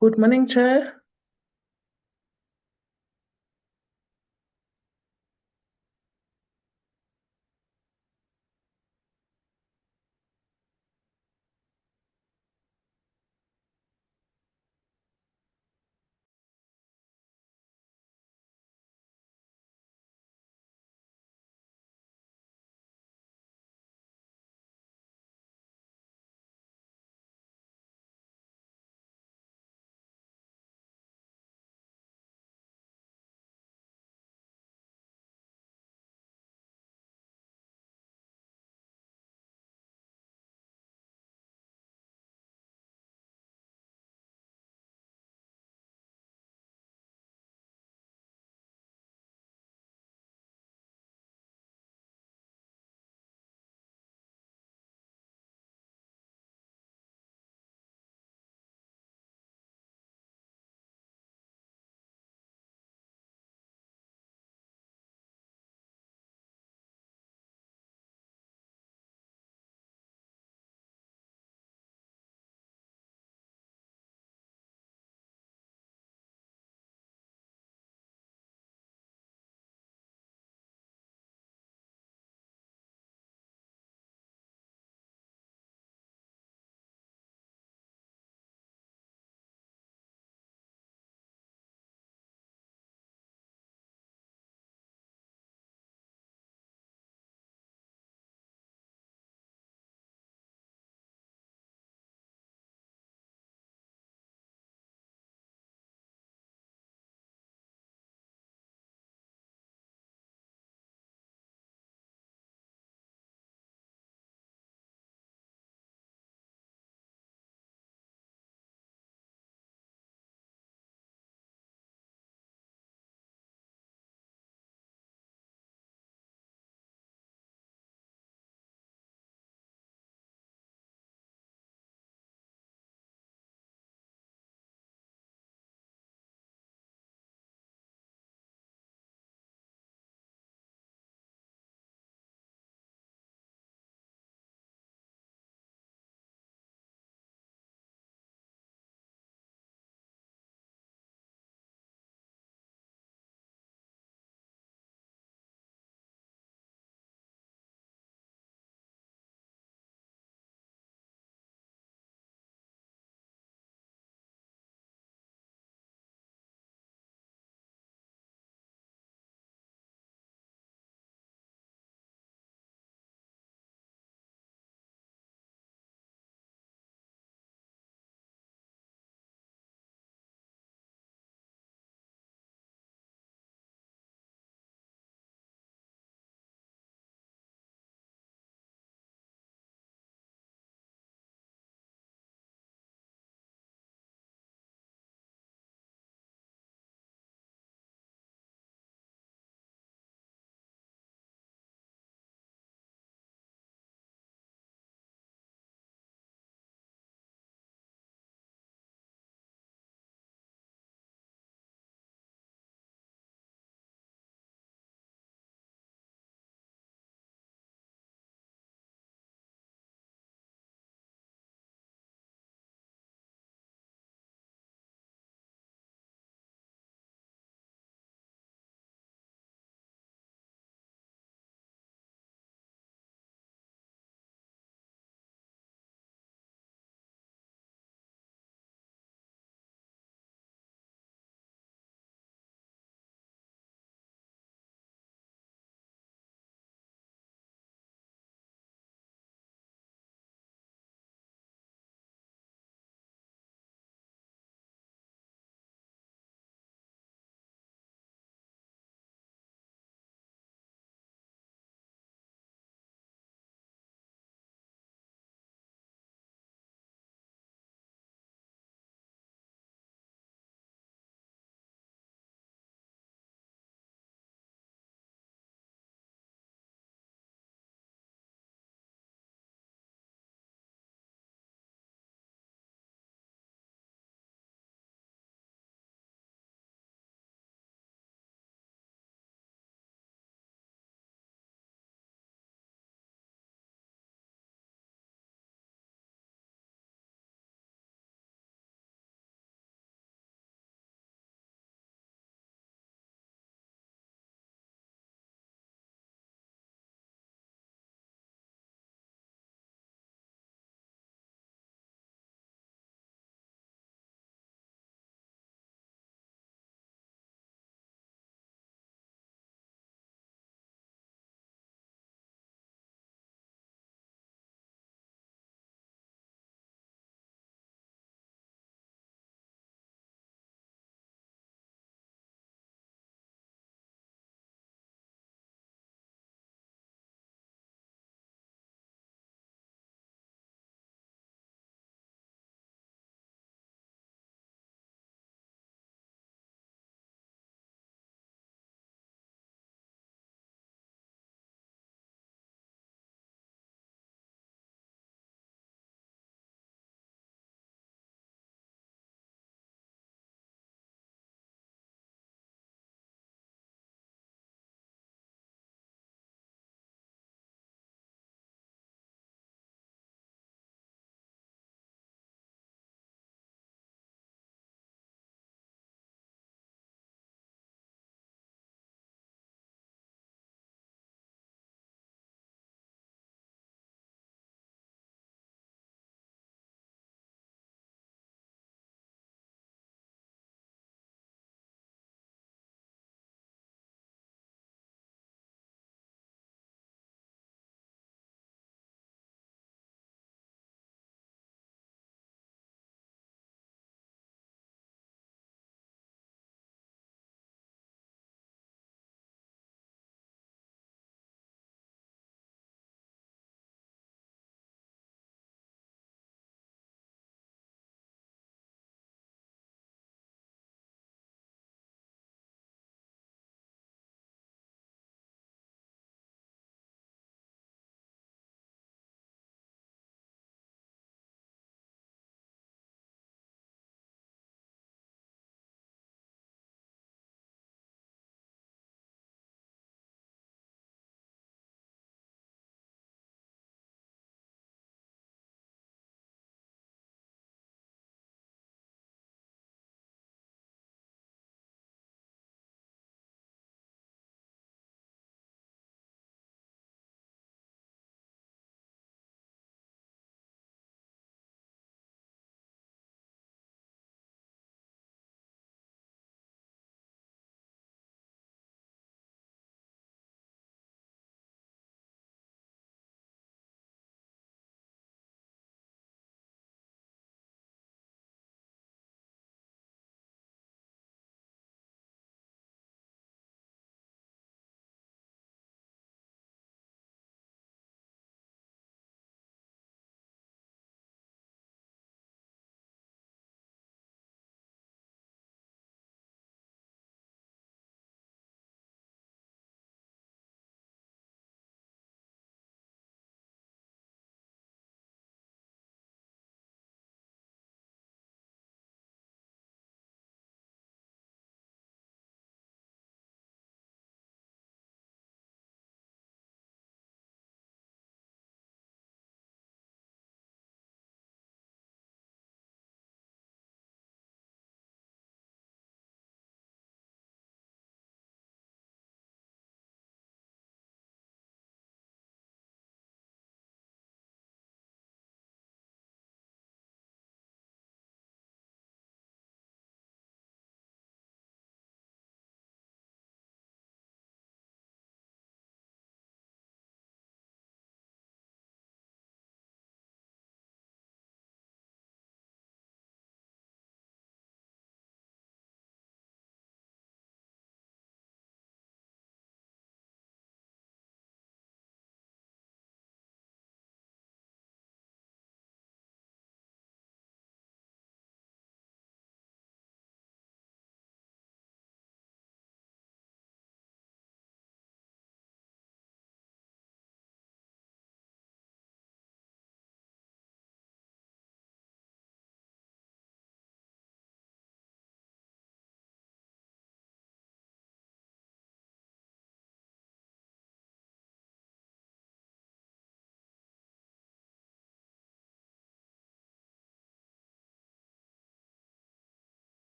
Good morning, Chair.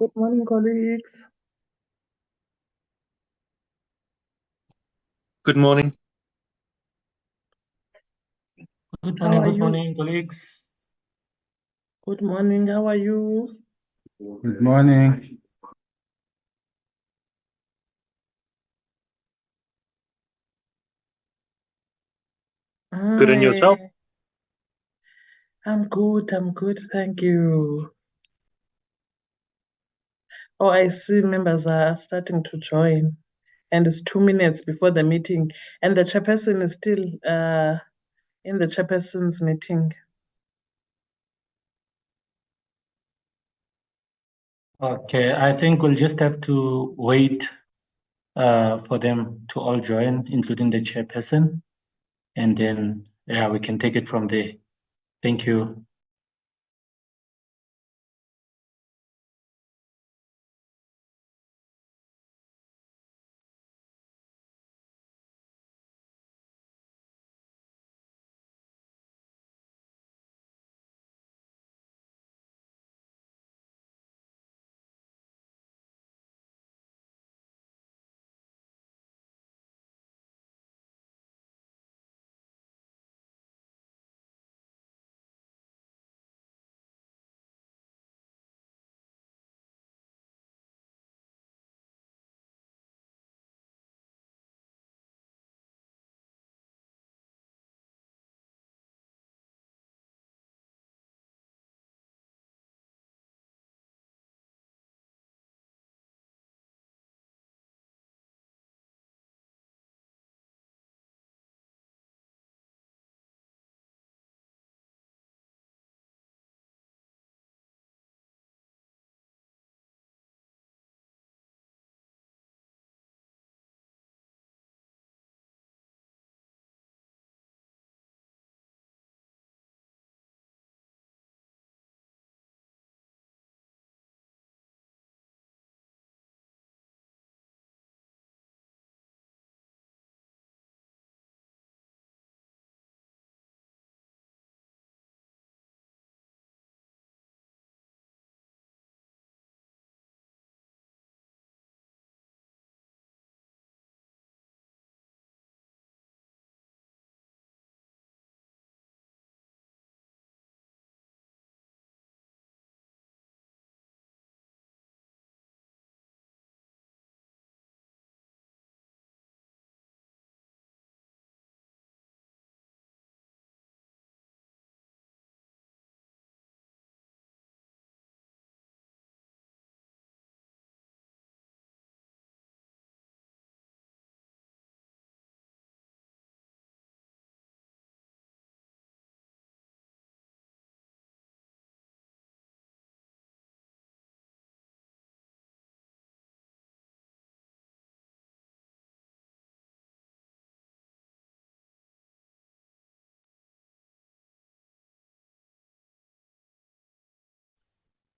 Good morning, colleagues. Good morning. Good How morning, are good you? morning, colleagues. Good morning. How are you? Good morning. Good, and yourself? I'm good. Thank you. Oh, I see members are starting to join, and it's 2 minutes before the meeting, and the chairperson is still in the chairperson's meeting. Okay, I think we'll just have to wait for them to all join, including the chairperson, and then we can take it from there. Thank you.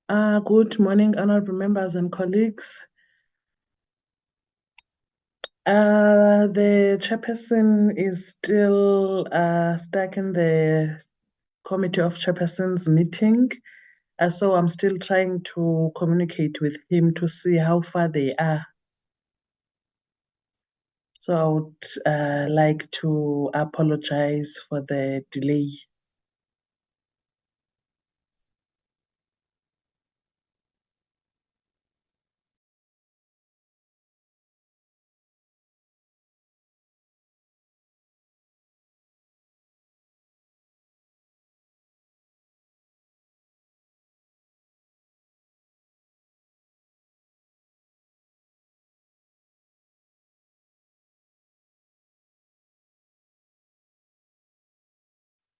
Good morning, honorable members and colleagues. The chairperson is still stuck in the committee of chairpersons meeting. So I'm still trying to communicate with him to see how far they are. So I would like to apologize for the delay.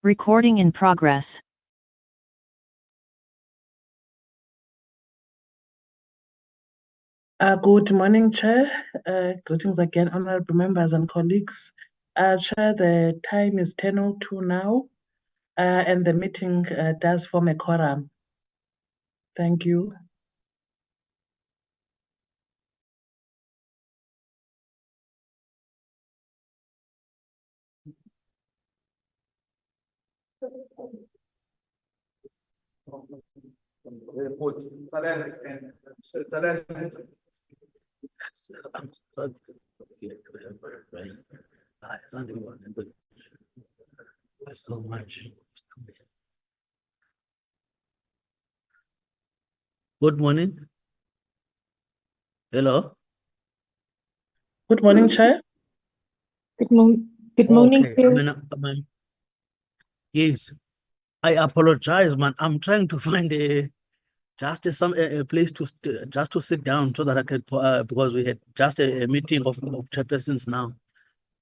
Recording in progress. Good morning, Chair. Greetings again, honorable members and colleagues. Chair, the time is 10:02 now, and the meeting does form a quorum. Thank you. So much. Good morning. Hello. Good morning, Chair. Good morning. Okay. Yes, I apologize, man. I'm trying to find a place to sit down so that I can because we had just a meeting of chairpersons now.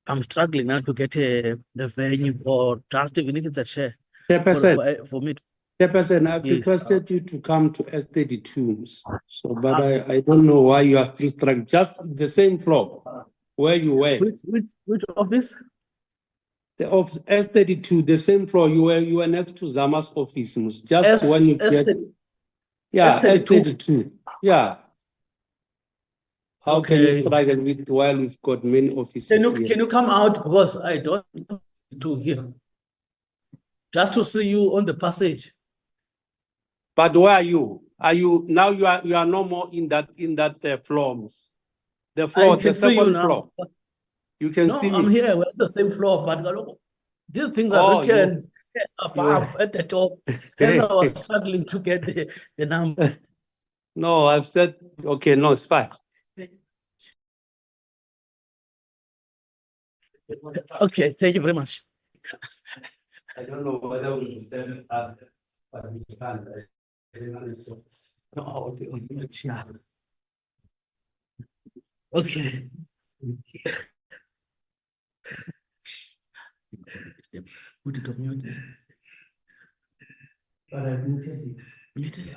I'm struggling now to get a venue or just even if it's a chair Chairperson, for me. Chairperson, I've Yes. requested you to come to S32. So, but I don't know why you are still struggling. Just the same floor where you were. Which office? The office S32, the same floor you were next to Zama's office. Just when you get. Yeah, S32. Yeah. How can you struggle with while we've got many offices here? Can you come out because I don't to hear. Just to see you on the passage. But where are you? Are you now? You are no more in that floors. The floor, the second floor. You can see me. I'm here. We're at the same floor, but these things are written above at the top. Hence, I was struggling to get the number. No, I've said okay. No, it's fine. Okay, thank you very much. I don't know whether we stand up, but we can't. No, okay. Put it on mute. But I've muted it. Muted it.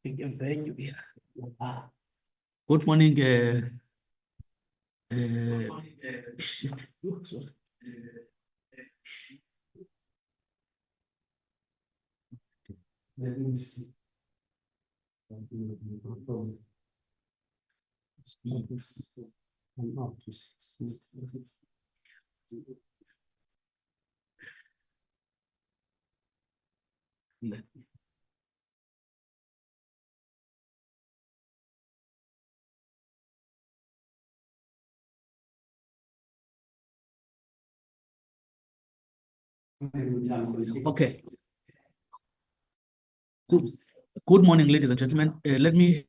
Venue here. Good morning. Let me see. Okay. Good morning, ladies and gentlemen. Let me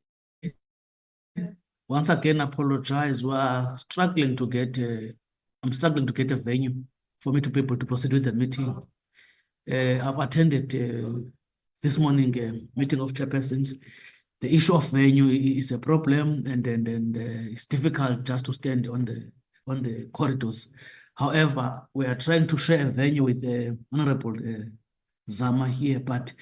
once again apologize. We are struggling to get. I'm struggling to get a venue for me to be able to proceed with the meeting. I've attended this morning meeting of chairpersons. The issue of venue is a problem, and it's difficult just to stand on the corridors. However, we are trying to share a venue with the Honorable Zama here, but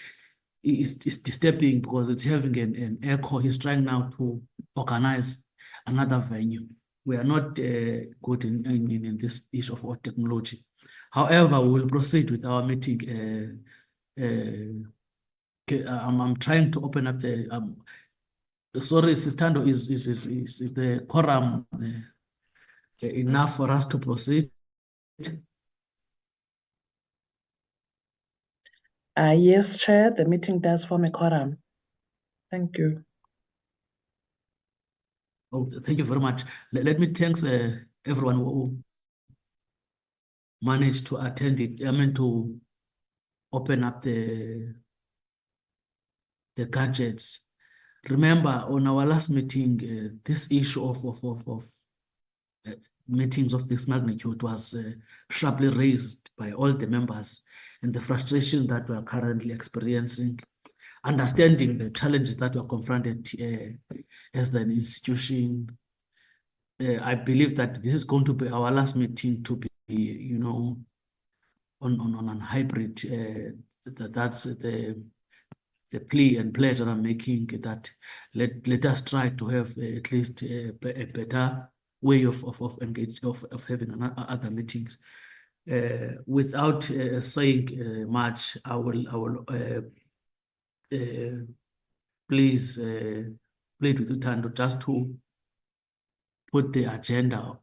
it's disturbing because it's having an echo. He's trying now to organize another venue. We are not good in this issue of technology. However, we will proceed with our meeting. I'm trying to open up the. Sorry, Sistando, is the quorum enough for us to proceed? Yes, Chair, the meeting does form a quorum. Thank you. Oh, thank you very much. Let me thank everyone who managed to attend it. I mean, to open up the gadgets. Remember, on our last meeting, this issue of meetings of this magnitude was sharply raised by all the members, and the frustration that we are currently experiencing, understanding the challenges that we are confronted as an institution. I believe that this is going to be our last meeting to be, on hybrid. That's the plea and pledge that I'm making, that let us try to have at least a better way of having other meetings. Without saying much, I will please plead with you, Tando, just to put the agenda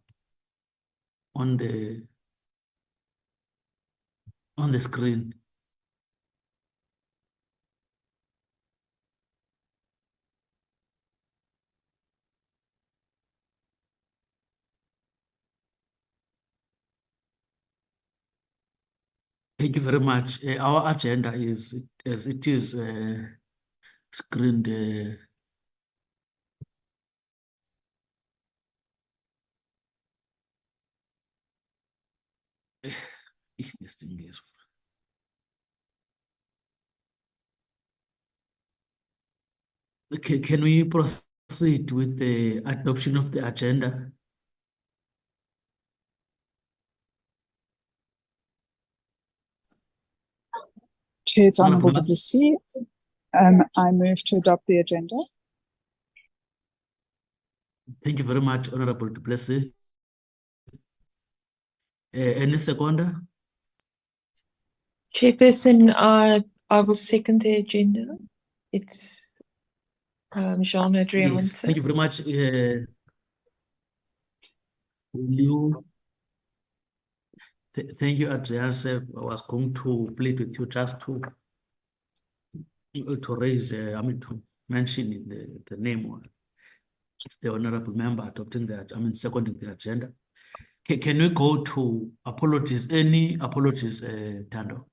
on the screen. Thank you very much. Our agenda is as it is screened. If this thing is. Okay, can we proceed with the adoption of the agenda? Chair, it's Honourable Honourable Du Plessis. I move to adopt the agenda. Thank you very much, Honourable Du Plessis. Any seconder? Chairperson, I will second the agenda. It's Jean Yes, Adriaanse. thank you very much. Thank you, Adrianse. I was going to plead with you just to raise, to mention the name of the honorable member adopting seconding the agenda. Can we go to apologies? Any apologies, Tando?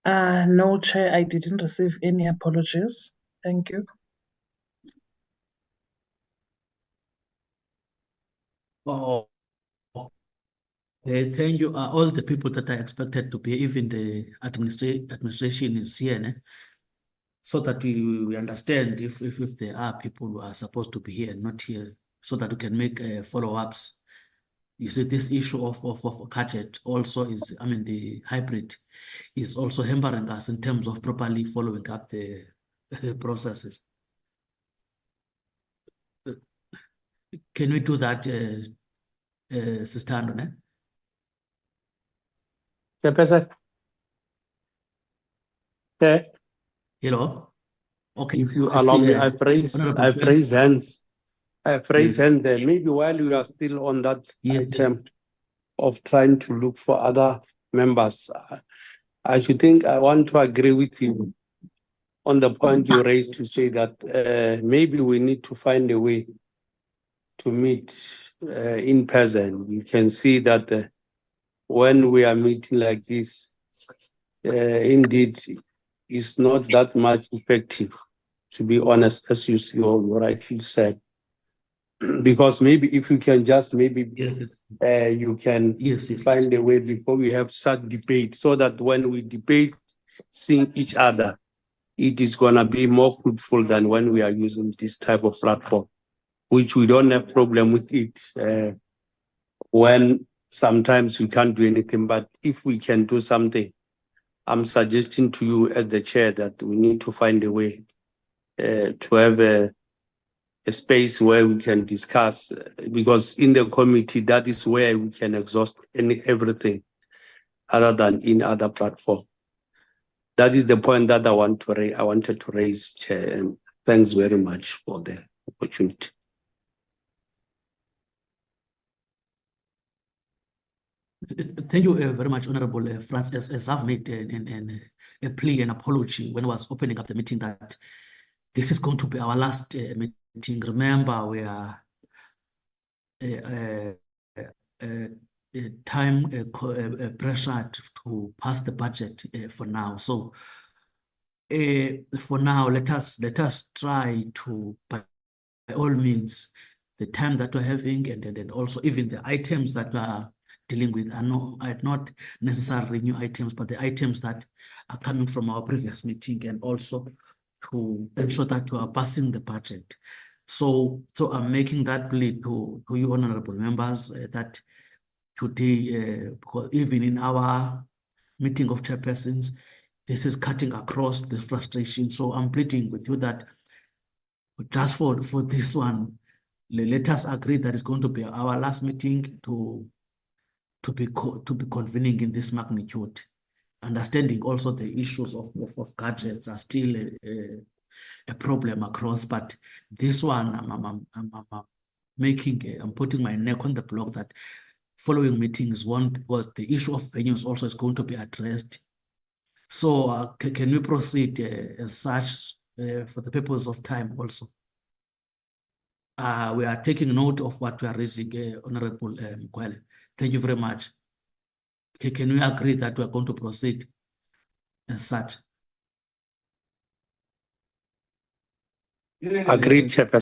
No, Chair, I didn't receive any apologies. Thank you. Oh, thank you. All the people that are expected to be, even the administration is here, so that we understand if there are people who are supposed to be here and not here, so that we can make follow-ups. You see, this issue of gadget also is, the hybrid is also hampering us in terms of properly following up the processes. Can we do that, Sister Andone? Chairperson. Okay. Hello? Okay. If you I allow see, me, I raise hands. I raise Yes. hand there. Maybe while we are still on that Yes. item of trying to look for other members, I should think I want to agree with you on the point you raised to say that maybe we need to find a way to meet in person. You can see that when we are meeting like this, indeed, it's not that much effective, to be honest, as you rightly said. Because maybe if you can just Yes. you can Yes. find a way before we have such debate, so that when we debate seeing each other, it is going to be more fruitful than when we are using this type of platform, which we don't have problem with it when sometimes we can't do anything. But if we can do something, I'm suggesting to you as the chair that we need to find a way to have a space where we can discuss, because in the committee, that is where we can exhaust everything other than in other platform. That is the point that I wanted to raise, Chair, and thanks very much for the opportunity. Thank you very much, Honorable Francis. As I've made a plea and apology when I was opening up the meeting that this is going to be our last meeting. Remember, we are time pressured to pass the budget for now. So for now, let us try to, by all means, the time that we're having, and then also even the items that we are dealing with are not necessarily new items, but the items that are coming from our previous meeting, and also to ensure that we are passing the budget. So I'm making that plea to you, honorable members, that today, because even in our meeting of chairpersons, this is cutting across the frustration. So I'm pleading with you that just for this one, let us agree that it's going to be our last meeting to be convening in this magnitude, understanding also the issues of gadgets are still a problem across. But this one, I'm making, I'm putting my neck on the block that following meetings, the issue of venues also is going to be addressed. So can we proceed as such for the purpose of time also? We are taking note of what we are raising, Honorable Mkwele. Thank you very much. Can we agree that we are going to proceed as such? Agreed, Chairperson.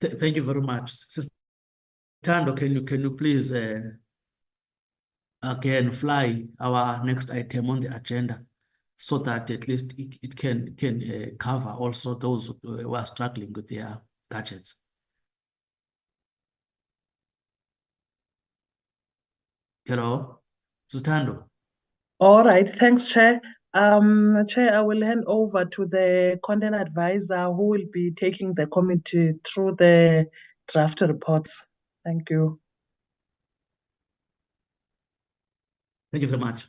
Thank you very much. Sister Tando, can you please again fly our next item on the agenda so that at least it can cover also those who are struggling with their gadgets. Hello, Sister Tando. All right, thanks, Chair. Chair, I will hand over to the content advisor who will be taking the committee through the draft reports. Thank you. Thank you very much.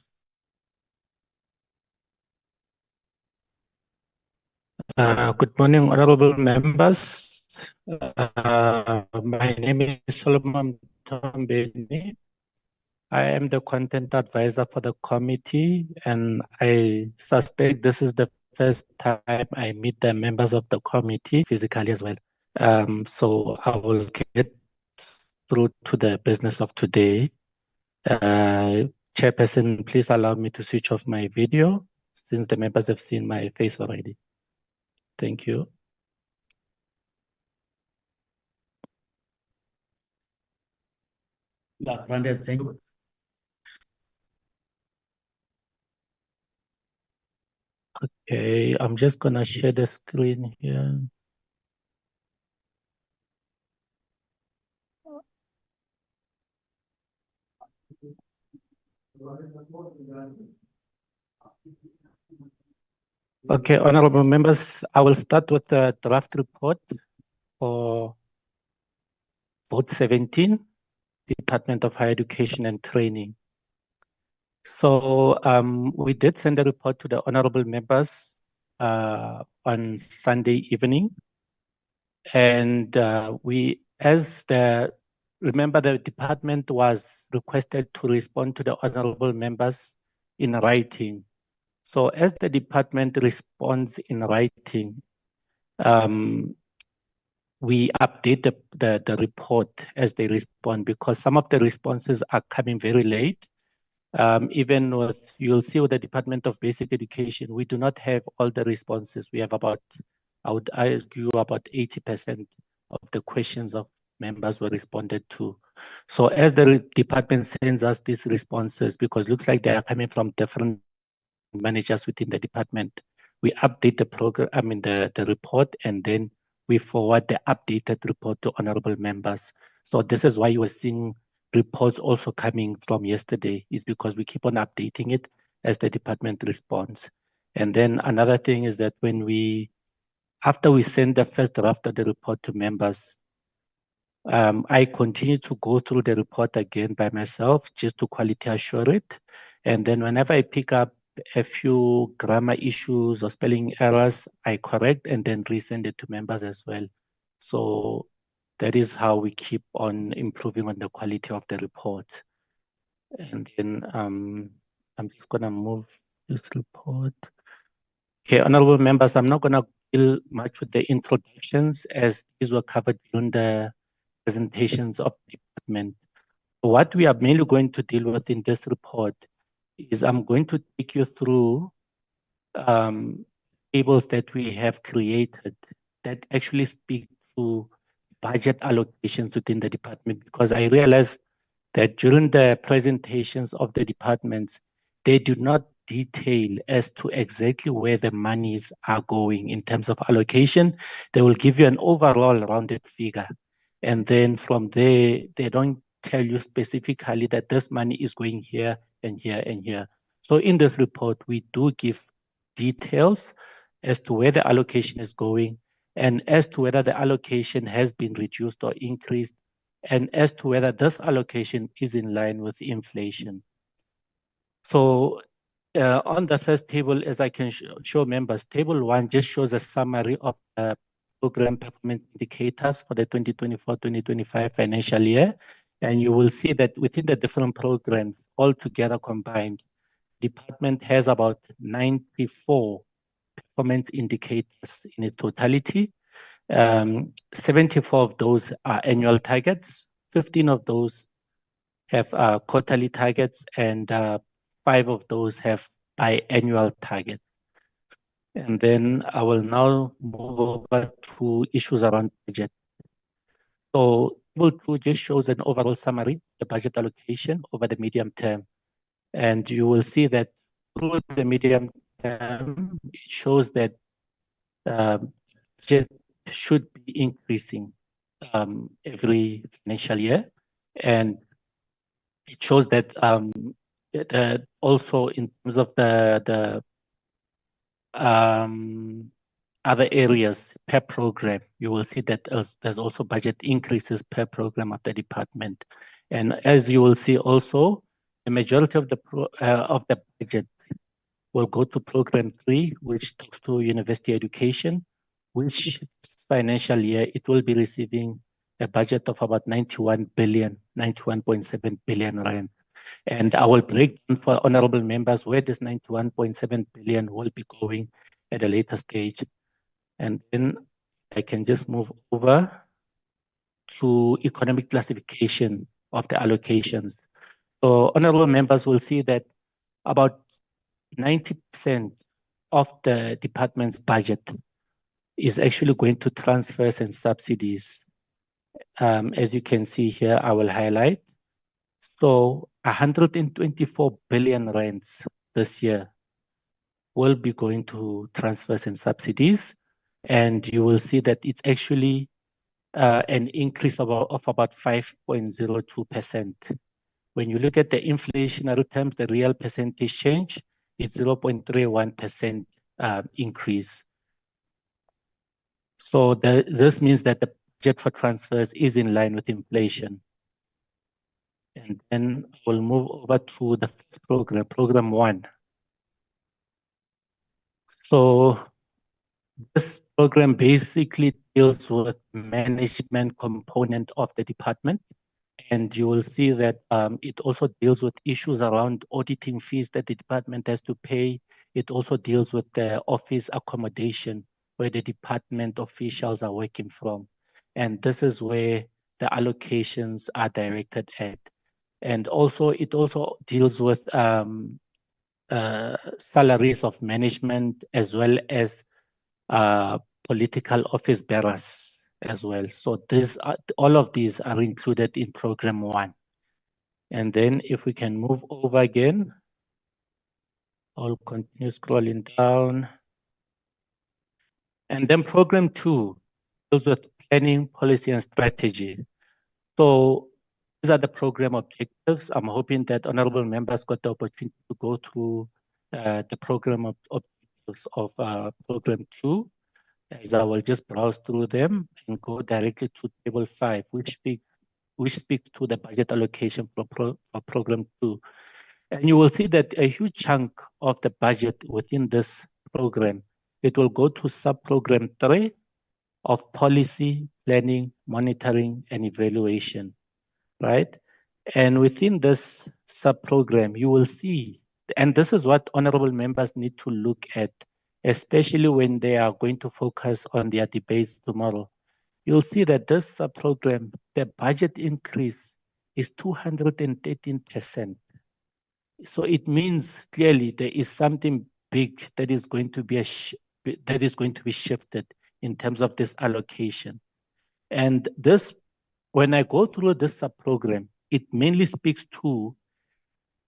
Good morning, honorable members. My name is Solomon Tombeni. I am the content advisor for the committee, and I suspect this is the first time I meet the members of the committee physically as well. So I will get through to the business of today. Chairperson, please allow me to switch off my video since the members have seen my face already. Thank you. Yeah, granted, thank you. Okay, I'm just gonna share the screen here. Okay, honorable members, I will start with the draft report for vote 17, Department of Higher Education and Training. So we did send a report to the honorable members on Sunday evening. And remember the department was requested to respond to the honorable members in writing. So as the department responds in writing, we update the report as they respond because some of the responses are coming very late. Even with, you'll see with the Department of Basic Education, we do not have all the responses. We have about, I would argue about 80% of the questions of members were responded to. So as the department sends us these responses, because it looks like they are coming from different managers within the department, we update the program, the report, and then we forward the updated report to honorable members. So this is why you are seeing reports also coming from yesterday, is because we keep on updating it as the department responds. And then another thing is that after we send the first draft of the report to members, I continue to go through the report again by myself just to quality assure it. And then whenever I pick up a few grammar issues or spelling errors, I correct and then resend it to members as well. So that is how we keep on improving on the quality of the report. And then I'm just gonna move this report. Okay, honorable members, I'm not gonna deal much with the introductions as these were covered during the presentations of the department. What we are mainly going to deal with in this report is I'm going to take you through tables that we have created that actually speak to budget allocations within the department, because I realized that during the presentations of the departments, they do not detail as to exactly where the monies are going in terms of allocation. They will give you an overall rounded figure. And then from there, they don't tell you specifically that this money is going here and here and here. So in this report, we do give details as to where the allocation is going and as to whether the allocation has been reduced or increased, and as to whether this allocation is in line with inflation. So on the first table, as I can show members, table 1 just shows a summary of the program performance indicators for the 2024-2025 financial year. And you will see that within the different programs, all together combined, department has about 94 performance indicators in its totality. 74 of those are annual targets, 15 of those have quarterly targets, and 5 of those have biannual targets. And then I will now move over to issues around budget. So table 2 just shows an overall summary of the budget allocation over the medium term. And you will see that through the medium term, it shows that budget should be increasing every financial year. And it shows that also in terms of the other areas per program, you will see that there's also budget increases per program of the department. And as you will see also, the majority of the budget will go to program 3, which talks to university education, which this financial year, it will be receiving a budget of about 91.7 billion rand. And I will break down for honorable members where this 91.7 billion will be going at a later stage. And then I can just move over to economic classification of the allocations. So honorable members will see that about 90% of the department's budget is actually going to transfers and subsidies. As you can see here, I will highlight. So 124 billion rands this year will be going to transfers and subsidies. And you will see that it's actually an increase of about 5.02%. When you look at the inflationary terms, the real percentage change, it's 0.31% increase. So this means that the budget for transfers is in line with inflation. And then we'll move over to the first program, program 1. So this program basically deals with management component of the department. And you will see that it also deals with issues around auditing fees that the department has to pay. It also deals with the office accommodation where the department officials are working from. And this is where the allocations are directed at. And also, it also deals with salaries of management as well as political office bearers as well. So all of these are included in program 1. And then if we can move over again, I'll continue scrolling down. And then program 2 deals with planning, policy, and strategy. So these are the program objectives. I'm hoping that honorable members got the opportunity to go through the program objectives of program 2. As I will just browse through them and go directly to table 5, which speaks to the budget allocation for program 2. And you will see that a huge chunk of the budget within this program, it will go to sub-program 3 of policy, planning, monitoring, and evaluation, right? And within this sub-program, you will see, and this is what honorable members need to look at, especially when they are going to focus on their debates tomorrow. You'll see that this sub-program, the budget increase is 213%. So it means clearly there is something big that is going to be shifted in terms of this allocation. And this, when I go through this sub-program, it mainly speaks to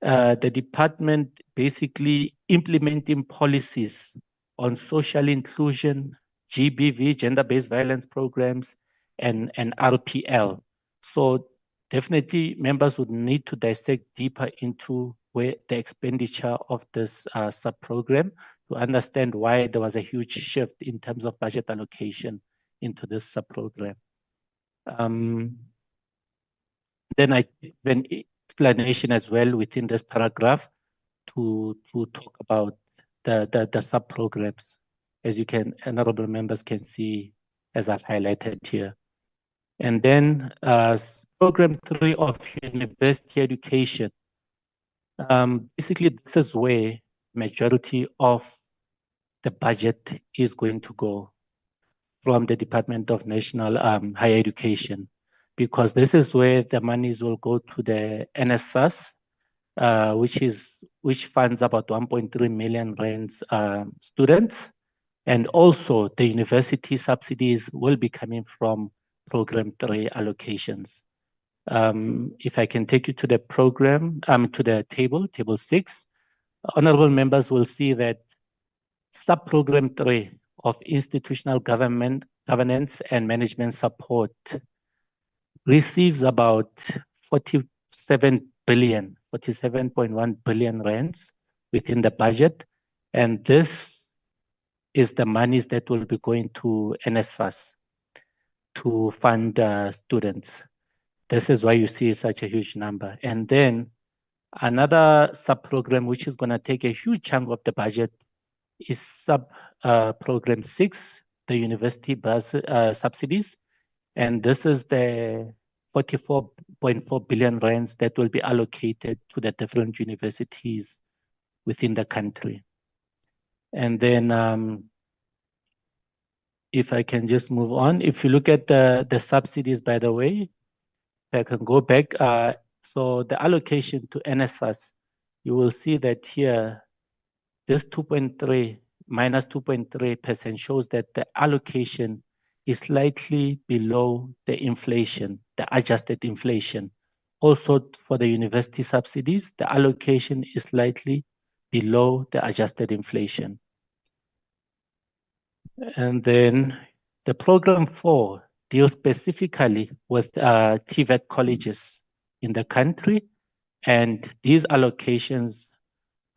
the department basically implementing policies on social inclusion, GBV, gender-based violence programs, and RPL. So definitely members would need to dissect deeper into where the expenditure of this sub-program to understand why there was a huge shift in terms of budget allocation into this sub-program. Then I give an explanation as well within this paragraph to talk about the sub-programs, as you can, honorable members can see, as I've highlighted here. And then program 3 of university education. Basically, this is where majority of the budget is going to go from the Department of National Higher Education, because this is where the monies will go to the NSS, which funds about 1.3 million rands students, and also the university subsidies will be coming from program 3 allocations. If I can take you to the program, to the table 6, honorable members will see that sub-program 3 of institutional governance and management support receives about 47.1 billion rands within the budget. And this is the monies that will be going to NSFAS to fund students. This is why you see such a huge number. And then another sub-program which is going to take a huge chunk of the budget is sub-program 6, the university bus subsidies. And this is the 44.4 billion rands that will be allocated to the different universities within the country. And then if I can just move on, if you look at the subsidies, by the way, if I can go back, so the allocation to NSFAS, you will see that here, this 2.3 minus 2.3% shows that the allocation is slightly below the inflation, the adjusted inflation. Also for the university subsidies, the allocation is slightly below the adjusted inflation. And then the program 4 deals specifically with TVET colleges in the country, and these allocations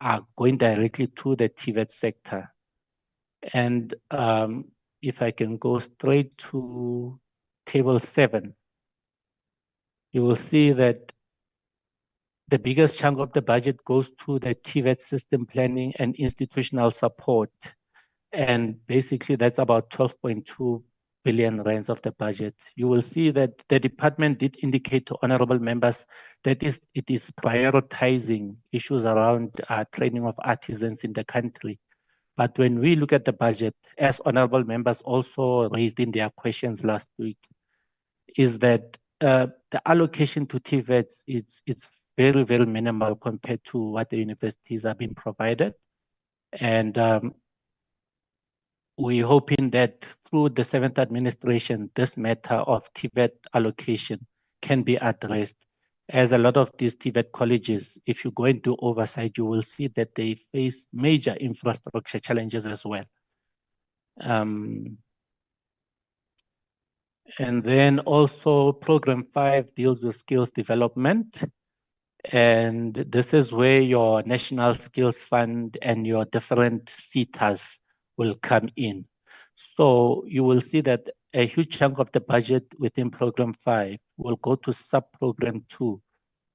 are going directly to the TVET sector. And if I can go straight to table 7, you will see that the biggest chunk of the budget goes to the TVET system planning and institutional support. And basically that's about 12.2 billion rands of the budget. You will see that the department did indicate to honorable members that it is prioritizing issues around training of artisans in the country. But when we look at the budget, as honorable members also raised in their questions last week, is that the allocation to TVETs, it's very, very minimal compared to what the universities have been provided. And we're hoping that through the 7th administration, this matter of TVET allocation can be addressed. As a lot of these TVET colleges, if you go and do oversight, you will see that they face major infrastructure challenges as well. And then also program 5 deals with skills development. And this is where your National Skills Fund and your different SETAs will come in. So you will see that a huge chunk of the budget within program 5 will go to sub-program 2,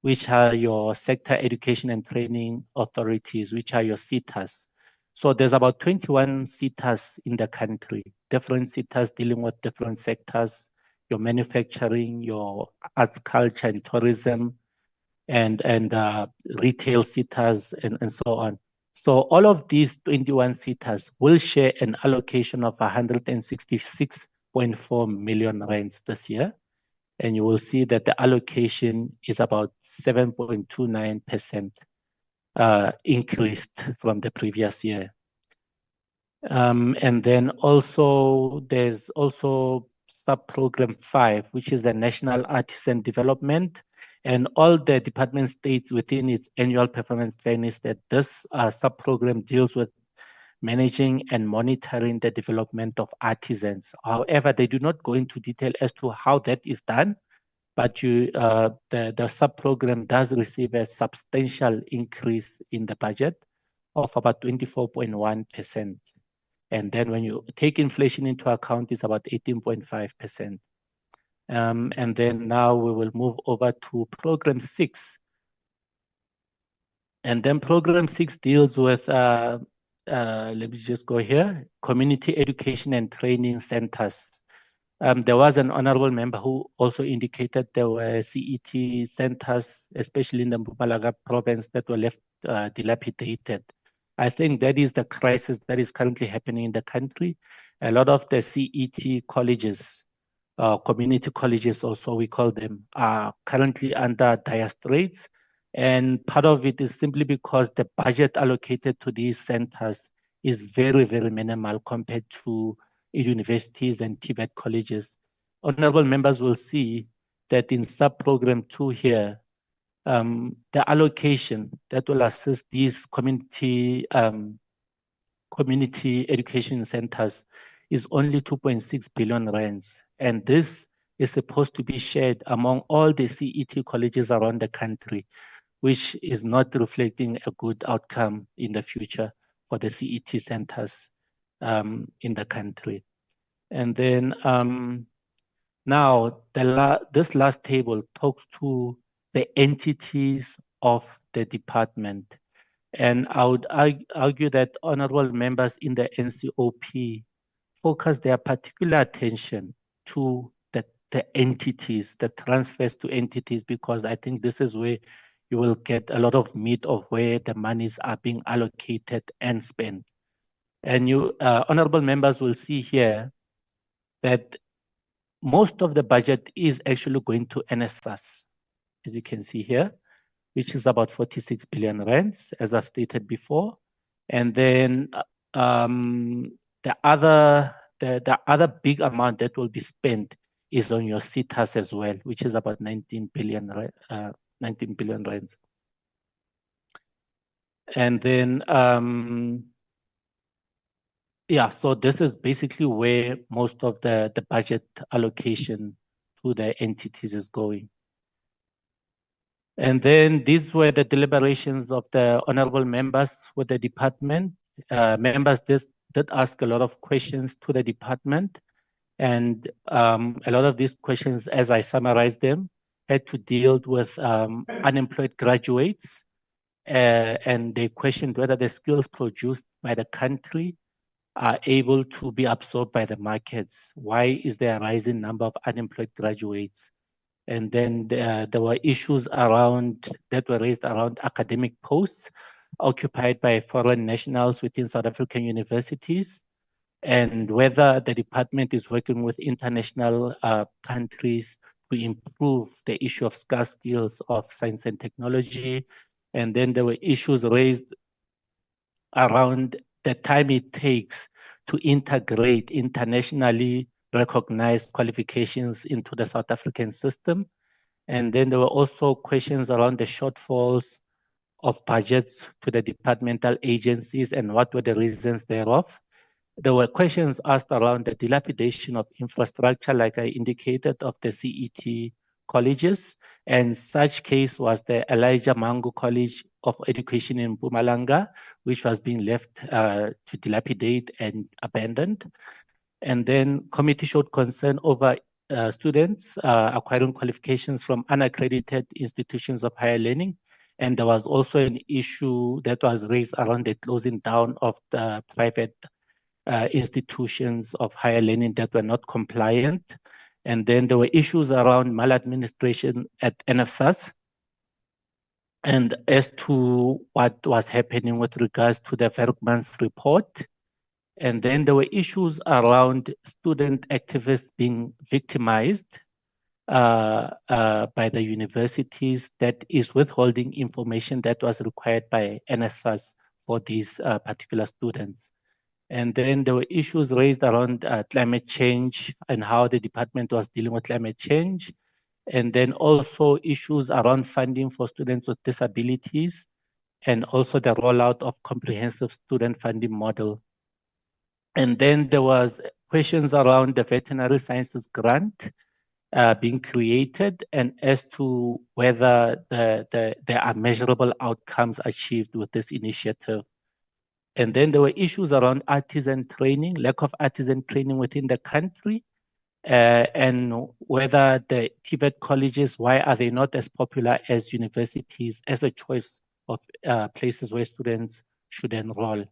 which are your sector education and training authorities, which are your SETAs. So there's about 21 SETAs in the country, different SETAs dealing with different sectors, your manufacturing, your arts, culture, and tourism, and retail SETAs, and so on. So all of these 21 SETAs will share an allocation of 166.4 million rands this year. And you will see that the allocation is about 7.29% increased from the previous year. And then also there's also sub-program 5, which is the National Artisan Development. And all the department states within its annual performance plan is that this sub-program deals with managing and monitoring the development of artisans. However, they do not go into detail as to how that is done, but the sub-program does receive a substantial increase in the budget of about 24.1%. And then when you take inflation into account, it's about 18.5%. And then now we will move over to program 6. And then program 6 deals with, let me just go here, community education and training centers. There was an honorable member who also indicated there were CET centers, especially in the Mpumalanga province, that were left dilapidated. I think that is the crisis that is currently happening in the country. A lot of the CET colleges, community colleges also we call them, are currently under dire straits. And part of it is simply because the budget allocated to these centers is very, very minimal compared to universities and TVET colleges. Honorable members will see that in sub-program 2 here, the allocation that will assist these community education centers is only 2.6 billion rands. And this is supposed to be shared among all the CET colleges around the country, which is not reflecting a good outcome in the future for the CET centers in the country. And then now this last table talks to the entities of the department. And I would argue that honorable members in the NCOP focus their particular attention to the entities, the transfers to entities, because I think this is where you will get a lot of meat of where the monies are being allocated and spent. And you, honorable members, will see here that most of the budget is actually going to NSFAS, as you can see here, which is about 46 billion rands, as I've stated before. And then the other big amount that will be spent is on your CETAs as well, which is about 19 billion rands. And then yeah, so this is basically where most of the budget allocation to the entities is going. And then these were the deliberations of the honorable members with the department. Members did ask a lot of questions to the department. And a lot of these questions, as I summarized them, had to deal with unemployed graduates. And they questioned whether the skills produced by the country are able to be absorbed by the markets. Why is there a rising number of unemployed graduates? And then there were issues that were raised around academic posts occupied by foreign nationals within South African universities, and whether the department is working with international countries to improve the issue of scarce skills of science and technology. And then there were issues raised around the time it takes to integrate internationally recognized qualifications into the South African system. And then there were also questions around the shortfalls of budgets to the departmental agencies and what were the reasons thereof. There were questions asked around the dilapidation of infrastructure, like I indicated, of the CET colleges. And such case was the Elijah Mangu College of Education in Mpumalanga, which was being left to dilapidate and abandoned. And then committee showed concern over students acquiring qualifications from unaccredited institutions of higher learning. And there was also an issue that was raised around the closing down of the private institutions of higher learning that were not compliant. And then there were issues around maladministration at NFSAS, and as to what was happening with regards to the Bergman's report. And then there were issues around student activists being victimized by the universities that is withholding information that was required by NSFAS for these particular students. And then there were issues raised around climate change and how the department was dealing with climate change. And then also issues around funding for students with disabilities, and also the rollout of comprehensive student funding model. And then there was questions around the veterinary sciences grant being created, and as to whether there are measurable outcomes achieved with this initiative. And then there were issues around artisan training, lack of artisan training within the country, and whether the TVET colleges, why are they not as popular as universities as a choice of places where students should enroll.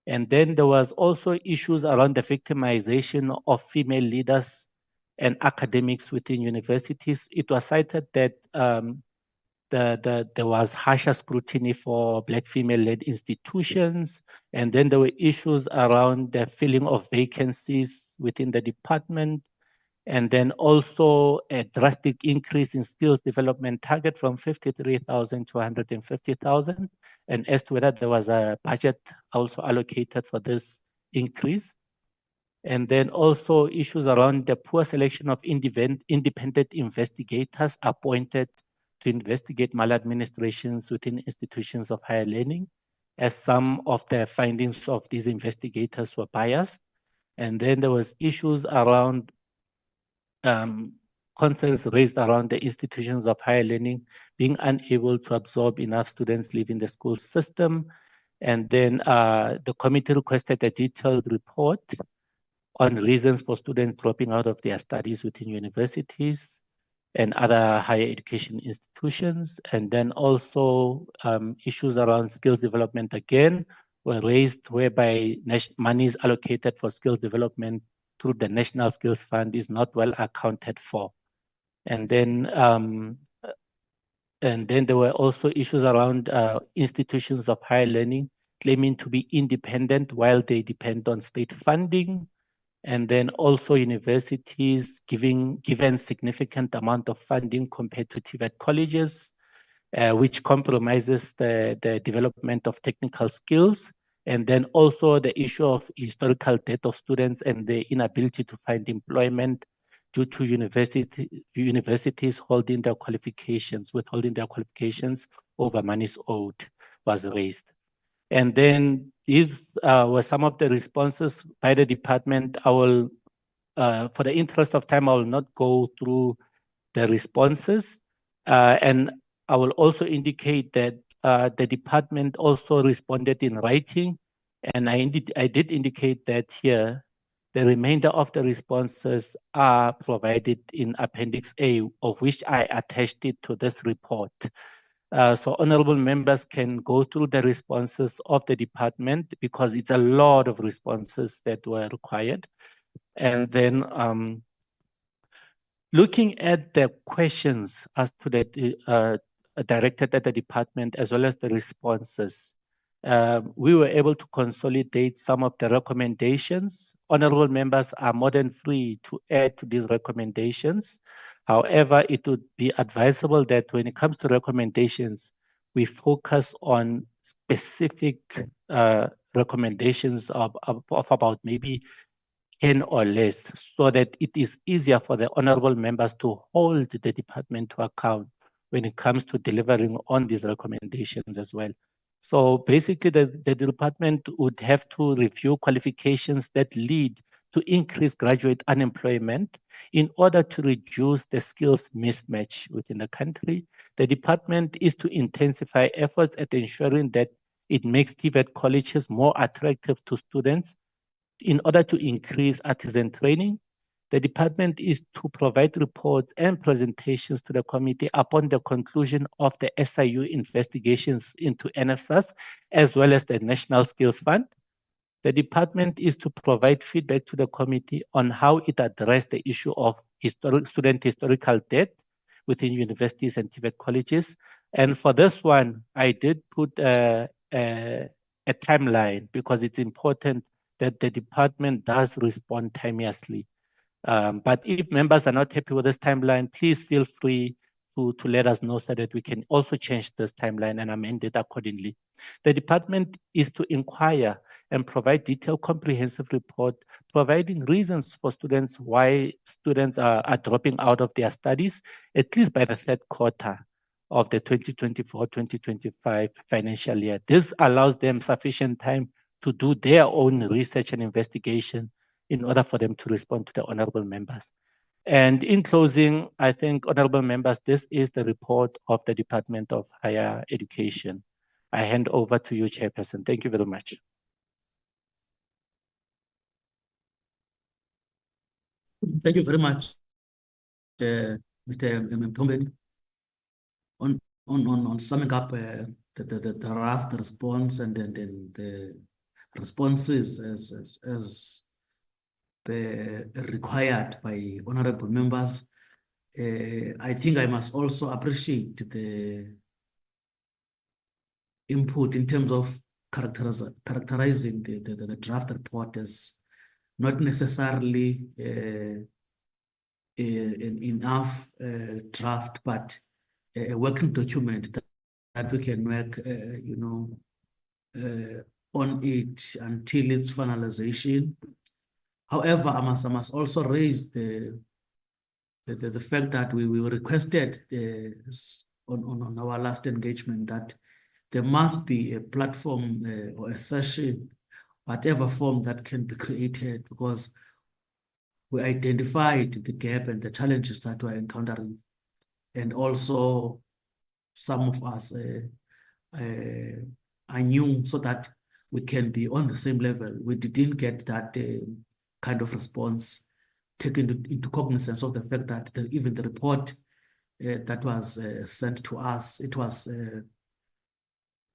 And then there was also issues around the victimization of female leaders and academics within universities. It was cited that there was harsher scrutiny for Black female-led institutions, and then there were issues around the filling of vacancies within the department, and then also a drastic increase in skills development target from 53,000 to 150,000, and as to whether there was a budget also allocated for this increase. And then also issues around the poor selection of independent investigators appointed to investigate maladministrations within institutions of higher learning, as some of the findings of these investigators were biased. And then there was issues around concerns raised around the institutions of higher learning being unable to absorb enough students leaving the school system. And then the committee requested a detailed report on reasons for students dropping out of their studies within universities and other higher education institutions. And then also issues around skills development again were raised, whereby monies allocated for skills development through the National Skills Fund is not well accounted for. And then there were also issues around institutions of higher learning claiming to be independent while they depend on state funding. And then also universities given significant amount of funding compared to TVET colleges, which compromises the development of technical skills. And then also the issue of historical debt of students and the inability to find employment due to universities withholding their qualifications over monies owed was raised. And then these were some of the responses by the department. I will, for the interest of time, I will not go through the responses. And I will also indicate that the department also responded in writing. And I did indicate that here, the remainder of the responses are provided in Appendix A, of which I attached it to this report. So honorable members can go through the responses of the department because it's a lot of responses that were required. And then looking at the questions as to the directed at the department as well as the responses, we were able to consolidate some of the recommendations. Honorable members are more than free to add to these recommendations. However, it would be advisable that when it comes to recommendations, we focus on specific recommendations of about maybe 10 or less, so that it is easier for the honorable members to hold the department to account when it comes to delivering on these recommendations as well. So basically, the department would have to review qualifications that lead to increased graduate unemployment in order to reduce the skills mismatch within the country. The department is to intensify efforts at ensuring that it makes TVET colleges more attractive to students in order to increase artisan training. The department is to provide reports and presentations to the committee upon the conclusion of the SIU investigations into NFSAS, as well as the National Skills Fund. The department is to provide feedback to the committee on how it addressed the issue of student historical debt within universities and TVET colleges. And for this one, I did put a timeline because it's important that the department does respond timeously. But if members are not happy with this timeline, please feel free to let us know so that we can also change this timeline and amend it accordingly. The department is to inquire and provide detailed comprehensive report, providing reasons for students why students are dropping out of their studies, at least by the third quarter of the 2024-2025 financial year. This allows them sufficient time to do their own research and investigation in order for them to respond to the honorable members. And in closing, I think, honorable members, this is the report of the Department of Higher Education. I hand over to you, Chairperson. Thank you very much. Thank you very much, Mr. Mtombeni, on summing up the draft response and then the responses as required by honorable members. I think I must also appreciate the input in terms of characterizing the draft report as not necessarily enough draft, but a working document that we can work, on it until its finalization. However, I must also raise the fact that we requested on our last engagement that there must be a platform or a session, whatever form that can be created, because we identified the gap and the challenges that we're encountering. And also some of us are new, so that we can be on the same level. We didn't get that kind of response, taking into cognizance of the fact that even the report that was sent to us, it was,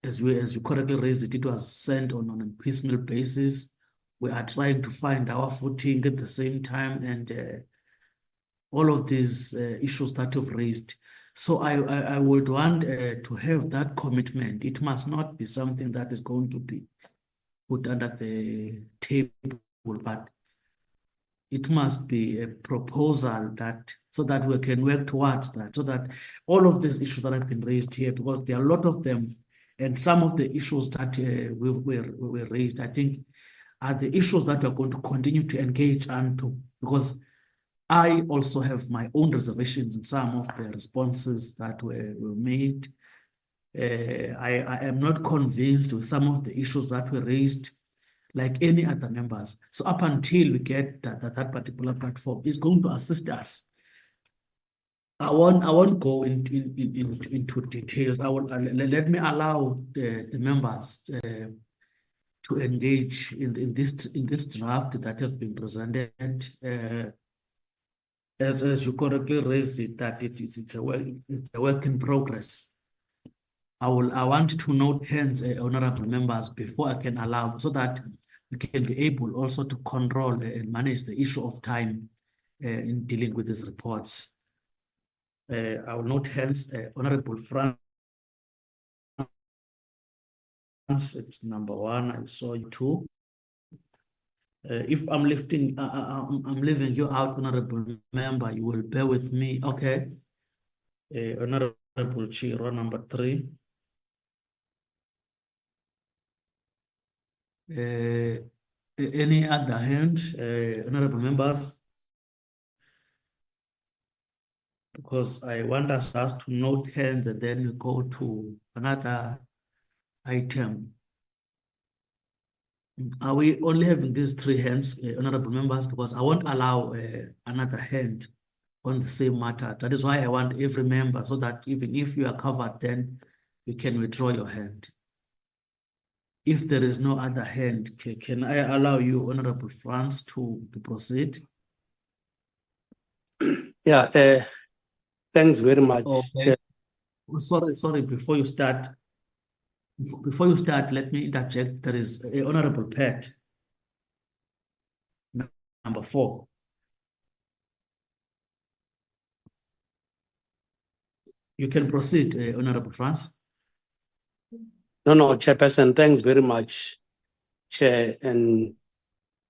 as you correctly raised it was sent on a piecemeal basis. We are trying to find our footing at the same time, and all of these issues that you've raised. So I would want to have that commitment. It must not be something that is going to be put under the table, but it must be a proposal that, so that we can work towards that, so that all of these issues that have been raised here, because there are a lot of them, and some of the issues that were raised, I think, are the issues that we're going to continue to engage onto, because I also have my own reservations in some of the responses that were made. I am not convinced with some of the issues that were raised, like any other members. So up until we get that particular platform is going to assist us. I won't go into details. Let me allow the members to engage in this draft that has been presented. As you correctly raised it, that it's a work in progress. I want to note hence, honorable members, before I can allow, so that we can be able also to control and manage the issue of time in dealing with these reports. I will note hence, Honorable France, it's number 1. I saw you 2. If I'm I'm leaving you out, honorable member, you will bear with me. Okay. Honorable Chiro, number 3. Any other hand, honorable members? Because I want us to note hands and then we go to another item. Are we only having these 3 hands, honorable members? Because I won't allow another hand on the same matter. That is why I want every member, so that even if you are covered, then you can withdraw your hand. If there is no other hand, can I allow you, Honorable France, to proceed? Yeah, thanks very much. Okay. Sorry, before you start, let me interject. There is a Honorable Pat, number 4. You can proceed, Honorable France. No, Chairperson, thanks very much, Chair, and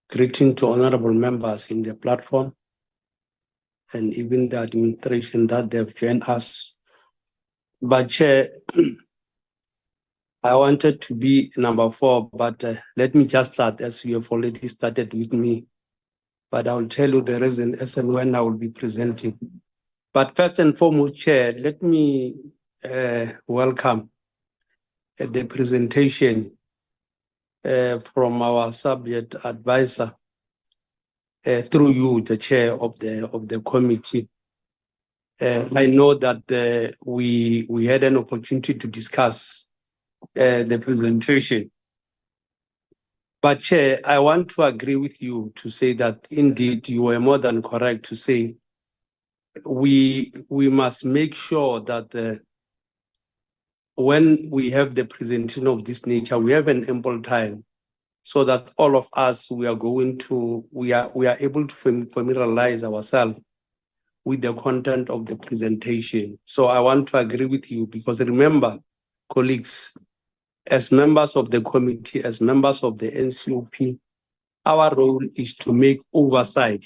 greeting to honorable members in the platform and even the administration that they've joined us. But Chair, I wanted to be number 4, but let me just start, as you have already started with me. But I will tell you the reason as and when I will be presenting. But first and foremost, Chair, let me welcome the presentation from our subject advisor through you, the chair of the committee. I know that we had an opportunity to discuss the presentation. But Chair, I want to agree with you to say that indeed you were more than correct to say we must make sure that when we have the presentation of this nature, we have an ample time so that all of us, we are able to familiarize ourselves with the content of the presentation. So I want to agree with you, because remember, colleagues, as members of the committee, as members of the NCOP, our role is to make oversight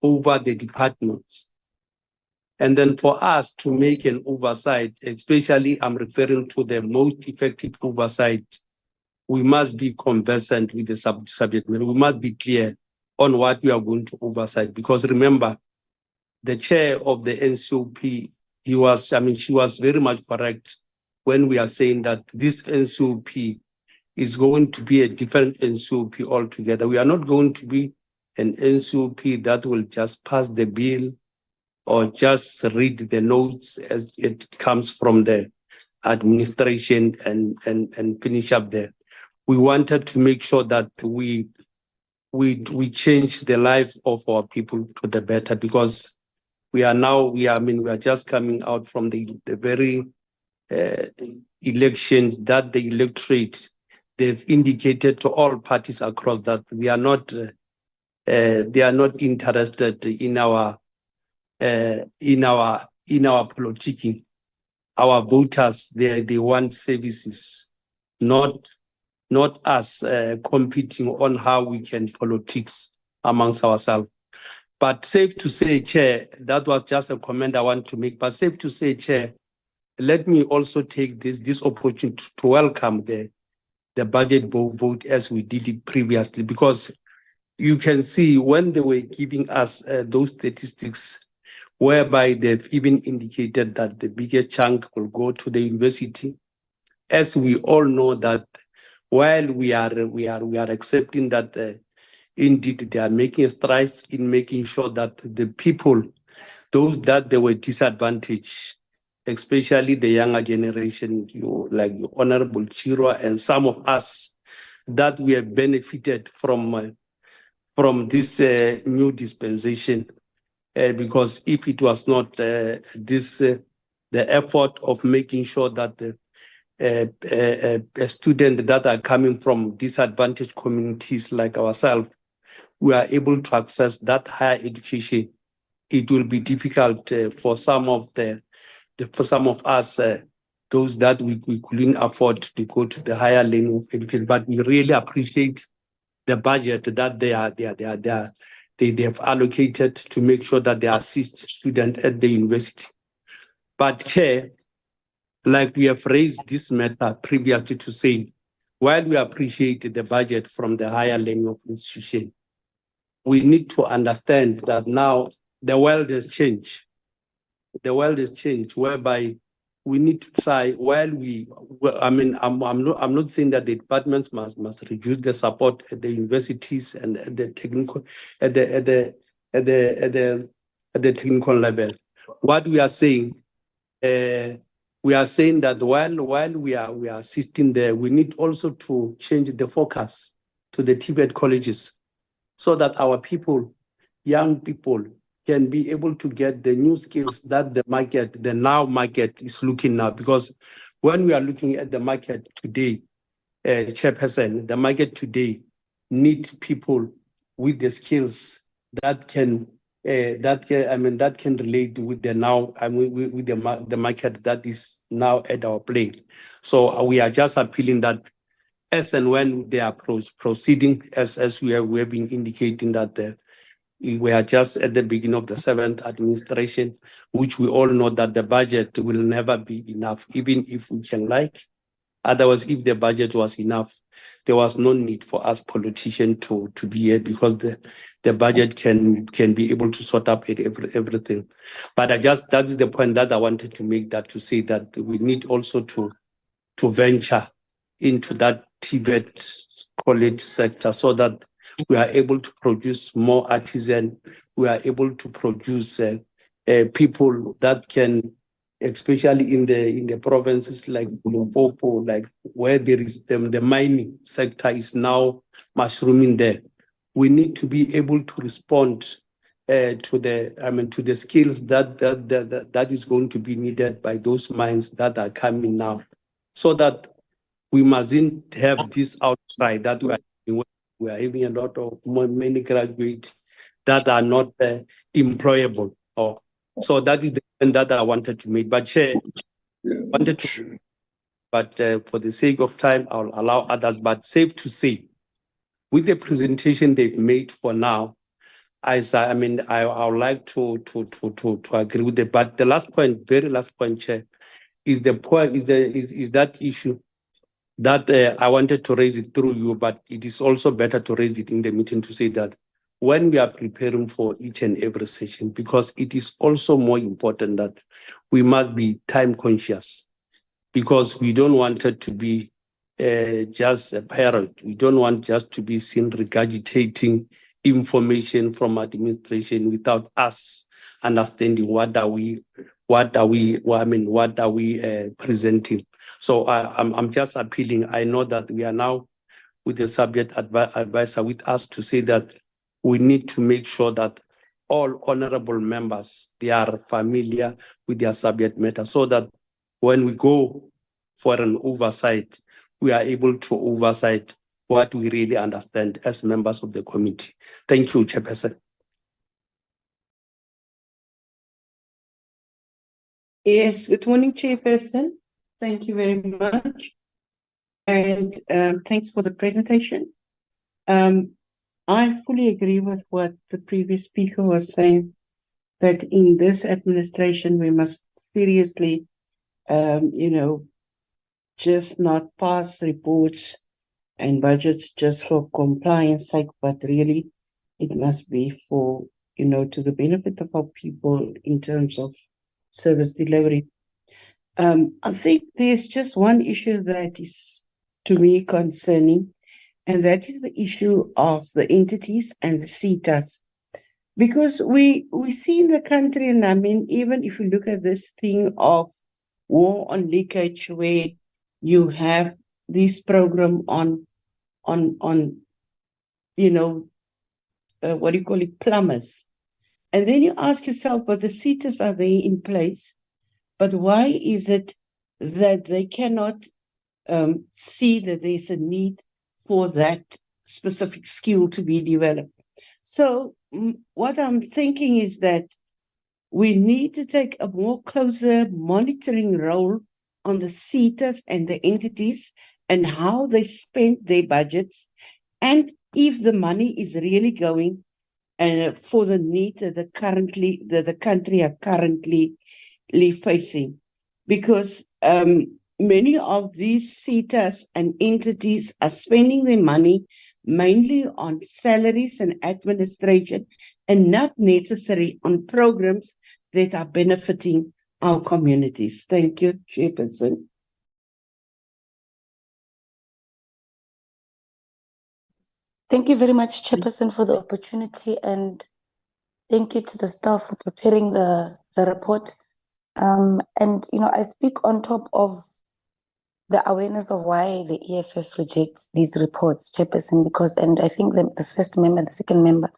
over the departments. And then for us to make an oversight, especially I'm referring to the most effective oversight, we must be conversant with the subject matter. We must be clear on what we are going to oversight. Because remember, the chair of the NCOP, she was very much correct when we are saying that this NCOP is going to be a different NCOP altogether. We are not going to be an NCOP that will just pass the bill or just read the notes as it comes from the administration and finish up there. We wanted to make sure that we change the life of our people to the better, because we are just coming out from the very election that the electorate, they've indicated to all parties across that they are not interested in our politicking. Our voters, they want services, not us competing on how we can politics amongst ourselves. But safe to say, Chair, that was just a comment I want to make, but safe to say, Chair, let me also take this opportunity to welcome the budget vote as we did it previously, because you can see when they were giving us those statistics, whereby they've even indicated that the bigger chunk will go to the university. As we all know that while we are accepting that indeed they are making strides in making sure that the people, those that they were disadvantaged, especially the younger generation, like Honorable Chirwa and some of us, that we have benefited from this new dispensation. Because if it was not the effort of making sure that students that are coming from disadvantaged communities like ourselves, we are able to access that higher education, it will be difficult for some of us, those that we couldn't afford to go to the higher level of education. But we really appreciate the budget that they have allocated to make sure that they assist students at the university. But Chair, like we have raised this matter previously to say, while we appreciate the budget from the higher level of institution, we need to understand that now the world has changed. The world has changed, whereby we need to try. I'm not saying that the departments must reduce the support at the universities and at the technical level. What we are saying, that while we are assisting there, we need also to change the focus to the TVET colleges, so that our people, young people, can be able to get the new skills that the now market is looking now. Because when we are looking at the market today, Chairperson, the market today needs people with the skills that can relate with the now, with the market that is now at our plate. So we are just appealing that as and when they are proceeding, as we have been indicating that we are just at the beginning of the 7th administration, which we all know that the budget will never be enough, even if we can like. Otherwise, if the budget was enough, there was no need for us politicians to be here, because the budget can be able to sort up everything. But that's the point that I wanted to make, that to say that we need also to venture into that TVET college sector, so that we are able to produce more artisans. We are able to produce people that can, especially in the provinces like Limpopo, like where there is the mining sector is now mushrooming there. We need to be able to respond to the skills that is going to be needed by those minds that are coming now, so that we mustn't have this outcry that we are having a lot of many graduates that are not employable. So that is the point that I wanted to make. But Chair, for the sake of time, I'll allow others. But safe to say, with the presentation they've made for now, I would like to agree with it. But the last point, very last point, Chair, is that issue that I wanted to raise it through you, but it is also better to raise it in the meeting to say that when we are preparing for each and every session, because it is also more important that we must be time conscious, because we don't want it to be just a parrot. We don't want just to be seen regurgitating information from administration without us understanding what are we presenting. So I'm just appealing. I know that we are now with the subject advisor with us to say that we need to make sure that all honorable members, they are familiar with their subject matter, so that when we go for an oversight, we are able to oversight what we really understand as members of the committee. Thank you, Chairperson. Yes, good morning, Chairperson. Thank you very much. And thanks for the presentation. I fully agree with what the previous speaker was saying, that in this administration, we must seriously, just not pass reports and budgets just for compliance sake, but really it must be for, to the benefit of our people in terms of service delivery. I think there's just one issue that is, to me, concerning, and that is the issue of the entities and the CETAs. Because we see in the country, and I mean, even if you look at this thing of war on leakage, where you have this program on what do you call it, plumbers. And then you ask yourself, but the CETAs are there in place, but why is it that they cannot see that there's a need for that specific skill to be developed? So what I'm thinking is that we need to take a more closer monitoring role on the CETAs and the entities and how they spend their budgets, and if the money is really going for the need that the country are currently facing. Because many of these CETAs and entities are spending their money mainly on salaries and administration, and not necessarily on programs that are benefiting our communities. Thank you, Chairperson. Thank you very much, Chairperson, for the opportunity, and thank you to the staff for preparing the report. And I speak on top of the awareness of why the EFF rejects these reports, Chairperson, because, and I think the first member, the second member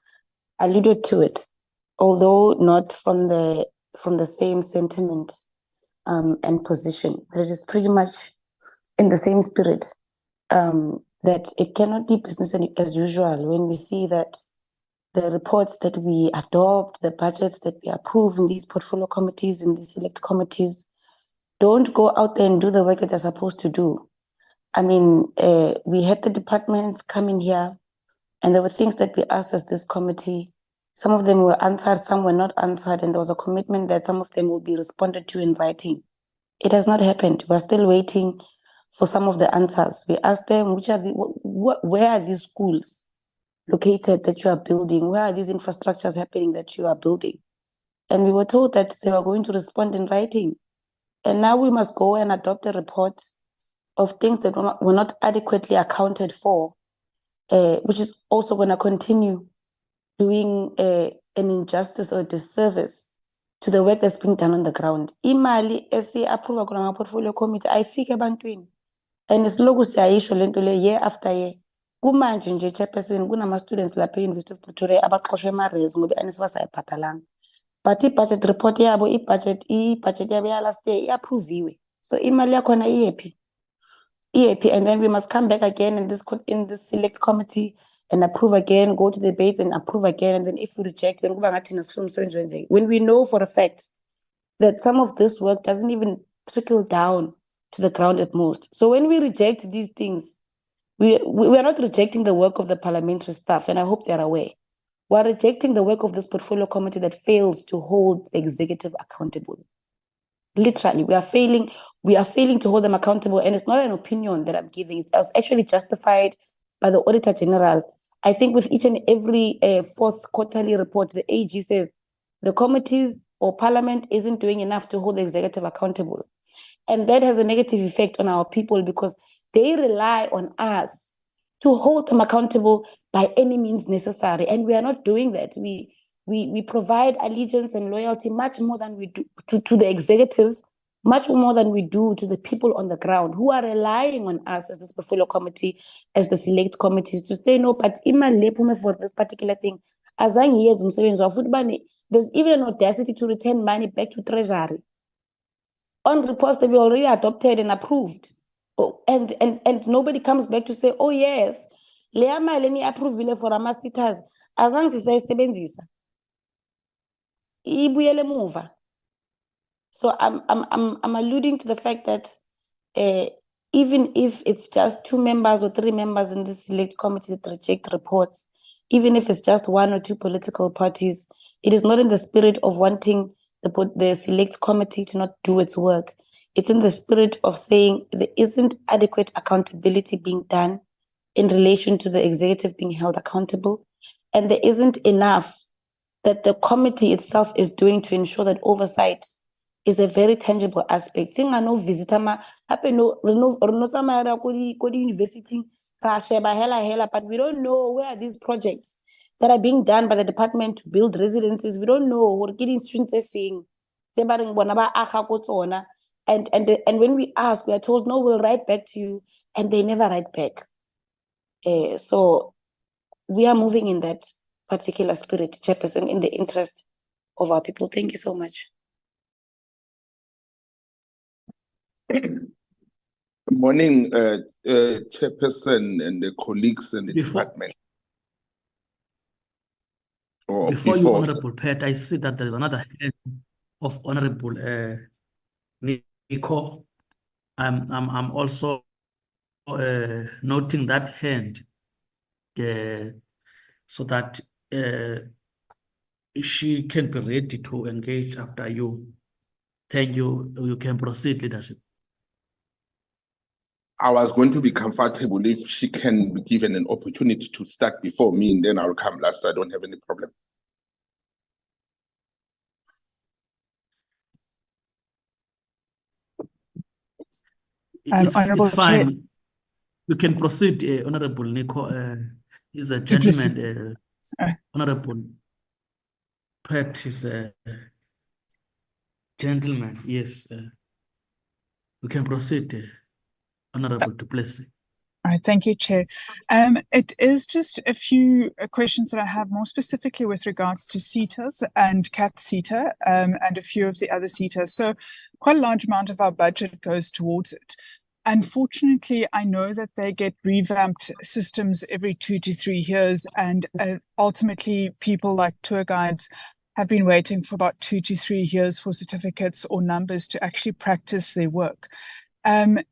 alluded to it, although not from the same sentiment and position, but it is pretty much in the same spirit, that it cannot be business as usual when we see that the reports that we adopt, the budgets that we approve in these portfolio committees, in these select committees, don't go out there and do the work that they're supposed to do. I mean, we had the departments come in here, and there were things that we asked as this committee. Some of them were answered, some were not answered, and there was a commitment that some of them will be responded to in writing. It has not happened. We're still waiting for some of the answers. We asked them, where are these schools located that you are building? Where are these infrastructures happening that you are building? And we were told that they were going to respond in writing. And now we must go and adopt a report of things that were not adequately accounted for, which is also going to continue doing an injustice or disservice to the work that's being done on the ground. Imali esi-approve portfolio committee ayifike ebantwini, and isiloku siyayisho lento le year after year. kumanje nje chairperson kunama-students lapha e-University of Pretoria abaxoshwe ema-res ngoba i-NSFAS asayibhatalanga. But i-budget report yabo, i-budget yabo ya-last year i-approviwe. So imali yakhona iyephi? And then we must come back again in this select committee and approve again, go to the debates and approve again. And then if we reject, then when we know for a fact that some of this work doesn't even trickle down to the ground at most. So when we reject these things, we are not rejecting the work of the parliamentary staff, and I hope they're aware. We're rejecting the work of this portfolio committee that fails to hold the executive accountable. Literally, we are failing to hold them accountable, and it's not an opinion that I'm giving. It was actually justified by the Auditor General. I think with each and every fourth quarterly report, the AG says the committees or parliament isn't doing enough to hold the executive accountable. And that has a negative effect on our people because they rely on us to hold them accountable by any means necessary. And we are not doing that. We provide allegiance and loyalty much more than we do to the executive, much more than we do to the people on the ground who are relying on us as this portfolio committee, as the select committees to say, no, but imali for this particular thing. There's even an audacity to return money back to Treasury on reports that we already adopted and approved. Oh, and nobody comes back to say, oh yes, leya mali ni-approvile for ama-sitters azange sisayisebenzisa ibuyele emuva. So I'm alluding to the fact that even if it's just 2 members or 3 members in this select committee that reject reports, even if it's just 1 or 2 political parties, it is not in the spirit of wanting the select committee to not do its work. It's in the spirit of saying there isn't adequate accountability being done in relation to the executive being held accountable, and there isn't enough that the committee itself is doing to ensure that oversight is a very tangible aspect. But we don't know where are these projects that are being done by the department to build residences. We don't know what institutions are being. And when we ask, we are told, no, we'll write back to you, and they never write back. So we are moving in that particular spirit, Chairperson, in the interest of our people. Thank you so much. Good morning, Chairperson and the colleagues in the department. Before you, Honorable Pat, I see that there is another hand of Honorable Nico. I'm also noting that hand so that she can be ready to engage after you. Thank you. You can proceed, leadership. I was going to be comfortable if she can be given an opportunity to start before me, and then I'll come last. I don't have any problem. It's fine. You can proceed, Honorable Nico. He's a gentleman. Honorable Pat is a gentleman. Yes. We can proceed, Honorable du Plessis. All right, thank you, Chair. It is just a few questions that I have more specifically with regards to CETAs and CAT CETA and a few of the other CETAs. So quite a large amount of our budget goes towards it. Unfortunately, I know that they get revamped systems every 2 to 3 years, and ultimately people like tour guides have been waiting for about 2 to 3 years for certificates or numbers to actually practice their work. And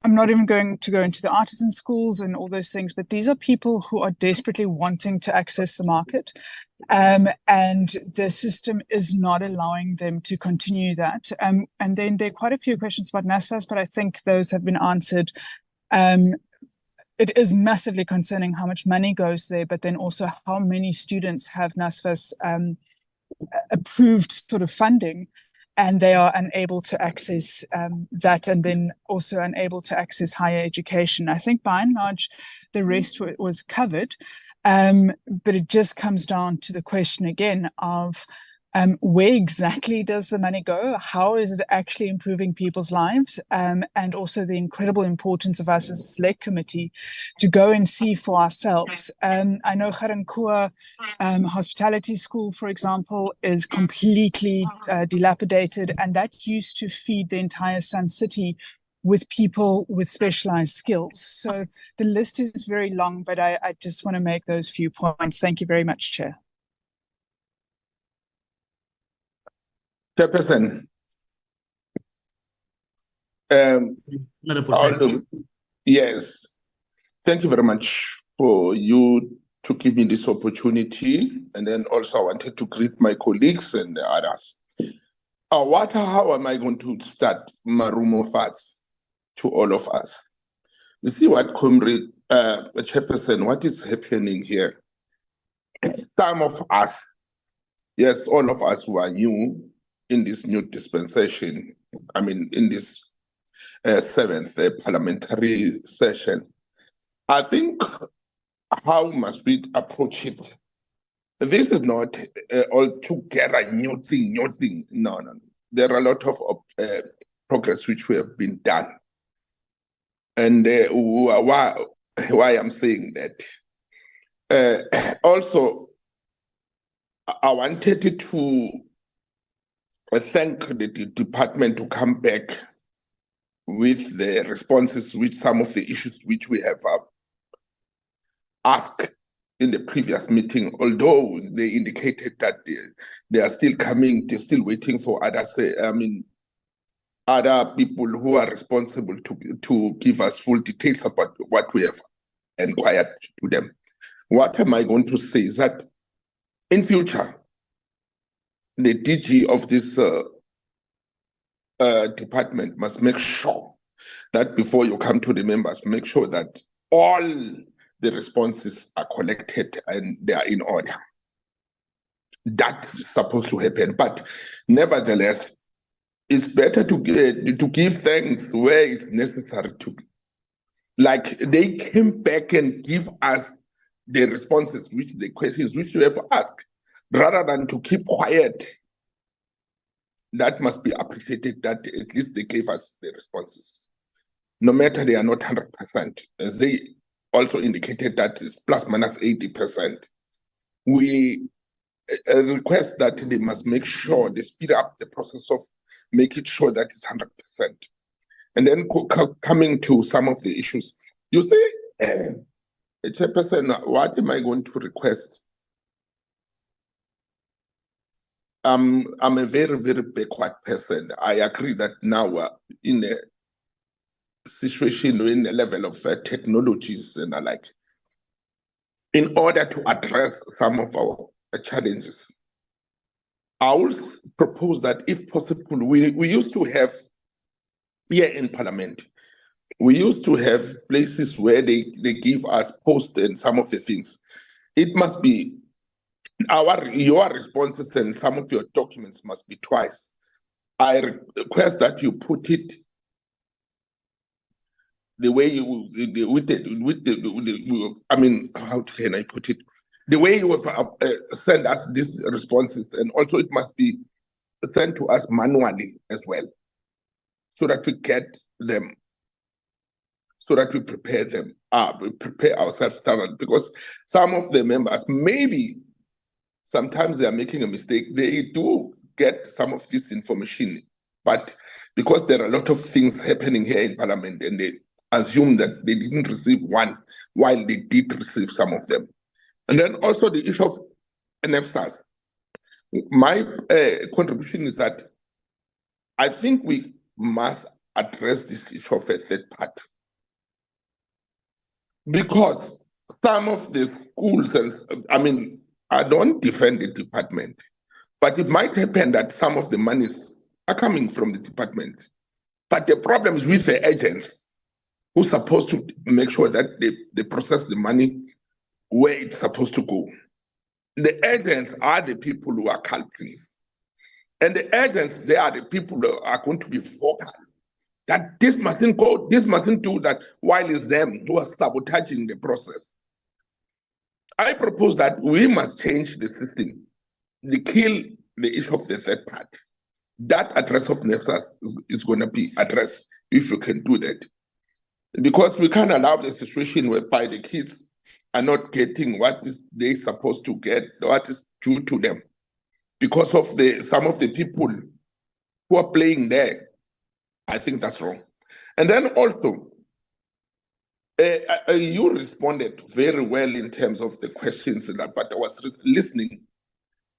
I'm not even going to go into the artisan schools and all those things, but these are people who are desperately wanting to access the market. And the system is not allowing them to continue that. And then there are quite a few questions about NSFAS, but I think those have been answered. It is massively concerning how much money goes there, but then also how many students have NSFAS approved sort of funding, and they are unable to access that, and then also unable to access higher education. I think by and large, the rest was covered, but it just comes down to the question again of Where exactly does the money go? How is it actually improving people's lives? And also the incredible importance of us as a select committee to go and see for ourselves. I know Garankuwa Hospitality School, for example, is completely dilapidated, and that used to feed the entire Sun City with people with specialized skills. So the list is very long, but I just want to make those few points. Thank you very much, Chair. Chairperson, yes, thank you very much for you to give me this opportunity. And then also I wanted to greet my colleagues and the others. How am I going to start Marumo Fats to all of us? You see what, Comrade Chairperson, what is happening here? Some of us, yes, all of us who are new in this new dispensation, I mean, in this seventh parliamentary session, I think how must we approach it? This is not altogether a new thing. No. There are a lot of progress which we have been done. And why I'm saying that. Also, I wanted to thank the department to come back with the responses with some of the issues which we have asked in the previous meeting, although they indicated that they are still coming, they're still waiting for others, other people who are responsible to give us full details about what we have inquired to them. What am I going to say is that in future, the DG of this department must make sure that before you come to the members, make sure that all the responses are collected and they are in order. That's supposed to happen. But nevertheless, it's better to give thanks where it's necessary to. Like they came back and give us the responses, the questions which we have asked, rather than to keep quiet. That must be appreciated, that at least they gave us the responses. No matter they are not 100%, as they also indicated that it's plus minus 80%. We request that they must make sure they speed up the process of making sure that it's 100%. And then coming to some of the issues, you say, Chairperson, what am I going to request? I'm a very, very backward person. I agree that now we're in a situation, in a level of technologies and the like, in order to address some of our challenges. I would propose that if possible, we used to have here in Parliament, we used to have places where they give us posts and some of the things. It must be your responses and some of your documents must be twice. I request that you put it the way you I mean, how can I put it? The way you was send us these responses, and also it must be sent to us manually as well, so that we get them, so that we prepare them, we prepare ourselves thoroughly. Because some of the members, maybe sometimes they are making a mistake. They do get some of this information, but because there are a lot of things happening here in Parliament, and they assume that they didn't receive one, while they did receive some of them. And then also the issue of NFSAS. My contribution is that I think we must address this issue of a third party. Because some of the schools, and I mean, I don't defend the department, but it might happen that some of the monies are coming from the department. But the problem is with the agents who are supposed to make sure that they process the money where it's supposed to go. The agents are the people who are culprits. And the agents, they are the people who are going to be vocal. That this mustn't go, this mustn't do that, while it's them who are sabotaging the process. I propose that we must change the system. The kill the issue of the third party. That address of NSFAS is going to be addressed if you can do that. Because we can't allow the situation whereby the kids are not getting what is they supposed to get, what is due to them, because of some of the people who are playing there. I think that's wrong. And then also, you responded very well in terms of the questions, but I was listening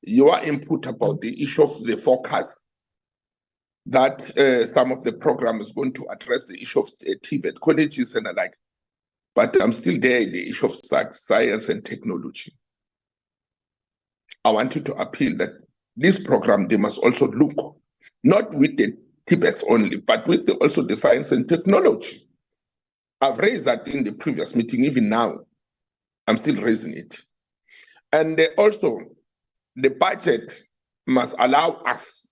your input about the issue of the forecast, that some of the program is going to address the issue of TVET colleges and the like. But I'm still there in the issue of science and technology. I want you to appeal that this program, they must also look, not with the TVETs only, but with also the science and technology. I've raised that in the previous meeting, even now, I'm still raising it. And also, the budget must allow us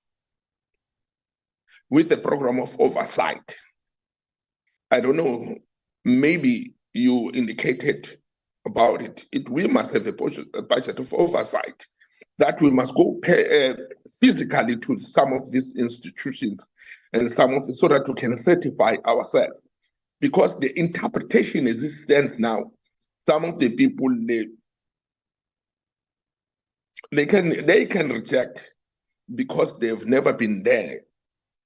with a program of oversight. I don't know, maybe you indicated about it. We must have a budget of oversight, that we must go physically to some of these institutions and so that we can certify ourselves. Because the interpretation as it stands now, some of the people, they can reject because they've never been there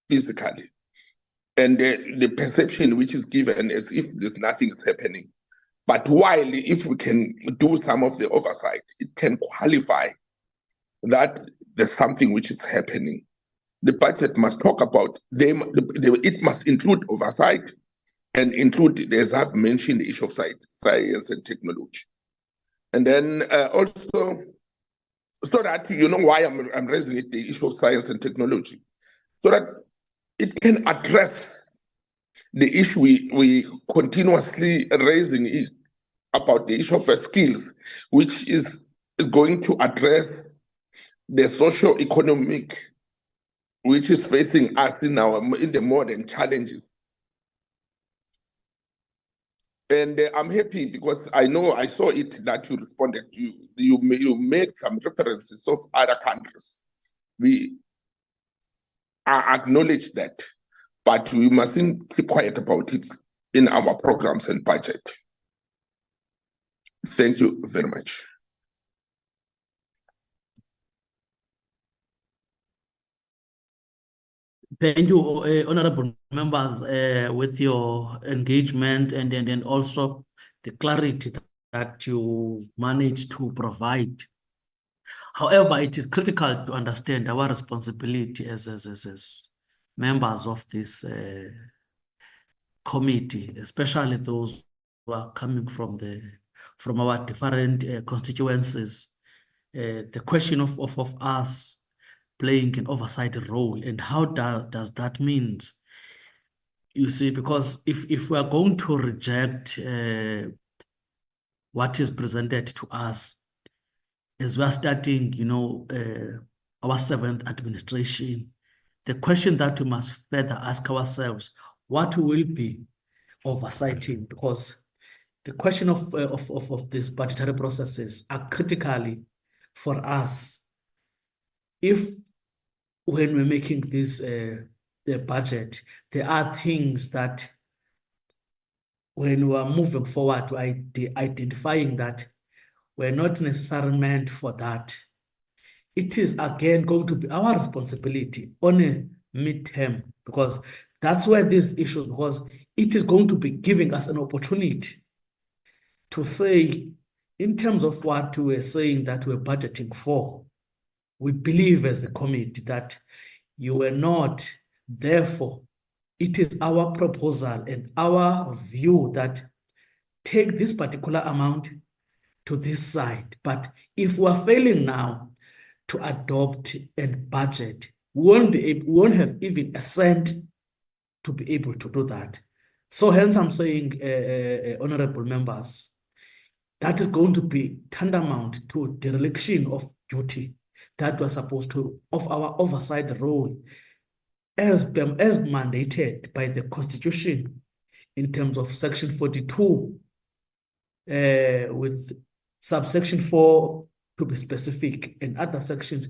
physically. And the perception which is given as if there's nothing is happening. But while if we can do some of the oversight, it can qualify that there's something which is happening. The budget must talk about them. It must include oversight and include, as I've mentioned, the issue of science and technology. And then also, so that you know why I'm raising it, the issue of science and technology, so that it can address the issue we continuously raising is about the issue of skills, which is going to address the socio-economic which is facing us in the modern challenges. And I'm happy because I know I saw it that you responded. You made some references of other countries. We acknowledge that, but we mustn't keep quiet about it in our programs and budget. Thank you very much. Thank you, honorable members, with your engagement and also the clarity that you managed to provide. However, it is critical to understand our responsibility as members of this committee, especially those who are coming from our different constituencies. The question of us playing an oversight role, and how does that mean? You see, because if we are going to reject what is presented to us, as we are starting, our seventh administration, the question that we must further ask ourselves, what will be oversighting? Because the question of these budgetary processes are critically for us. If when we're making this the budget, there are things that when we are moving forward to identifying that we're not necessarily meant for that, it is again going to be our responsibility on a midterm, because that's where these issues, because it is going to be giving us an opportunity to say, in terms of what we're saying that we're budgeting for, we believe as the committee that you were not. Therefore, it is our proposal and our view that take this particular amount to this side. But if we are failing now to adopt and budget, we won't have even a cent to be able to do that. So hence I'm saying, honorable members, that is going to be tantamount to dereliction of duty that we're supposed to, of our oversight role as mandated by the Constitution in terms of Section 42, with subsection 4 to be specific, and other sections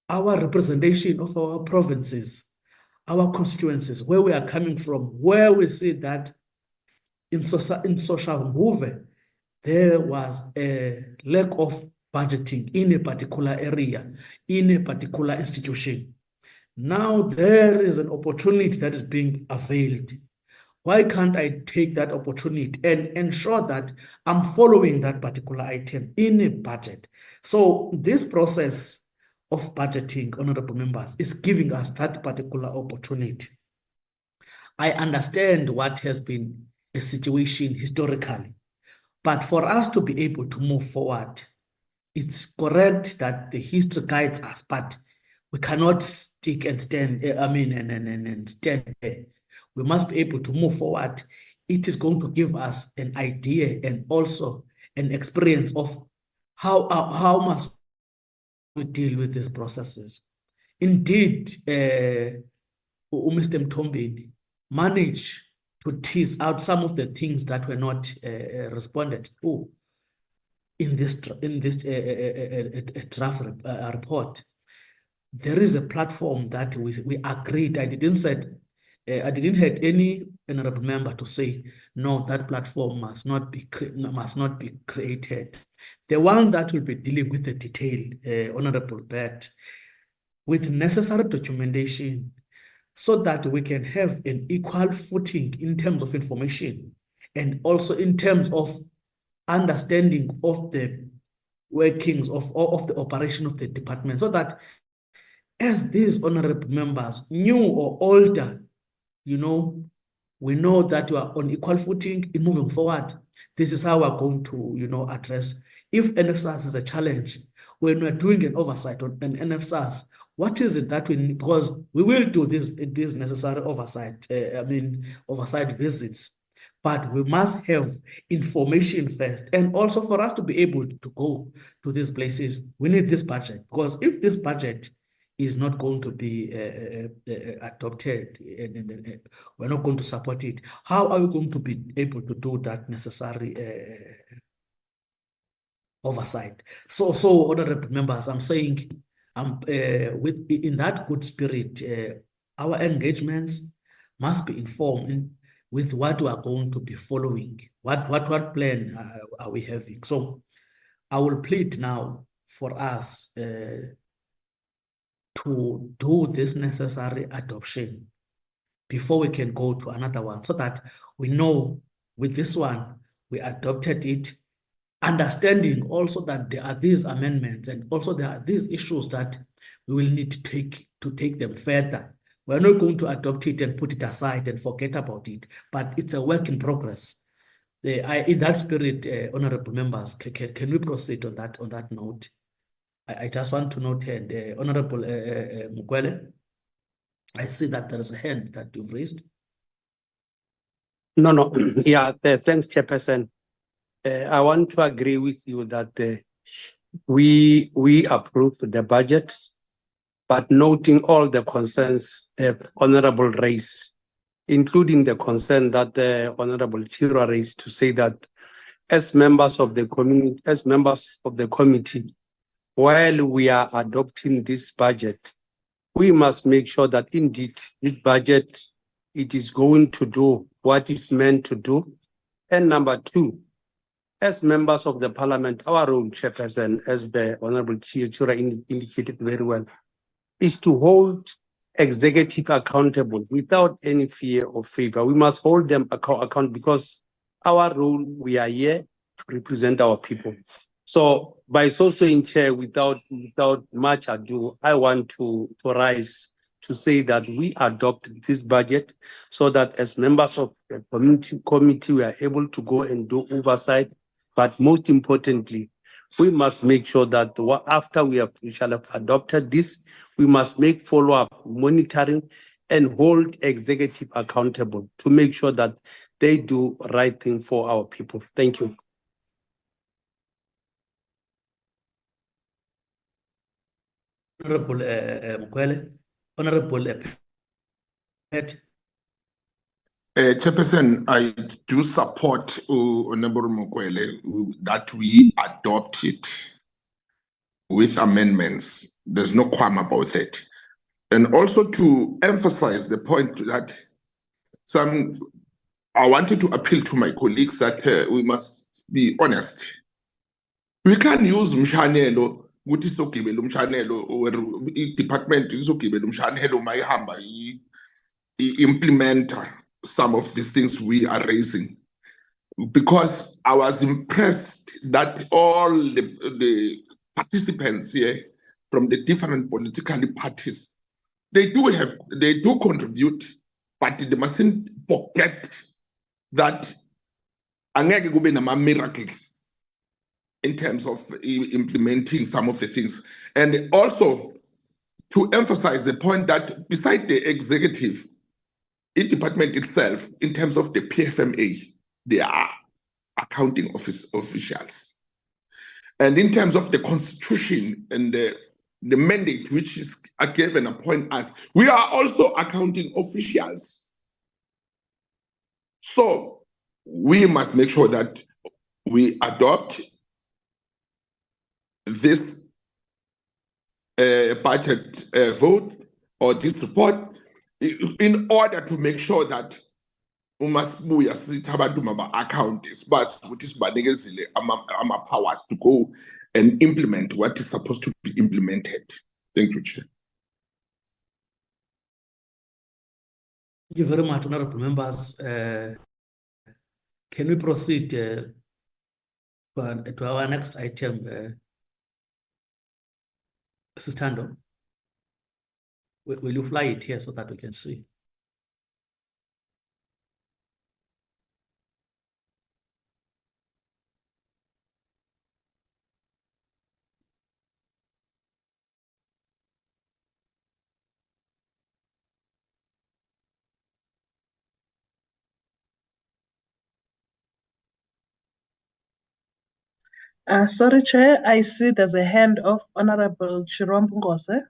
our representation of our provinces, our constituencies, where we are coming from, where we see that in Soshanguve, there was a lack of budgeting in a particular area, in a particular institution. Now there is an opportunity that is being availed. Why can't I take that opportunity and ensure that I'm following that particular item in a budget? So this process of budgeting, honorable members, is giving us that particular opportunity. I understand what has been a situation historically, but for us to be able to move forward, it's correct that the history guides us, but we cannot stick and stand, and stand there. We must be able to move forward. It is going to give us an idea and also an experience of how must we deal with these processes. Indeed, Mr. Mtombeni managed to tease out some of the things that were not responded to in this draft report. There is a platform that we agreed. I didn't have any honorable member to say no, that platform must not be created. The one that will be dealing with the detail, honorable Bert, with necessary documentation, so that we can have an equal footing in terms of information and also in terms of understanding of the workings of the operation of the department, so that as these honorable members, new or older, we know that we are on equal footing in moving forward. This is how we're going to, address. If NFSAS is a challenge, when we're doing an oversight on an NFSAS, what is it that we need? Because we will do this necessary oversight, oversight visits, but we must have information first. And also for us to be able to go to these places, we need this budget. Because if this budget is not going to be adopted, and we're not going to support it, how are we going to be able to do that necessary oversight? So honorable members, I'm saying, in that good spirit, our engagements must be informed with what we are going to be following. What plan are we having? So I will plead now for us to do this necessary adoption before we can go to another one, so that we know with this one, we adopted it, understanding also that there are these amendments and also there are these issues that we will need to take them further. We're not going to adopt it and put it aside and forget about it, but it's a work in progress. In that spirit, honorable members, can we proceed on that note? I just want to note, and Honorable Mukwele, I see that there is a hand that you've raised. No. Yeah, thanks, Chairperson. I want to agree with you that we approve the budget, but noting all the concerns the Honorable raised, including the concern that the Honorable Chirwa raised, to say that as members of the committee, while we are adopting this budget, we must make sure that indeed this budget, it is going to do what it's meant to do. And number two, as members of the parliament, our role, Chairperson, as the Honorable Chirwa indicated very well, is to hold executive accountable without any fear or favor. We must hold them account because our role, we are here to represent our people. So by so saying, Chair, without much ado, I want to rise to say that we adopt this budget so that as members of the committee, we are able to go and do oversight. But most importantly, we must make sure that after we shall have adopted this, we must make follow-up monitoring and hold executive accountable to make sure that they do right thing for our people. Thank you. Honorable Mukwele, Honorable Pet. Chairperson, I do support Honorable Mukwele that we adopt it. with amendments. There's no qualm about that. And also to emphasize the point that I wanted to appeal to my colleagues that we must be honest. We can use umshanelo ukuthi sizogibela umshanelo or i-department izogibela umshanelo mayihamba implement some of these things we are raising. Because I was impressed that all the participants here from the different political parties, they do contribute, but they mustn't forget that angeke kube nama-miracles in terms of implementing some of the things. And also to emphasize the point that beside the executive, the department itself, in terms of the PFMA, they are accounting office officials. And in terms of the constitution and the mandate which is given upon us, we are also accounting officials. So we must make sure that we adopt this budget vote or this report in order to make sure that umasibuya sithi abantu maba-account sibazi ukuthi sibanikezile ama-powers to go and implement what is supposed to be implemented. Thank you, Chair. Thank you very much, honorable members. Can we proceed to our next item, Sistando? Will you fly it here so that we can see? Sorry, Chair, I see there's a hand of Honorable Chirombo Ngose.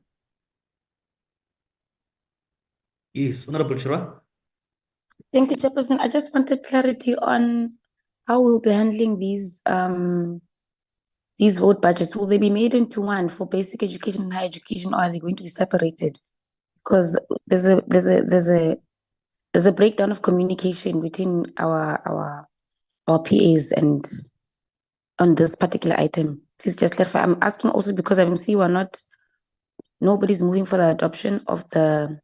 Yes, Honorable Chirwa. Thank you, Chairperson. I just wanted clarity on how we'll be handling these vote budgets. Will they be made into one for basic education and higher education, or are they going to be separated? Because there's a breakdown of communication between our PAs and on this particular item. Please just clarify. I'm asking also because I'm seeing nobody's moving for the adoption of the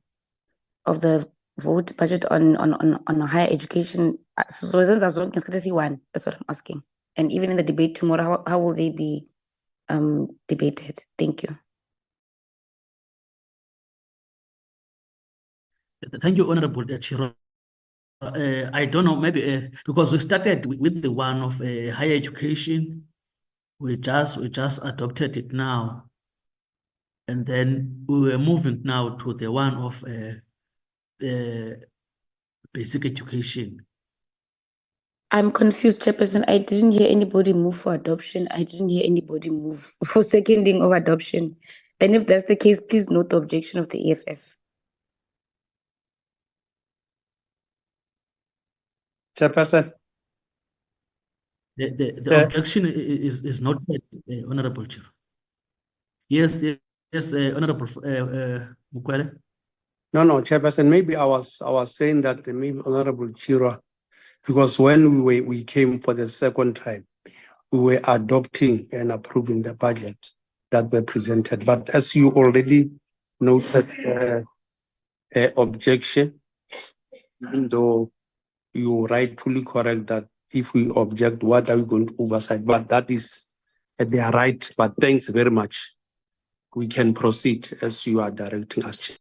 vote budget on higher education. So as long as one, that's what I'm asking. And even in the debate tomorrow, how will they be debated? Thank you. Thank you, Honorable Chiro. I don't know, maybe because we started with the one of higher education, we just adopted it now, and then we were moving now to the one of basic education. I'm confused, Chairperson. I didn't hear anybody move for adoption. I didn't hear anybody move for seconding of adoption. And if that's the case, please note the objection of the EFF. Chairperson. The objection is not Honorable Chair. Yes, Honorable Mukwele. No, Chairperson. Maybe I was saying that maybe Honorable Chira, because when we came for the second time, we were adopting and approving the budget that were presented. But as you already noted, objection, even though you're rightfully correct that if we object, what are we going to oversight? But that is they are right. But thanks very much. We can proceed as you are directing us.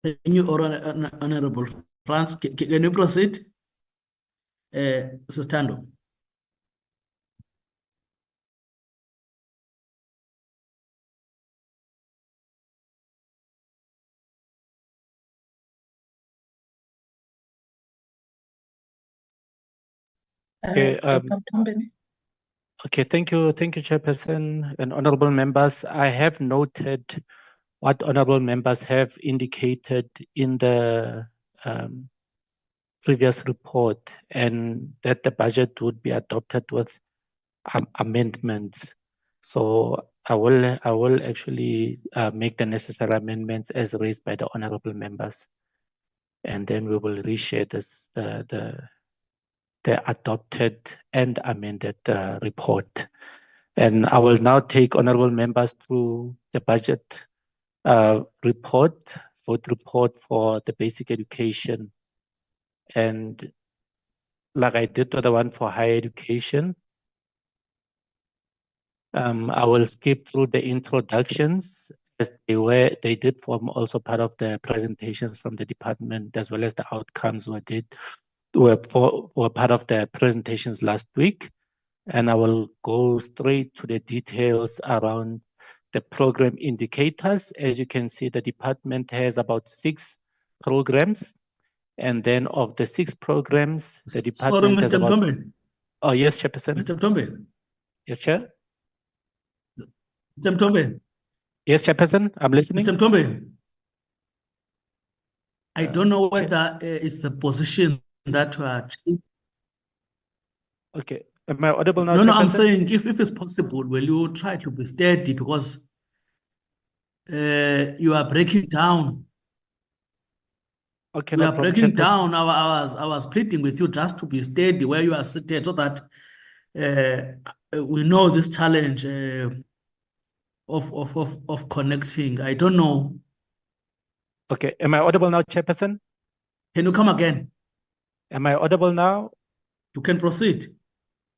Thank you, Honorable Franz. Can you proceed? Sustando. Okay, okay, thank you, Chairperson and honorable members. I have noted what honorable members have indicated in the previous report, and that the budget would be adopted with amendments. So I will actually make the necessary amendments as raised by the honorable members, and then we will reshare the adopted and amended report. And I will now take honorable members through the budget vote report for the basic education. And like I did with the one for higher education, I will skip through the introductions as they did form also part of the presentations from the department, as well as the outcomes were part of the presentations last week. And I will go straight to the details around the program indicators. As you can see, the department has about 6 programs. And then of the 6 programs, the department has about... Mr. Oh, yes, Chairperson. Mr. Mtombe. Yes, Chair. Mr. Mtombe. Yes, Chairperson, I'm listening. Mr. Mtombe. I don't know whether it's the position that you are... Okay. Am I audible now, No, no, I'm Chairperson? saying if it's possible, will you try to be steady because you are breaking down. Okay, We no are problem, breaking Chairperson. down. I was pleading with you just to be steady where you are seated so that we know this challenge of connecting. I don't know. Okay. Am I audible now, Chairperson? Can you come again? Am I audible now? You can proceed.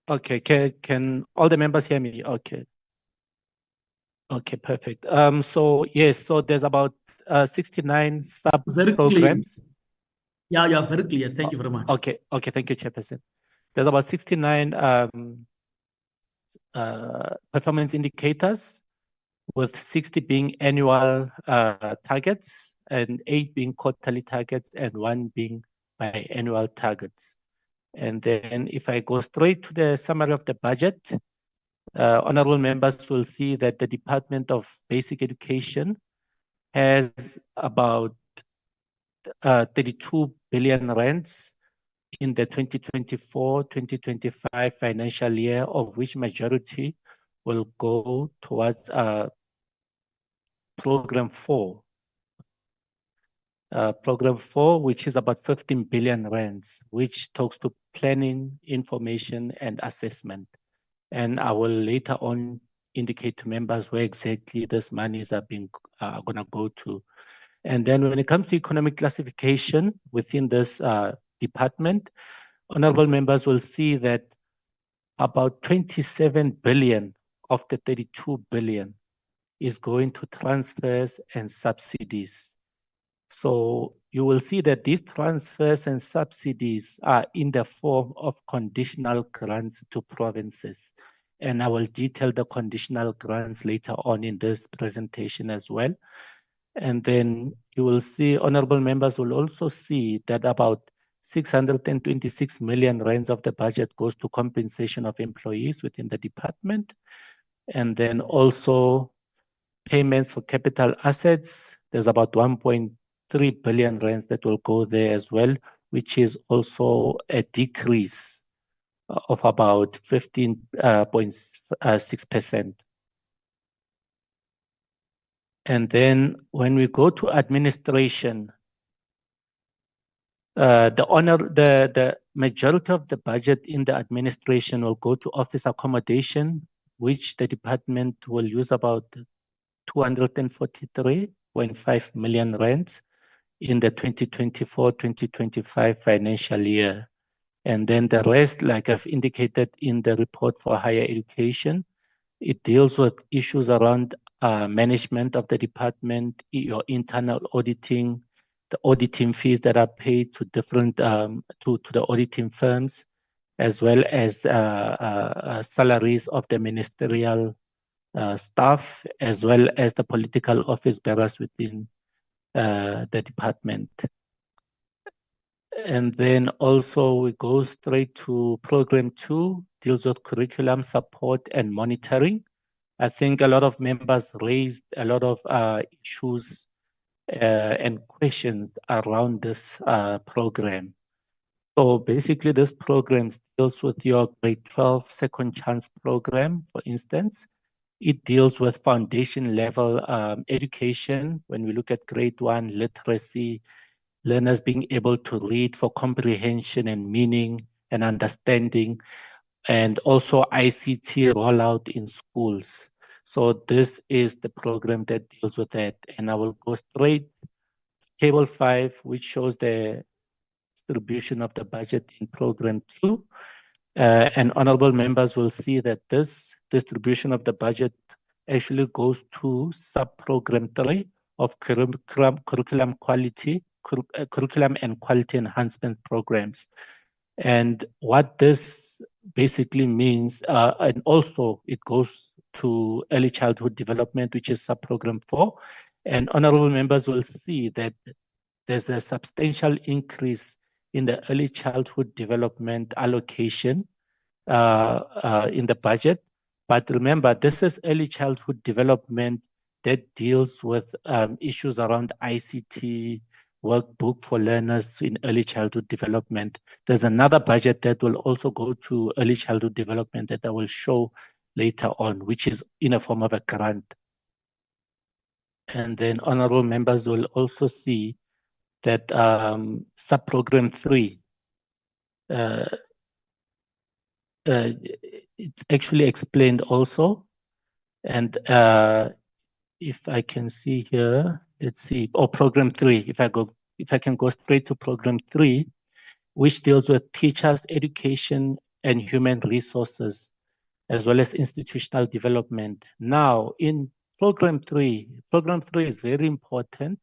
Okay. Can all the members hear me? Okay. Okay, perfect. So yes, so there's about 69 sub-programs. Yeah, yeah, very clear. Thank you very much. Okay, thank you, Chairperson. There's about 69 performance indicators, with 60 being annual targets, and 8 being quarterly targets, and 1 being biannual targets. And then if I go straight to the summary of the budget, honorable members will see that the Department of Basic Education has about 32 billion rands in the 2024-2025 financial year, of which majority will go towards Program 4. Program 4, which is about 15 billion rands, which talks to planning, information, and assessment. And I will later on indicate to members where exactly these monies are going to go to. And then when it comes to economic classification within this department, honorable members will see that about 27 billion of the 32 billion is going to transfers and subsidies. So you will see that these transfers and subsidies are in the form of conditional grants to provinces. And I will detail the conditional grants later on in this presentation as well. And then you will see, honorable members will also see that about 626 million rands of the budget goes to compensation of employees within the department. And then also payments for capital assets, there's about 1.3 billion rands that will go there as well, which is also a decrease of about 15.6%. And then when we go to administration, the majority of the budget in the administration will go to office accommodation, which the department will use about 243.5 million rands in the 2024-2025 financial year. And then the rest, like I've indicated in the report for higher education, it deals with issues around management of the department, your internal auditing, the auditing fees that are paid to different to the auditing firms, as well as salaries of the ministerial staff, as well as the political office bearers within the department. And then also we go straight to Program 2, deals with curriculum support and monitoring. I think a lot of members raised a lot of issues and questions around this program. So basically, this program deals with your grade 12 second chance program, for instance. It deals with foundation level education. When we look at grade 1 literacy, learners being able to read for comprehension and meaning and understanding, and also ICT rollout in schools. So this is the program that deals with that. And I will go straight to table 5, which shows the distribution of the budget in program 2. And honorable members will see that this distribution of the budget actually goes to sub-program 3 of curriculum and quality enhancement programs. And what this basically means, and also it goes to early childhood development, which is sub-program 4. And honorable members will see that there's a substantial increase in the early childhood development allocation in the budget. But remember, this is early childhood development that deals with issues around ICT, workbook for learners in early childhood development. There's another budget that will also go to early childhood development that I will show later on, which is in a form of a grant. And then honorable members will also see that sub-program 3, it's actually explained also. And if I can see here, let's see, program 3, if I can go straight to program 3, which deals with teachers, education, and human resources, as well as institutional development. Now, in program 3 is very important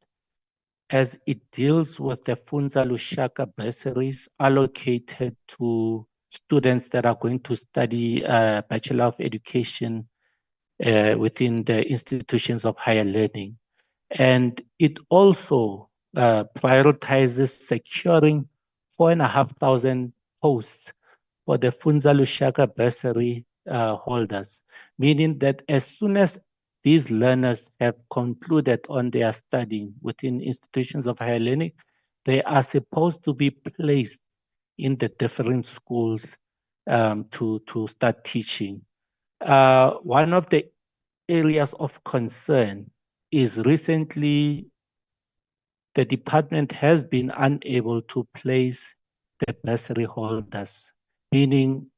as it deals with the Funza Lushaka bursaries allocated to students that are going to study Bachelor of Education within the institutions of higher learning. And it also prioritizes securing 4,500 posts for the Funza Lushaka bursary holders, meaning that as soon as these learners have concluded on their studying within institutions of higher learning, they are supposed to be placed in the different schools to start teaching. One of the areas of concern is recently the department has been unable to place the bursary holders, meaning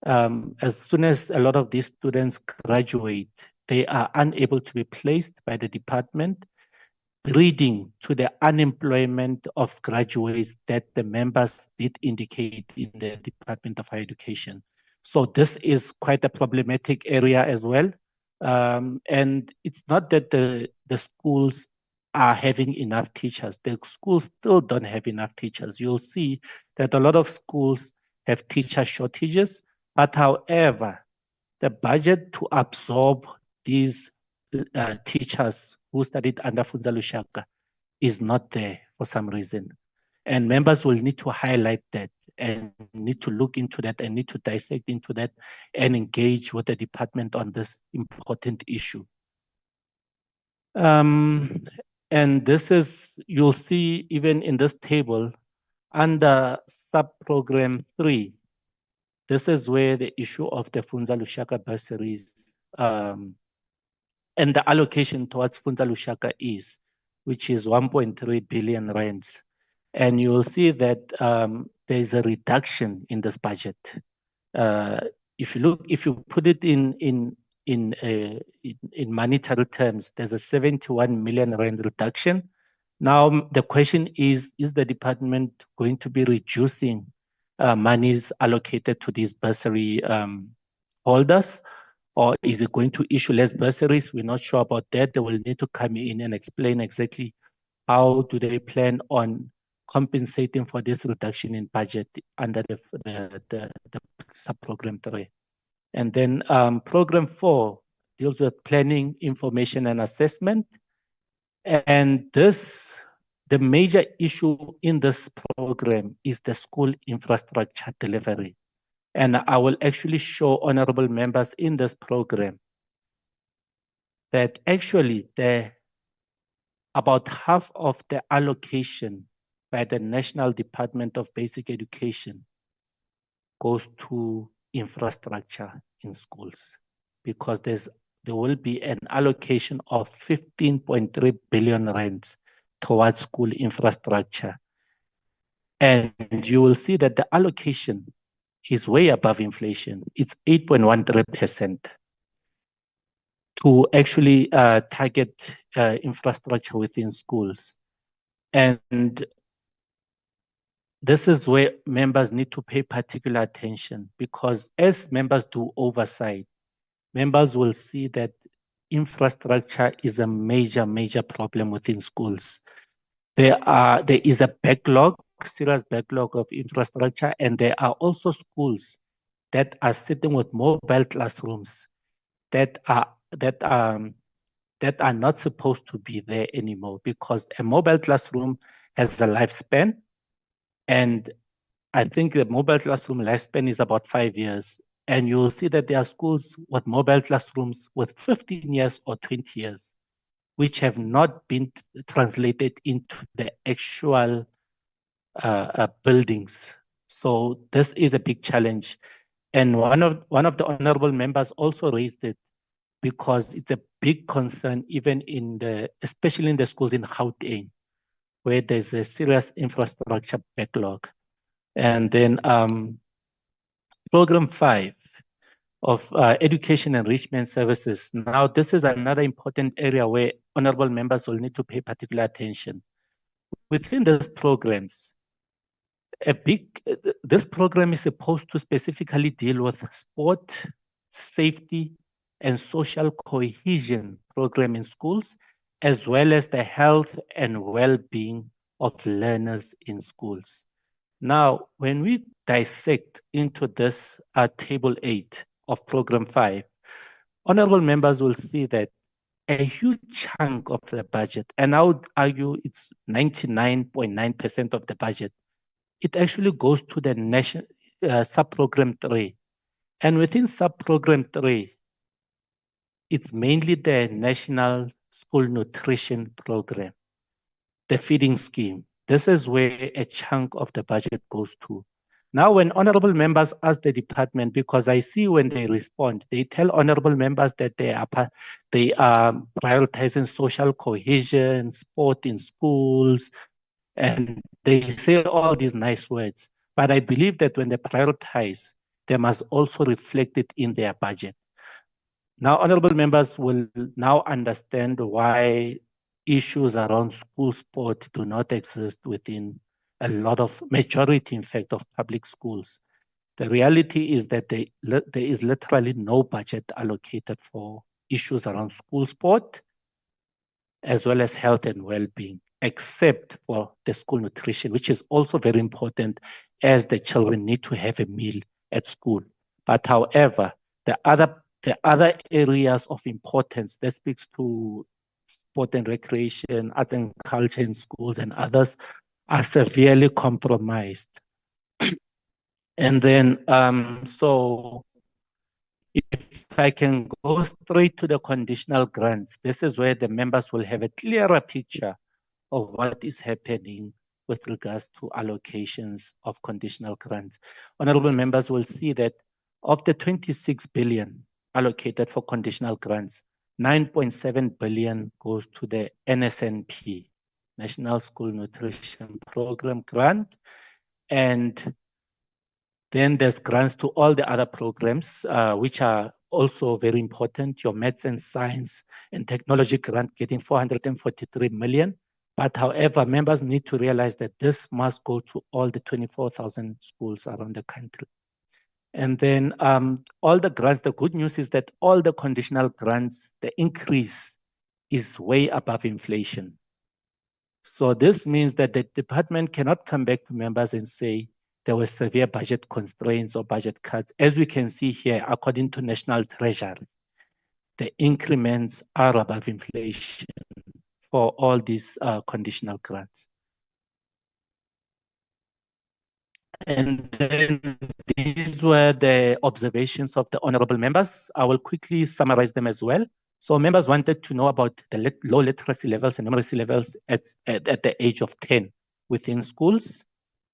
as soon as a lot of these students graduate, they are unable to be placed by the department, leading to the unemployment of graduates that the members did indicate in the Department of Higher Education. So this is quite a problematic area as well. And it's not that the schools are having enough teachers. The schools still don't have enough teachers. You'll see that a lot of schools have teacher shortages, but however, the budget to absorb these teachers who studied under Funza Lushaka is not there for some reason. And members will need to highlight that and need to look into that and need to dissect into that and engage with the department on this important issue. And this is, you'll see even in this table, under sub-program 3, this is where the issue of the Funza Lushaka bursaries and the allocation towards Funza Lushaka is, which is 1.3 billion rands. And you'll see that there's a reduction in this budget. If you put it in monetary terms, there's a 71 million rand reduction. Now the question is the department going to be reducing monies allocated to these bursary holders? Or is it going to issue less bursaries? We're not sure about that. They will need to come in and explain exactly how do they plan on compensating for this reduction in budget under the sub-program 3. And then program 4 deals with planning, information, and assessment. And the major issue in this program is the school infrastructure delivery. And I will actually show honorable members in this program that actually about half of the allocation by the National Department of Basic Education goes to infrastructure in schools, because there will be an allocation of 15.3 billion rands towards school infrastructure. And you will see that the allocation is way above inflation. It's 8.13% to actually target infrastructure within schools. And this is where members need to pay particular attention, because as members do oversight, members will see that infrastructure is a major, major problem within schools. There is a backlog, serious backlog of infrastructure, and there are also schools that are sitting with mobile classrooms that are not supposed to be there anymore, because a mobile classroom has a lifespan, and I think the mobile classroom lifespan is about 5 years. And you'll see that there are schools with mobile classrooms with 15 years or 20 years, which have not been translated into the actual buildings. So this is a big challenge. And one of the honorable members also raised it, because it's a big concern, even especially in the schools in Gauteng, where there's a serious infrastructure backlog. And then Program 5 of Education Enrichment Services. Now, this is another important area where honorable members will need to pay particular attention. Within these programs, this program is supposed to specifically deal with sport, safety, and social cohesion program in schools, as well as the health and well-being of learners in schools. Now, when we dissect into this Table 8 of Program 5, honorable members will see that a huge chunk of the budget, and I would argue it's 99.9% of the budget, it actually goes to the national sub-program 3. And within sub-program 3, it's mainly the National School Nutrition Program, the feeding scheme. This is where a chunk of the budget goes to. Now, when honorable members ask the department, because I see when they respond, they tell honorable members that they are prioritizing social cohesion, sport in schools, and they say all these nice words. But I believe that when they prioritize, they must also reflect it in their budget. Now, honorable members will now understand why issues around school sport do not exist within a lot of majority, in fact, of public schools. The reality is that there is literally no budget allocated for issues around school sport, as well as health and well-being, except for the school nutrition, which is also very important, as the children need to have a meal at school. But however, the other areas of importance that speaks to sport and recreation, arts and culture in schools and others are severely compromised. And then, so if I can go straight to the conditional grants, this is where the members will have a clearer picture of what is happening with regards to allocations of conditional grants. Honorable members will see that of the 26 billion allocated for conditional grants, 9.7 billion goes to the NSNP, National School Nutrition Program grant, and then there's grants to all the other programs, which are also very important. Your maths and science and technology grant getting 443 million. But however, members need to realize that this must go to all the 24,000 schools around the country. And then all the grants, the good news is that all the conditional grants, the increase is way above inflation. So this means that the department cannot come back to members and say there were severe budget constraints or budget cuts. As we can see here, according to National Treasury, the increments are above inflation for all these conditional grants. And then these were the observations of the honorable members. I will quickly summarize them as well. So members wanted to know about the low literacy levels and numeracy levels at the age of 10. within schools.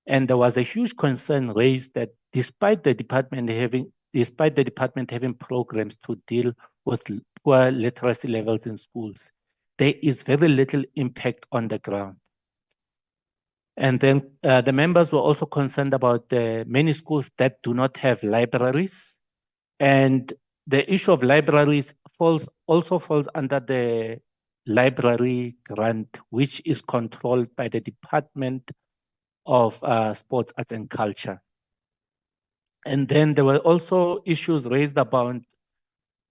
And there was a huge concern raised that despite the department having programs to deal with poor literacy levels in schools, there is very little impact on the ground. And then the members were also concerned about the many schools that do not have libraries. And the issue of libraries also falls under the library grant, which is controlled by the Department of Sports, Arts and Culture. And then there were also issues raised about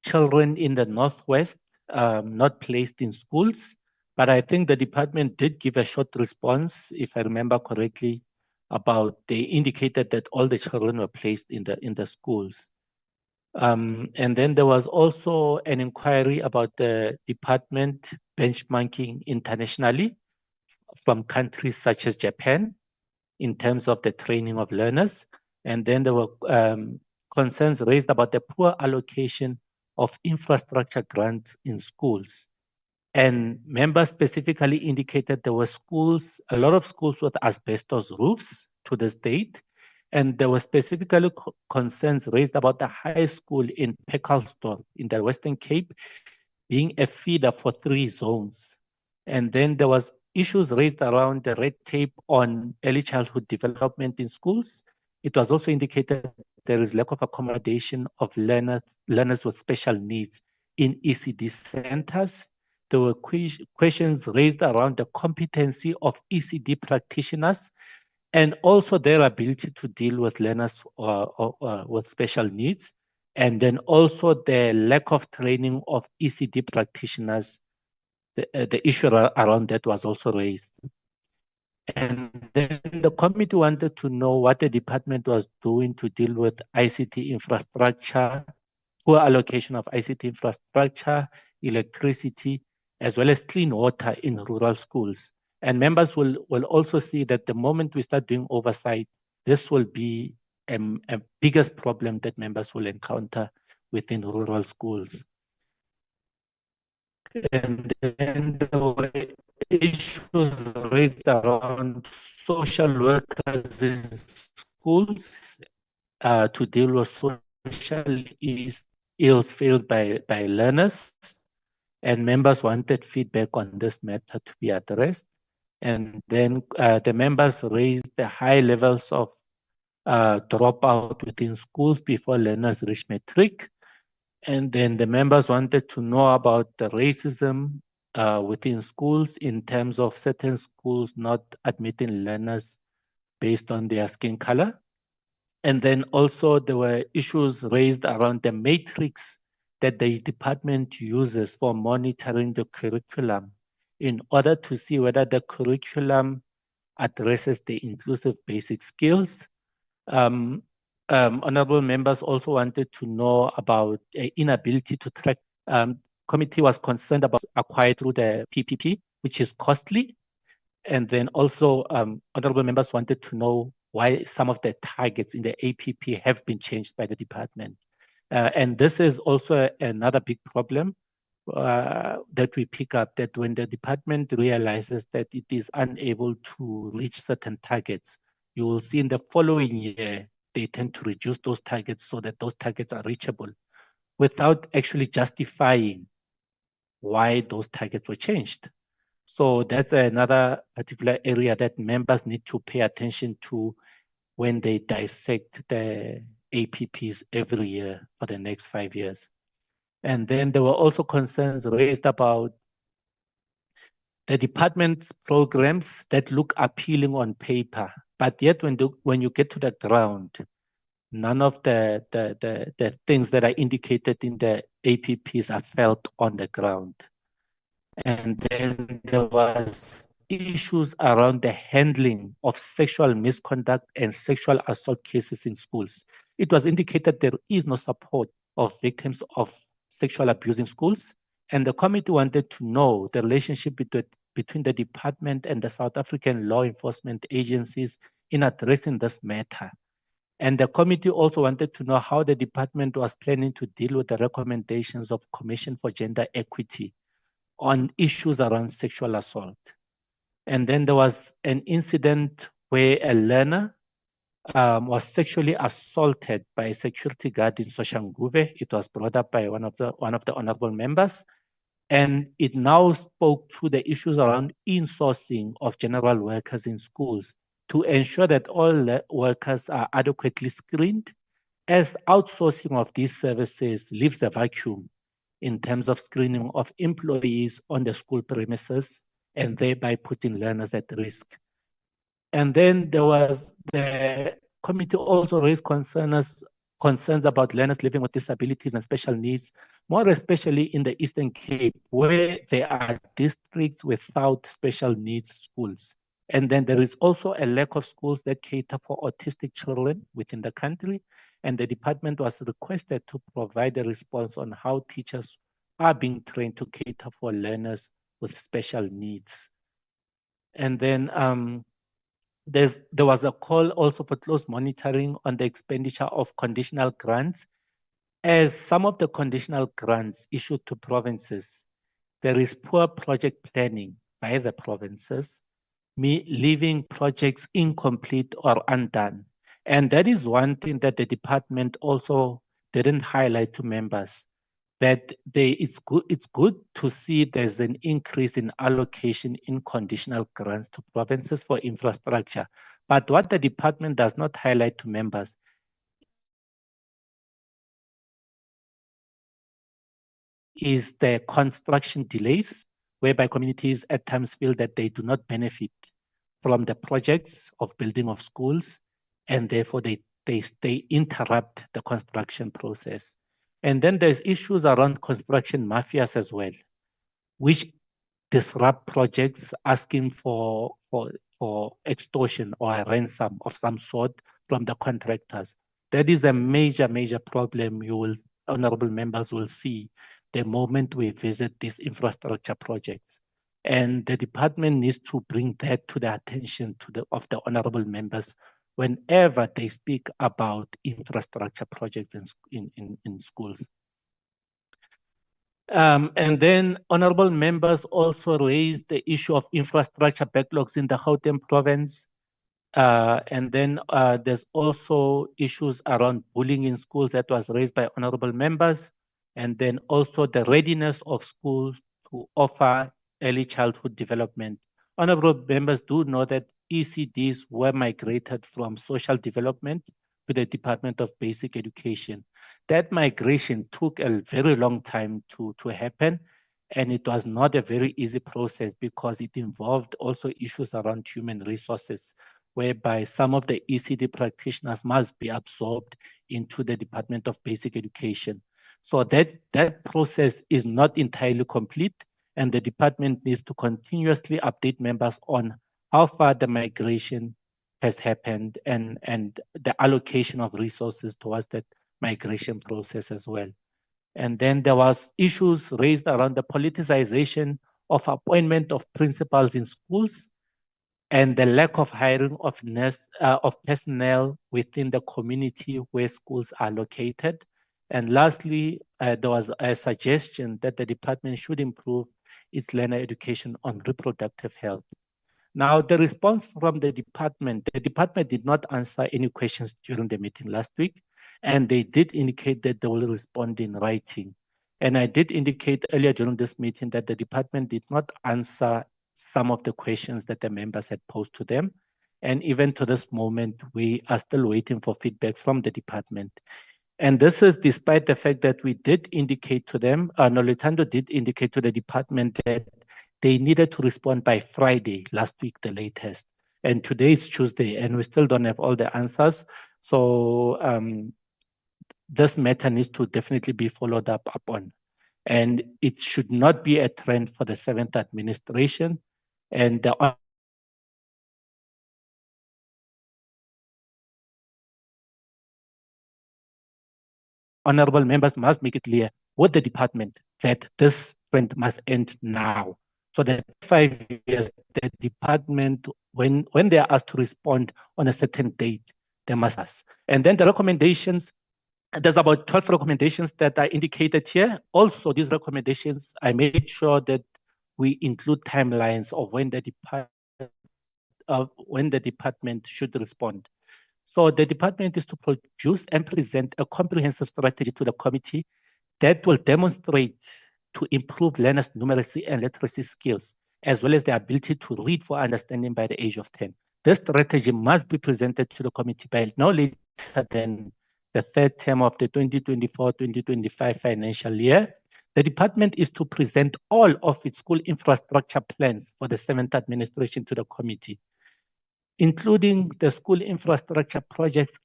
children in the Northwest not placed in schools. But I think the department did give a short response, if I remember correctly, about they indicated that all the children were placed in the schools. And then there was also an inquiry about the department benchmarking internationally from countries such as Japan in terms of the training of learners. And then there were concerns raised about the poor allocation of infrastructure grants in schools. And members specifically indicated there were schools, a lot of schools with asbestos roofs to this date. And there were specifically concerns raised about the high school in Peckleston in the Western Cape being a feeder for 3 zones. And then there was issues raised around the red tape on early childhood development in schools. It was also indicated there is lack of accommodation of learners with special needs in ECD centers. There were questions raised around the competency of ECD practitioners and also their ability to deal with learners with special needs. And then also the lack of training of ECD practitioners. The issue around that was also raised. And then the committee wanted to know what the department was doing to deal with ICT infrastructure, poor allocation of ICT infrastructure, electricity, as well as clean water in rural schools. And members will also see that the moment we start doing oversight, this will be a biggest problem that members will encounter within rural schools. And then there were issues raised around social workers in schools to deal with social ills faced by learners. And members wanted feedback on this matter to be addressed. And then the members raised the high levels of dropout within schools before learners reach matric. And then the members wanted to know about the racism within schools in terms of certain schools not admitting learners based on their skin color. And then also there were issues raised around the matrix that the department uses for monitoring the curriculum in order to see whether the curriculum addresses the inclusive basic skills. Honorable members also wanted to know about inability to track. Committee was concerned about acquired through the PPP, which is costly. And then also honorable members wanted to know why some of the targets in the APP have been changed by the department. And this is also another big problem that we pick up, that when the department realizes that it is unable to reach certain targets, you will see in the following year, they tend to reduce those targets so that those targets are reachable without actually justifying why those targets were changed. So that's another particular area that members need to pay attention to when they dissect the APPs every year for the next 5 years. And then there were also concerns raised about the department's programs that look appealing on paper, but yet when you get to the ground, none of the things that are indicated in the APPs are felt on the ground. And then there was issues around the handling of sexual misconduct and sexual assault cases in schools. It was indicated there is no support of victims of sexual abuse in schools. And the committee wanted to know the relationship between the department and the South African law enforcement agencies in addressing this matter. And the committee also wanted to know how the department was planning to deal with the recommendations of Commission for Gender Equity on issues around sexual assault. And then there was an incident where a learner was sexually assaulted by a security guard in Soshanguve. It was brought up by one of the honorable members. And it now spoke to the issues around insourcing of general workers in schools to ensure that all workers are adequately screened, as outsourcing of these services leaves a vacuum in terms of screening of employees on the school premises and thereby putting learners at risk. And then there was the committee also raised concerns about learners living with disabilities and special needs, more especially in the Eastern Cape, where there are districts without special needs schools. And then there is also a lack of schools that cater for autistic children within the country. And the department was requested to provide a response on how teachers are being trained to cater for learners with special needs. And then there was a call also for close monitoring on the expenditure of conditional grants, as some of the conditional grants issued to provinces, there is poor project planning by the provinces, leaving projects incomplete or undone. And that is one thing that the department also didn't highlight to members, that it's good to see there's an increase in allocation in conditional grants to provinces for infrastructure. But what the department does not highlight to members is the construction delays, whereby communities at times feel that they do not benefit from the projects of building of schools, and therefore they interrupt the construction process. And then there's issues around construction mafias as well, which disrupt projects, asking for extortion or a ransom of some sort from the contractors. That is a major problem honorable members will see the moment we visit these infrastructure projects. And the department needs to bring that to the attention of the honorable members whenever they speak about infrastructure projects in schools. And then honorable members also raised the issue of infrastructure backlogs in the Gauteng province. And then there's also issues around bullying in schools that was raised by honorable members. And then also the readiness of schools to offer early childhood development. Honorable members do know that ECDs were migrated from social development to the Department of Basic Education. That migration took a very long time to happen, and it was not a very easy process because it involved also issues around human resources, whereby some of the ECD practitioners must be absorbed into the Department of Basic Education. So that process is not entirely complete, and the department needs to continuously update members on how far the migration has happened and the allocation of resources towards that migration process as well. And then there was issues raised around the politicization of appointment of principals in schools and the lack of hiring of personnel within the community where schools are located. And lastly, there was a suggestion that the department should improve its learner education on reproductive health. Now, the response from the department did not answer any questions during the meeting last week, and they did indicate that they will respond in writing. And I did indicate earlier during this meeting that the department did not answer some of the questions that the members had posed to them. And even to this moment, we are still waiting for feedback from the department. And this is despite the fact that we did indicate to them, Nolitando did indicate to the department that they needed to respond by Friday, last week, the latest. And today is Tuesday, and we still don't have all the answers. So this matter needs to definitely be followed up upon. And it should not be a trend for the 7th administration. And the honorable members must make it clear with the department that this trend must end now. So that 5 years, the department, when they are asked to respond on a certain date, they must ask. And then the recommendations, there's about 12 recommendations that are indicated here. Also, these recommendations, I made sure that we include timelines of when the department when the department should respond. So the department is to produce and present a comprehensive strategy to the committee that will demonstrate to improve learners' numeracy and literacy skills, as well as the ability to read for understanding by the age of 10. This strategy must be presented to the committee by no later than the third term of the 2024-2025 financial year. The department is to present all of its school infrastructure plans for the 7th administration to the committee, including the school infrastructure projects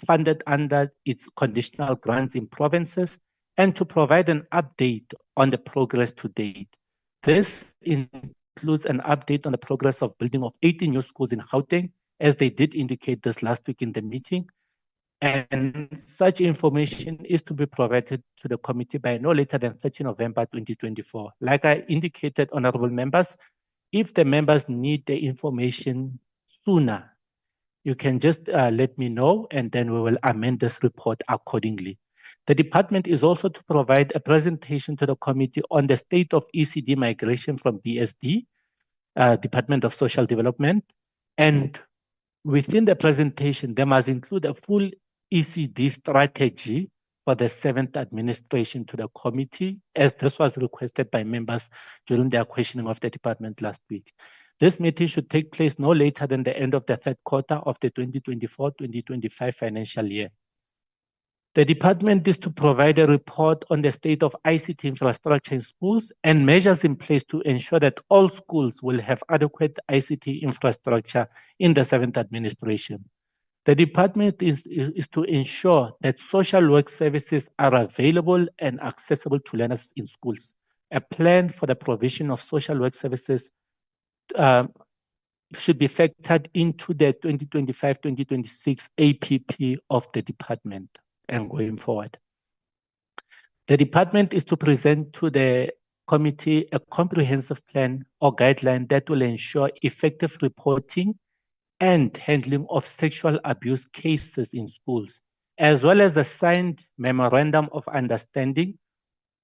funded under its conditional grants in provinces, and to provide an update on the progress to date. This includes an update on the progress of building of 80 new schools in Gauteng, as they did indicate this last week in the meeting. And such information is to be provided to the committee by no later than 30 November 2024. Like I indicated, honorable members, if the members need the information sooner, you can just let me know, and then we will amend this report accordingly. The department is also to provide a presentation to the committee on the state of ECD migration from DSD, Department of Social Development, and within the presentation, they must include a full ECD strategy for the 7th administration to the committee, as this was requested by members during their questioning of the department last week. This meeting should take place no later than the end of the third quarter of the 2024-2025 financial year. The department is to provide a report on the state of ICT infrastructure in schools and measures in place to ensure that all schools will have adequate ICT infrastructure in the 7th administration. The department is to ensure that social work services are available and accessible to learners in schools. A plan for the provision of social work services should be factored into the 2025-2026 APP of the department and going forward. The department is to present to the committee a comprehensive plan or guideline that will ensure effective reporting and handling of sexual abuse cases in schools, as well as a signed memorandum of understanding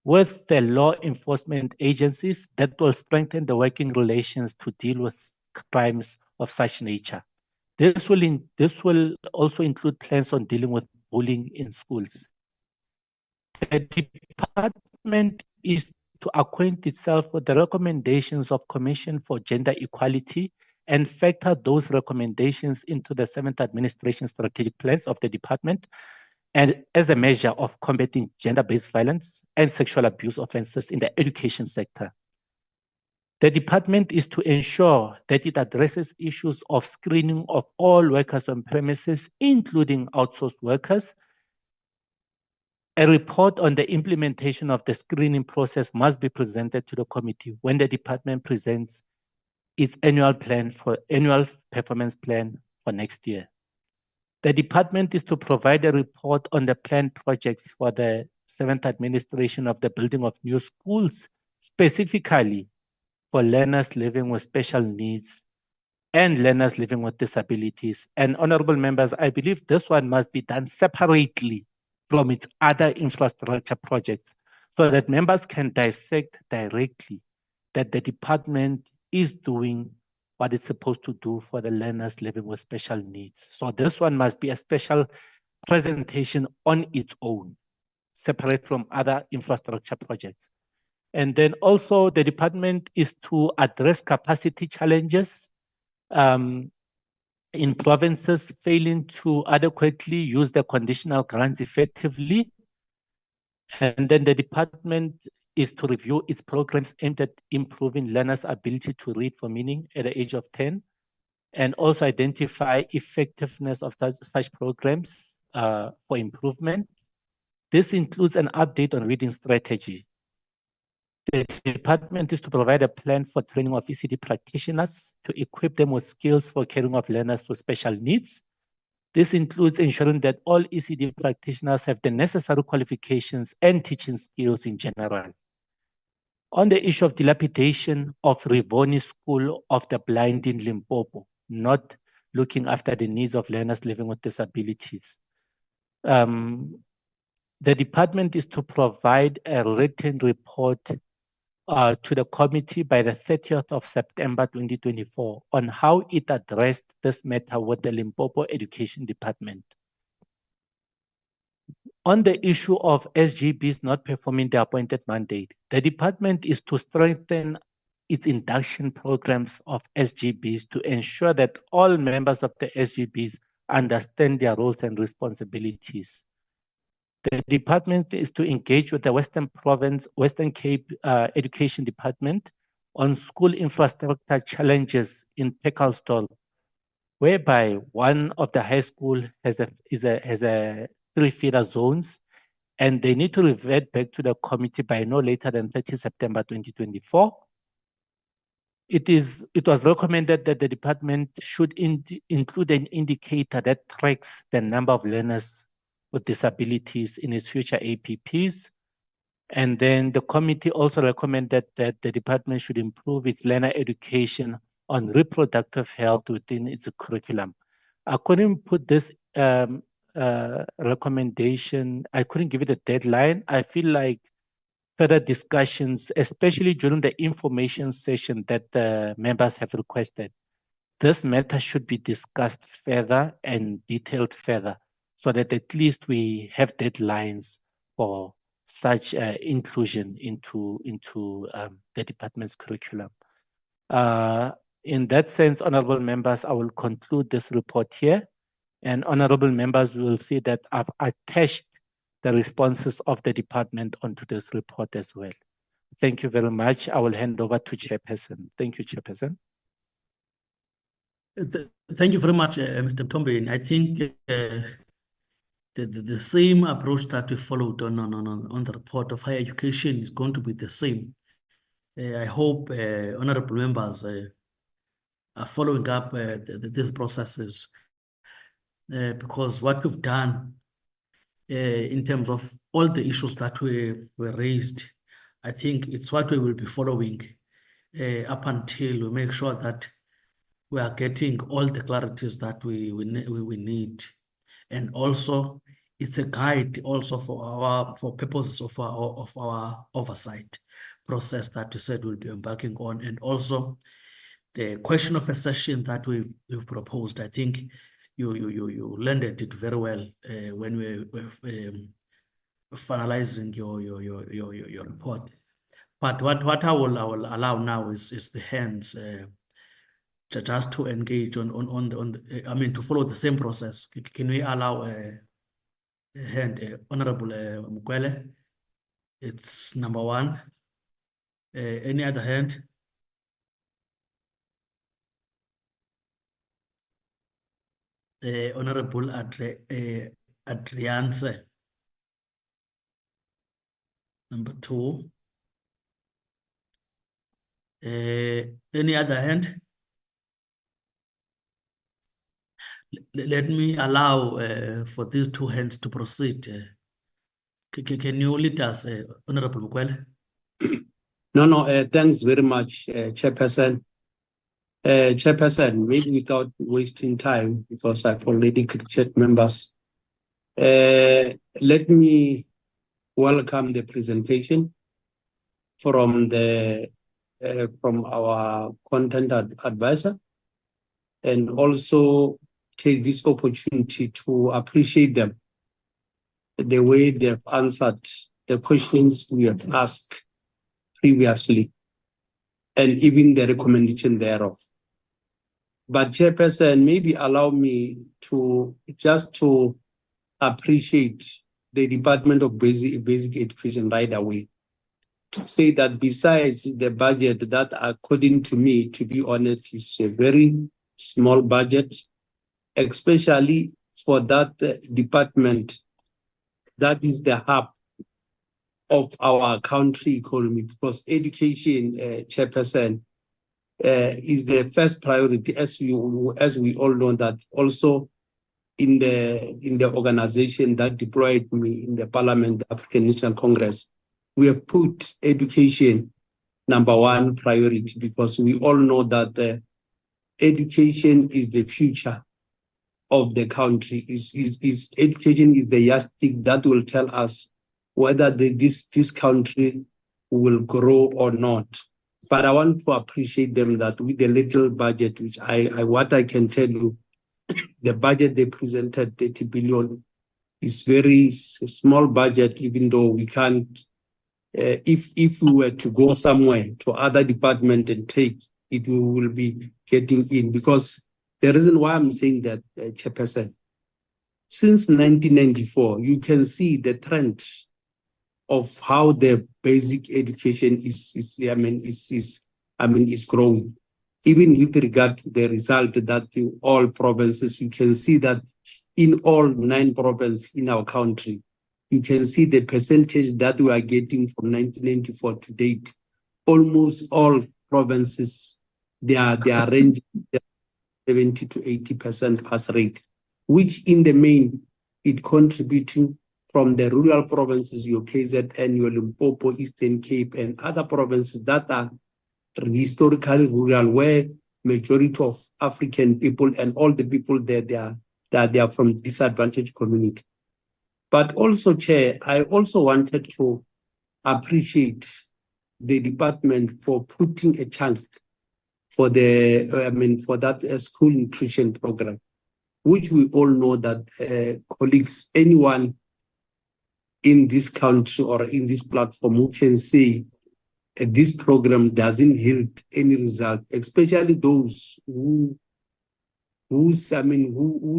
with the law enforcement agencies that will strengthen the working relations to deal with crimes of such nature. This will also include plans on dealing with bullying in schools. The department is to acquaint itself with the recommendations of Commission for Gender Equality and factor those recommendations into the 7th administration strategic plans of the department, and as a measure of combating gender-based violence and sexual abuse offenses in the education sector. The department is to ensure that it addresses issues of screening of all workers on premises, including outsourced workers. A report on the implementation of the screening process must be presented to the committee when the department presents its annual performance plan for next year. The department is to provide a report on the planned projects for the 7th administration of the building of new schools, specifically for learners living with special needs and learners living with disabilities. And honorable members, I believe this one must be done separately from its other infrastructure projects so that members can dissect directly that the department is doing what it's supposed to do for the learners living with special needs. So this one must be a special presentation on its own, separate from other infrastructure projects. And then also the department is to address capacity challenges in provinces failing to adequately use the conditional grants effectively. And then the department is to review its programs aimed at improving learners' ability to read for meaning at the age of 10, and also identify effectiveness of such programs for improvement. This includes an update on reading strategy. The department is to provide a plan for training of ECD practitioners to equip them with skills for caring of learners with special needs. This includes ensuring that all ECD practitioners have the necessary qualifications and teaching skills in general. On the issue of dilapidation of Rivoni School of the Blind in Limpopo, not looking after the needs of learners living with disabilities. The department is to provide a written report to the committee by the 30th of September 2024 on how it addressed this matter with the Limpopo Education Department. On the issue of SGBs not performing the appointed mandate, the department is to strengthen its induction programs of SGBs to ensure that all members of the SGBs understand their roles and responsibilities. The department is to engage with the Western Cape Education Department on school infrastructure challenges in Pekkalstol, whereby one of the high school has a 3 feeder zones, and they need to revert back to the committee by no later than 30 September 2024. It was recommended that the department should include an indicator that tracks the number of learners with disabilities in its future APPs. And then the committee also recommended that the department should improve its learner education on reproductive health within its curriculum. I couldn't put this recommendation, I couldn't give it a deadline. I feel like further discussions, especially during the information session that the members have requested, this matter should be discussed further and detailed further so that at least we have deadlines for such inclusion into the department's curriculum. In that sense, honorable members, I will conclude this report here. And honorable members will see that I've attached the responses of the department onto this report as well. Thank you very much. I will hand over to Chairperson. Thank you, Chairperson. Thank you very much, Mr. Mtombeni. I think the same approach that we followed on the report of higher education is going to be the same. I hope honorable members are following up these processes because what we've done in terms of all the issues that were raised, I think it's what we will be following up until we make sure that we are getting all the clarities that we need. And also, it's a guide also for purposes of our oversight process that we said we'll be embarking on. And also, the question of a session that we've proposed, I think you landed it very well when we were finalizing your report. But what I will allow now is the hands just to engage on the, I mean, to follow the same process. Can we allow a hand, Honorable Mukwele? It's number one. Any other hand? Honorable Adrianse. Number two. Any other hand? Let me allow for these two hands to proceed. Can you lead us, Honorable Mukwele? No, thanks very much, Chairperson. Chairperson, maybe without wasting time, because I've already critiqued members, let me welcome the presentation from our content advisor, and also take this opportunity to appreciate them, the way they've answered the questions we have asked previously, and even the recommendation thereof. But Chairperson, maybe allow me to appreciate the Department of Basic Education right away, to say that besides the budget that, according to me, to be honest, is a very small budget, especially for that department that is the hub of our country economy, because education, Chairperson, is the first priority, as we all know, that also in the organization that deployed me in the Parliament, the African National Congress, we have put education number one priority, because we all know that education is the future of the country. Education is the yardstick that will tell us whether this country will grow or not. But I want to appreciate them that with the little budget, which what I can tell you, the budget they presented, 30 billion, is very small budget, even though we can't, if we were to go somewhere to other department and take it, we will be getting in. Because the reason why I'm saying that, Chairperson, since 1994, you can see the trend of how the basic education is growing. Even with regard to the result that in all provinces, you can see that in all 9 provinces in our country, you can see the percentage that we are getting from 1994 to date. Almost all provinces, they are ranging 70 to 80% pass rate, which in the main, it contributing from the rural provinces, your KZN, your Limpopo, Eastern Cape, and other provinces that are historically rural, where majority of African people and all the people there, they are from disadvantaged community. But also, Chair, I also wanted to appreciate the department for putting a chunk for for that school nutrition program, which we all know that colleagues, anyone in this country or in this platform who can say this program doesn't yield any result, especially those who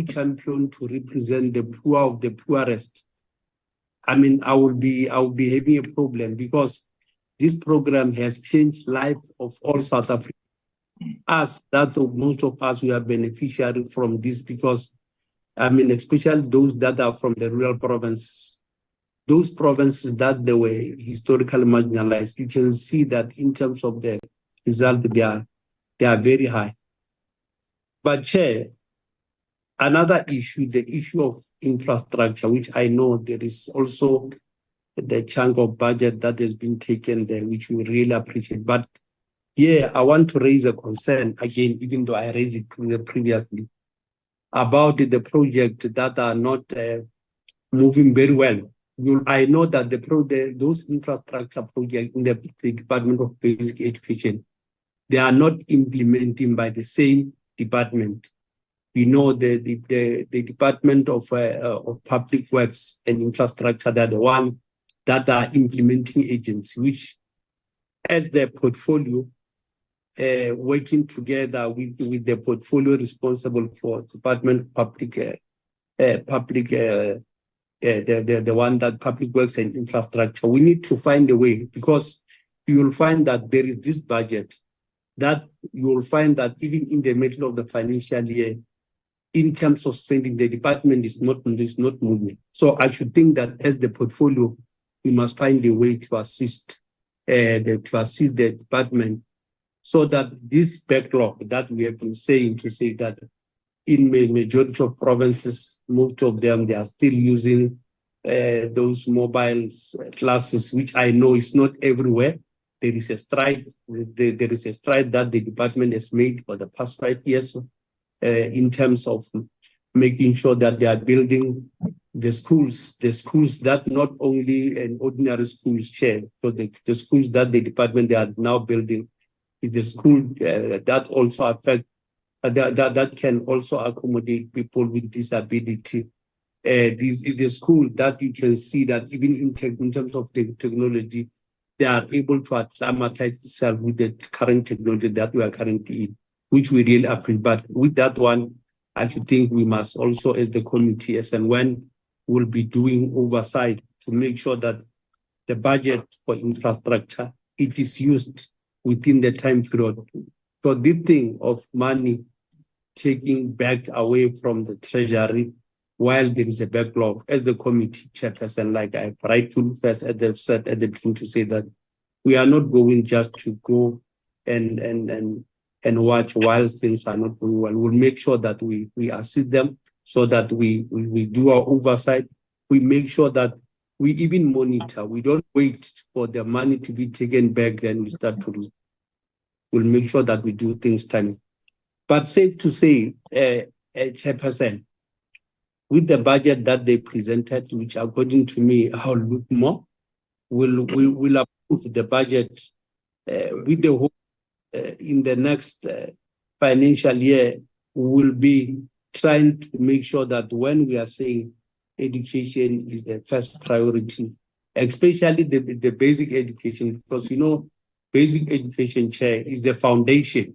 champion to represent the poor of the poorest. I will be having a problem, because this program has changed life of all South Africans. Most of us, we are beneficiary from this, because especially those that are from the rural provinces, those provinces that they were historically marginalized, you can see that in terms of the result, they are very high. But Chair, another issue, the issue of infrastructure, which I know there is also the chunk of budget that has been taken there, which we really appreciate. But yeah, I want to raise a concern again, even though I raised it previously, about the project that are not moving very well. I know that those infrastructure projects in the Department of Basic Education, they are not implementing by the same department. You know, the Department of Public Works and Infrastructure, they're the one that are implementing agents, which as their portfolio, working together with the portfolio responsible for Department of Public the one that Public Works and Infrastructure. We need to find a way, because you will find that there is this budget that you will find that even in the middle of the financial year, in terms of spending, the department is not moving. So I should think that as the portfolio, we must find a way to assist the department, so that this backlog that we have been saying, to say that in majority of provinces, most of them, they are still using those mobile classes, which I know is not everywhere. There is a stride. There is a stride that the department has made for the past 5 years in terms of making sure that they are building the schools that not only an ordinary schools share. So the schools that the department they are now building is the school that also affect that can also accommodate people with disability. This is the school that you can see that even in terms of the technology, they are able to acclimatize themselves with the current technology that we are currently in, which we really appreciate. But with that one, I should think we must also, as the committee, as and when we'll be doing oversight to make sure that the budget for infrastructure, it is used within the time period. So this thing of money taking back away from the treasury while there is a backlog, as the committee chairperson, like I rightfully first said at the beginning, to say that we are not going just to go and watch while things are not going well. We'll make sure that we assist them, so that we do our oversight. We make sure that we even monitor. We don't wait for the money to be taken back, then we start to lose. We'll make sure that we do things timely. But safe to say, Chairperson, with the budget that they presented, which according to me, I'll look more, will approve the budget with the hope in the next financial year, we'll be trying to make sure that when we are saying education is the first priority, especially the basic education, because basic education, Chair, is the foundation.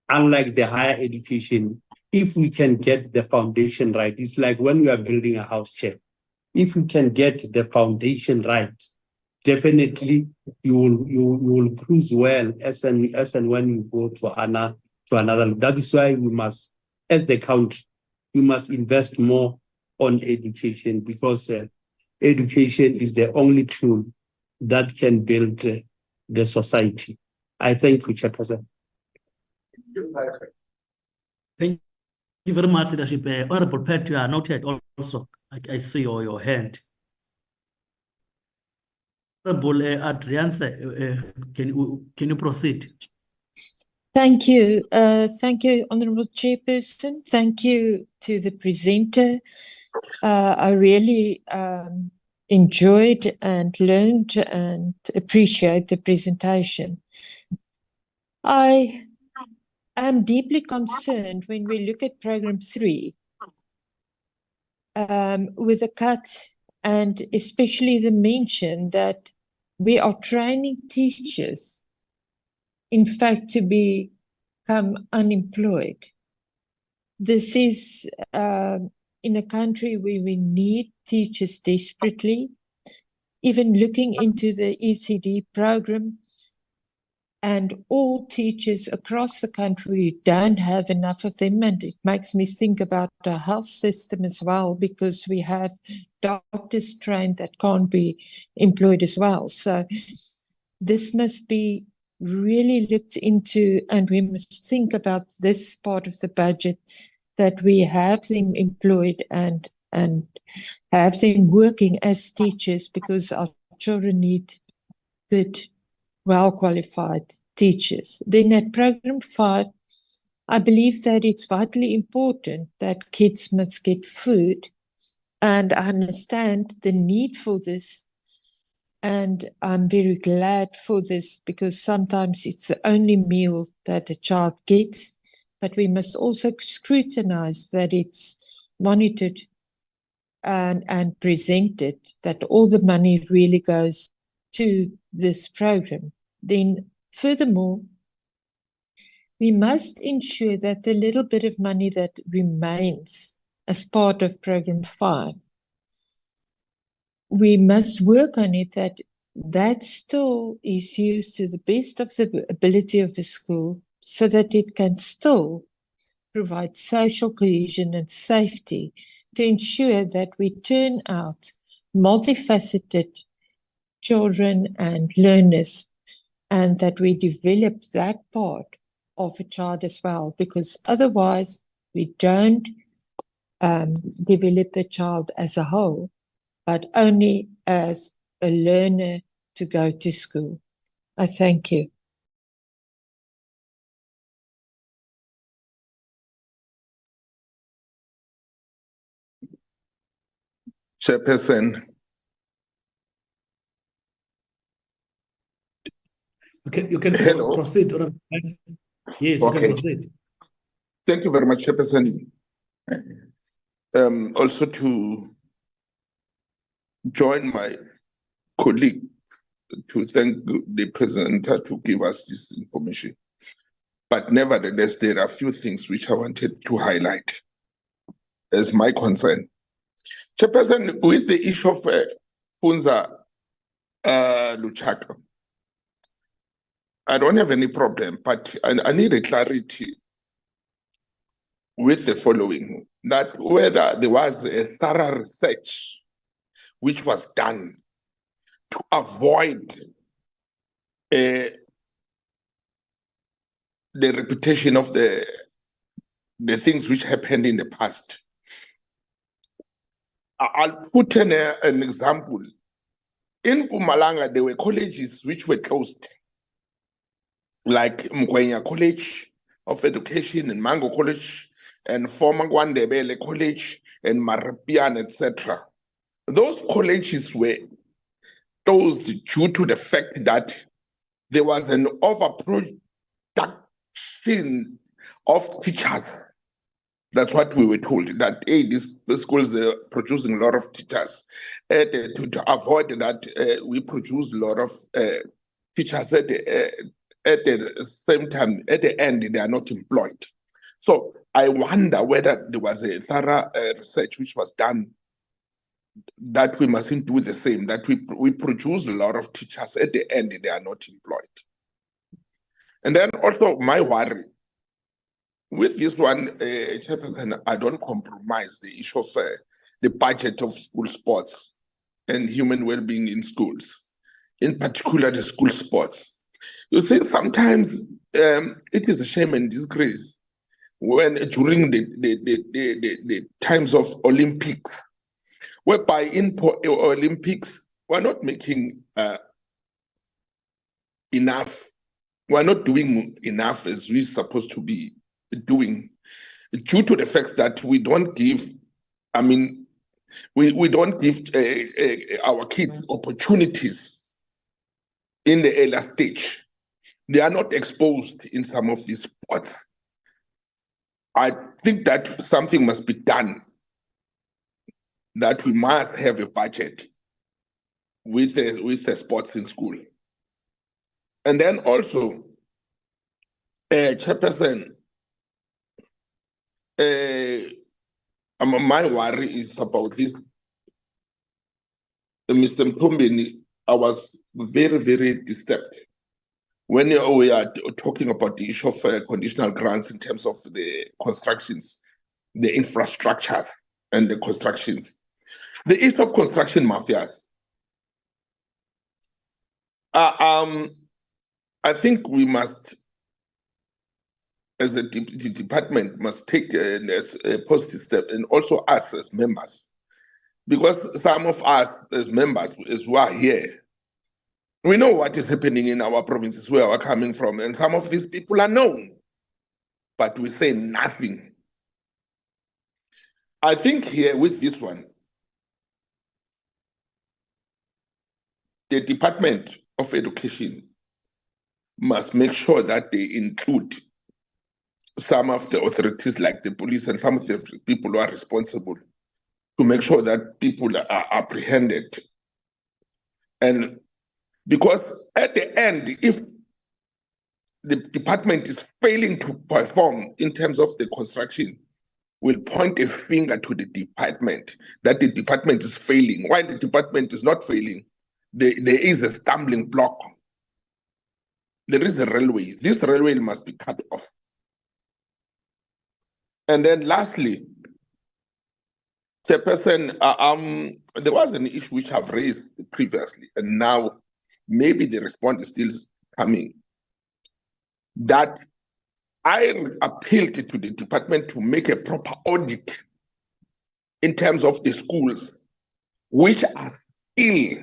Unlike the higher education, if we can get the foundation right, it's like when we are building a house, Chair. If we can get the foundation right, definitely you will cruise well as and when you go to another. That is why we must, as the country, we must invest more on education, because education is the only tool that can build the society. I thank you, Chairperson. Thank you very much, Leadership. Honorable Pet, you are noted also. I see your hand. Honorable Adrianse, can you proceed? Thank you. Thank you, Honorable Chairperson. Thank you to the presenter. I really enjoyed and learned and appreciate the presentation. I am deeply concerned when we look at Program 3 with the cut, and especially the mention that we are training teachers, in fact, to become unemployed. This is in a country where we need teachers desperately. Even looking into the ECD program, and all teachers across the country don't have enough of them, and it makes me think about the health system as well, because we have doctors trained that can't be employed as well. So this must be really looked into, and we must think about this part of the budget, that we have them employed and have them working as teachers, because our children need good, well-qualified teachers. Then at Program 5, I believe that it's vitally important that kids must get food, and I understand the need for this, and I'm very glad for this, because sometimes it's the only meal that a child gets, but we must also scrutinize that it's monitored and presented, that all the money really goes to this program. Then furthermore, we must ensure that the little bit of money that remains as part of Program 5, we must work on it, that still is used to the best of the ability of the school, so that it can still provide social cohesion and safety, to ensure that we turn out multifaceted children and learners, and that we develop that part of a child as well, because otherwise we don't develop the child as a whole, but only as a learner to go to school. I thank you. Chairperson. You can proceed. Yes, you can proceed. Thank you very much, Chairperson. Also to join my colleague to thank the presenter to give us this information. But nevertheless, there are a few things which I wanted to highlight as my concern. Chairperson, with the issue of Punza Luchaka, I don't have any problem, but I need a clarity with the following, that whether there was a thorough research which was done to avoid the reputation of the things which happened in the past. I'll put an example. In Mpumalanga, there were colleges which were closed, like Mkwenya College of Education and Mango College and former Gwandebele College and Marapian, etc. Those colleges were closed due to the fact that there was an overproduction of teachers. That's what we were told, that these schools are producing a lot of teachers. To avoid that, we produce a lot of teachers at the same time, at the end, they are not employed. So I wonder whether there was a thorough research which was done that we mustn't do the same, that we produce a lot of teachers, at the end, they are not employed. And then also my worry, with this one, Chairperson, I don't compromise the issue of the budget of school sports and human well-being in schools, in particular the school sports. You see, sometimes it is a shame and disgrace when during the times of Olympics, whereby in Olympics, we're not making enough, we're not doing enough as we're supposed to be doing, due to the fact that we don't give, we don't give our kids opportunities in the earlier stage. They are not exposed in some of these sports. I think that something must be done, that we must have a budget with the sports in school. And then also, Chairperson, my worry is about this. Mr. Mtombeni, I was very, very disturbed when we are talking about the issue of conditional grants in terms of the constructions, the infrastructure and the constructions. The issue of construction mafias. I think we must, as the department, must take a positive step, and also us as members, because some of us as members, as who are here, we know what is happening in our provinces where we're coming from, and some of these people are known, but we say nothing. I think here with this one, the Department of Education must make sure that they include some of the authorities like the police and some of the people who are responsible to make sure that people are apprehended. And because at the end, if the department is failing to perform in terms of the construction, we'll point a finger to the department, that the department is failing. While the department is not failing, there is a stumbling block. There is a railway. This railway must be cut off. And then lastly, Chairperson, there was an issue which I've raised previously, and now maybe the response is still coming, that I appealed to the department to make a proper audit in terms of the schools which are still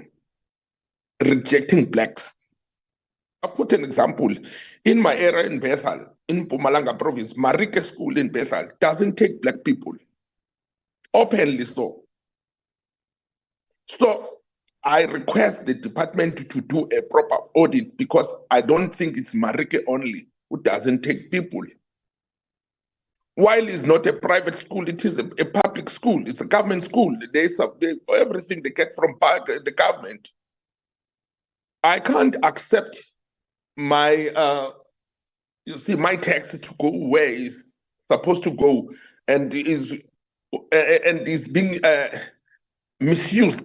rejecting blacks. I've put an example. In my area in Bethel, in Mpumalanga province, Marike School in Bethel doesn't take black people, openly so. So I request the department to do a proper audit, because I don't think it's Marike only who doesn't take people. While it's not a private school, it is a public school. It's a government school. Everything they get from the government. I can't accept my, my tax to go where it's supposed to go, and is being misused,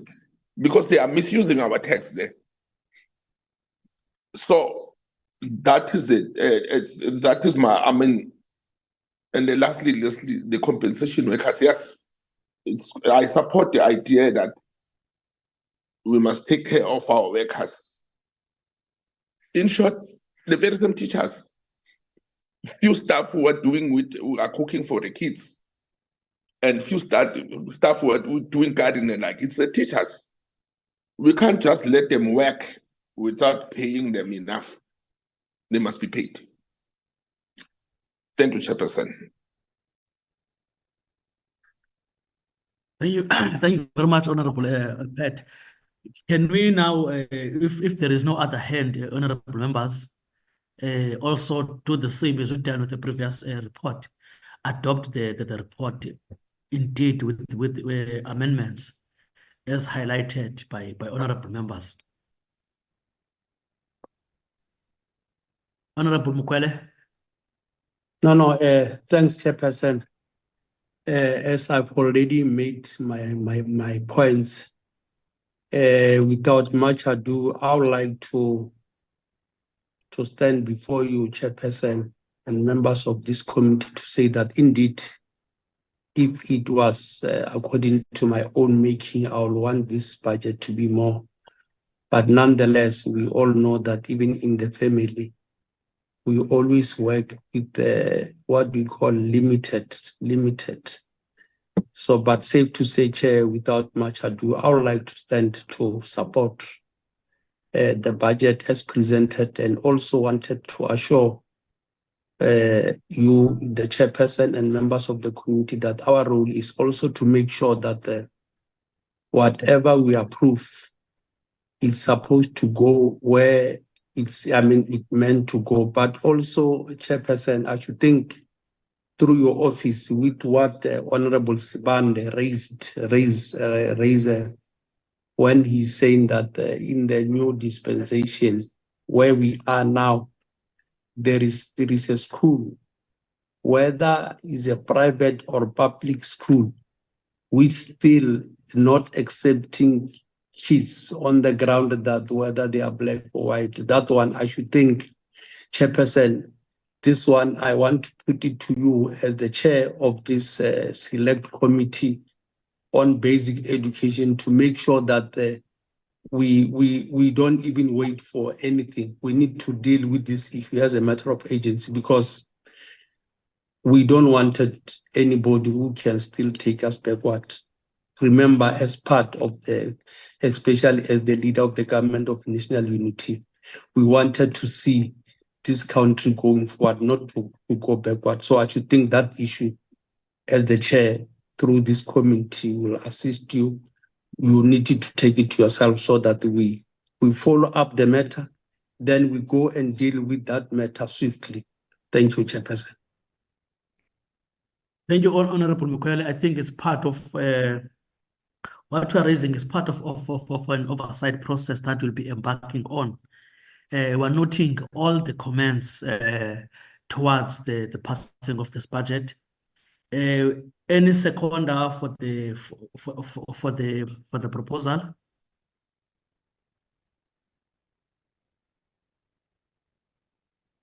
because they are misusing our tax there. So that is it. That is my, and then lastly, the compensation workers. Yes, I support the idea that we must take care of our workers. In short, the very same teachers, few staff who are cooking for the kids, and few staff who are doing gardening, like it's the teachers. We can't just let them work without paying them enough. They must be paid. Thank you, Chairperson. Thank you very much, Honorable Pat. can we now, if there is no other hand, honorable members, also do the same as we've done with the previous report, adopt the report indeed with amendments as highlighted by honorable members. Honorable Mukwele. No, thanks, Chairperson. As I've already made my points, without much ado, I would like to stand before you, Chairperson, and members of this committee to say that indeed, if it was according to my own making, I would want this budget to be more. But nonetheless, we all know that even in the family, we always work with what we call limited. So, but safe to say, Chair, without much ado, I would like to stand to support the budget as presented, and also wanted to assure you, the Chairperson, and members of the committee that our role is also to make sure that whatever we approve is supposed to go where it's meant to go. But also, Chairperson, I should think through your office with what Honorable Sibande raised when he's saying that in the new dispensation where we are now, there is a school, whether it's a private or public school, which still not accepting kids on the ground that whether they are black or white. That one, I should think, Chairperson, this one, I want to put it to you as the chair of this select committee on basic education to make sure that we don't even wait for anything. We need to deal with this issue as a matter of agency, because we don't want anybody who can still take us backward. Remember, as part of especially as the leader of the government of national unity, we wanted to see this country going forward, not to go backward. So I should think that issue, as the chair, through this committee, will assist you. You need to take it to yourself so that we follow up the matter, then we go and deal with that matter swiftly. Thank you, Chairperson. Thank you, Honorable Mukwele. I think it's part of what we are raising is part of an oversight process that we'll be embarking on. We're noting all the comments towards the passing of this budget. Any seconder for the proposal?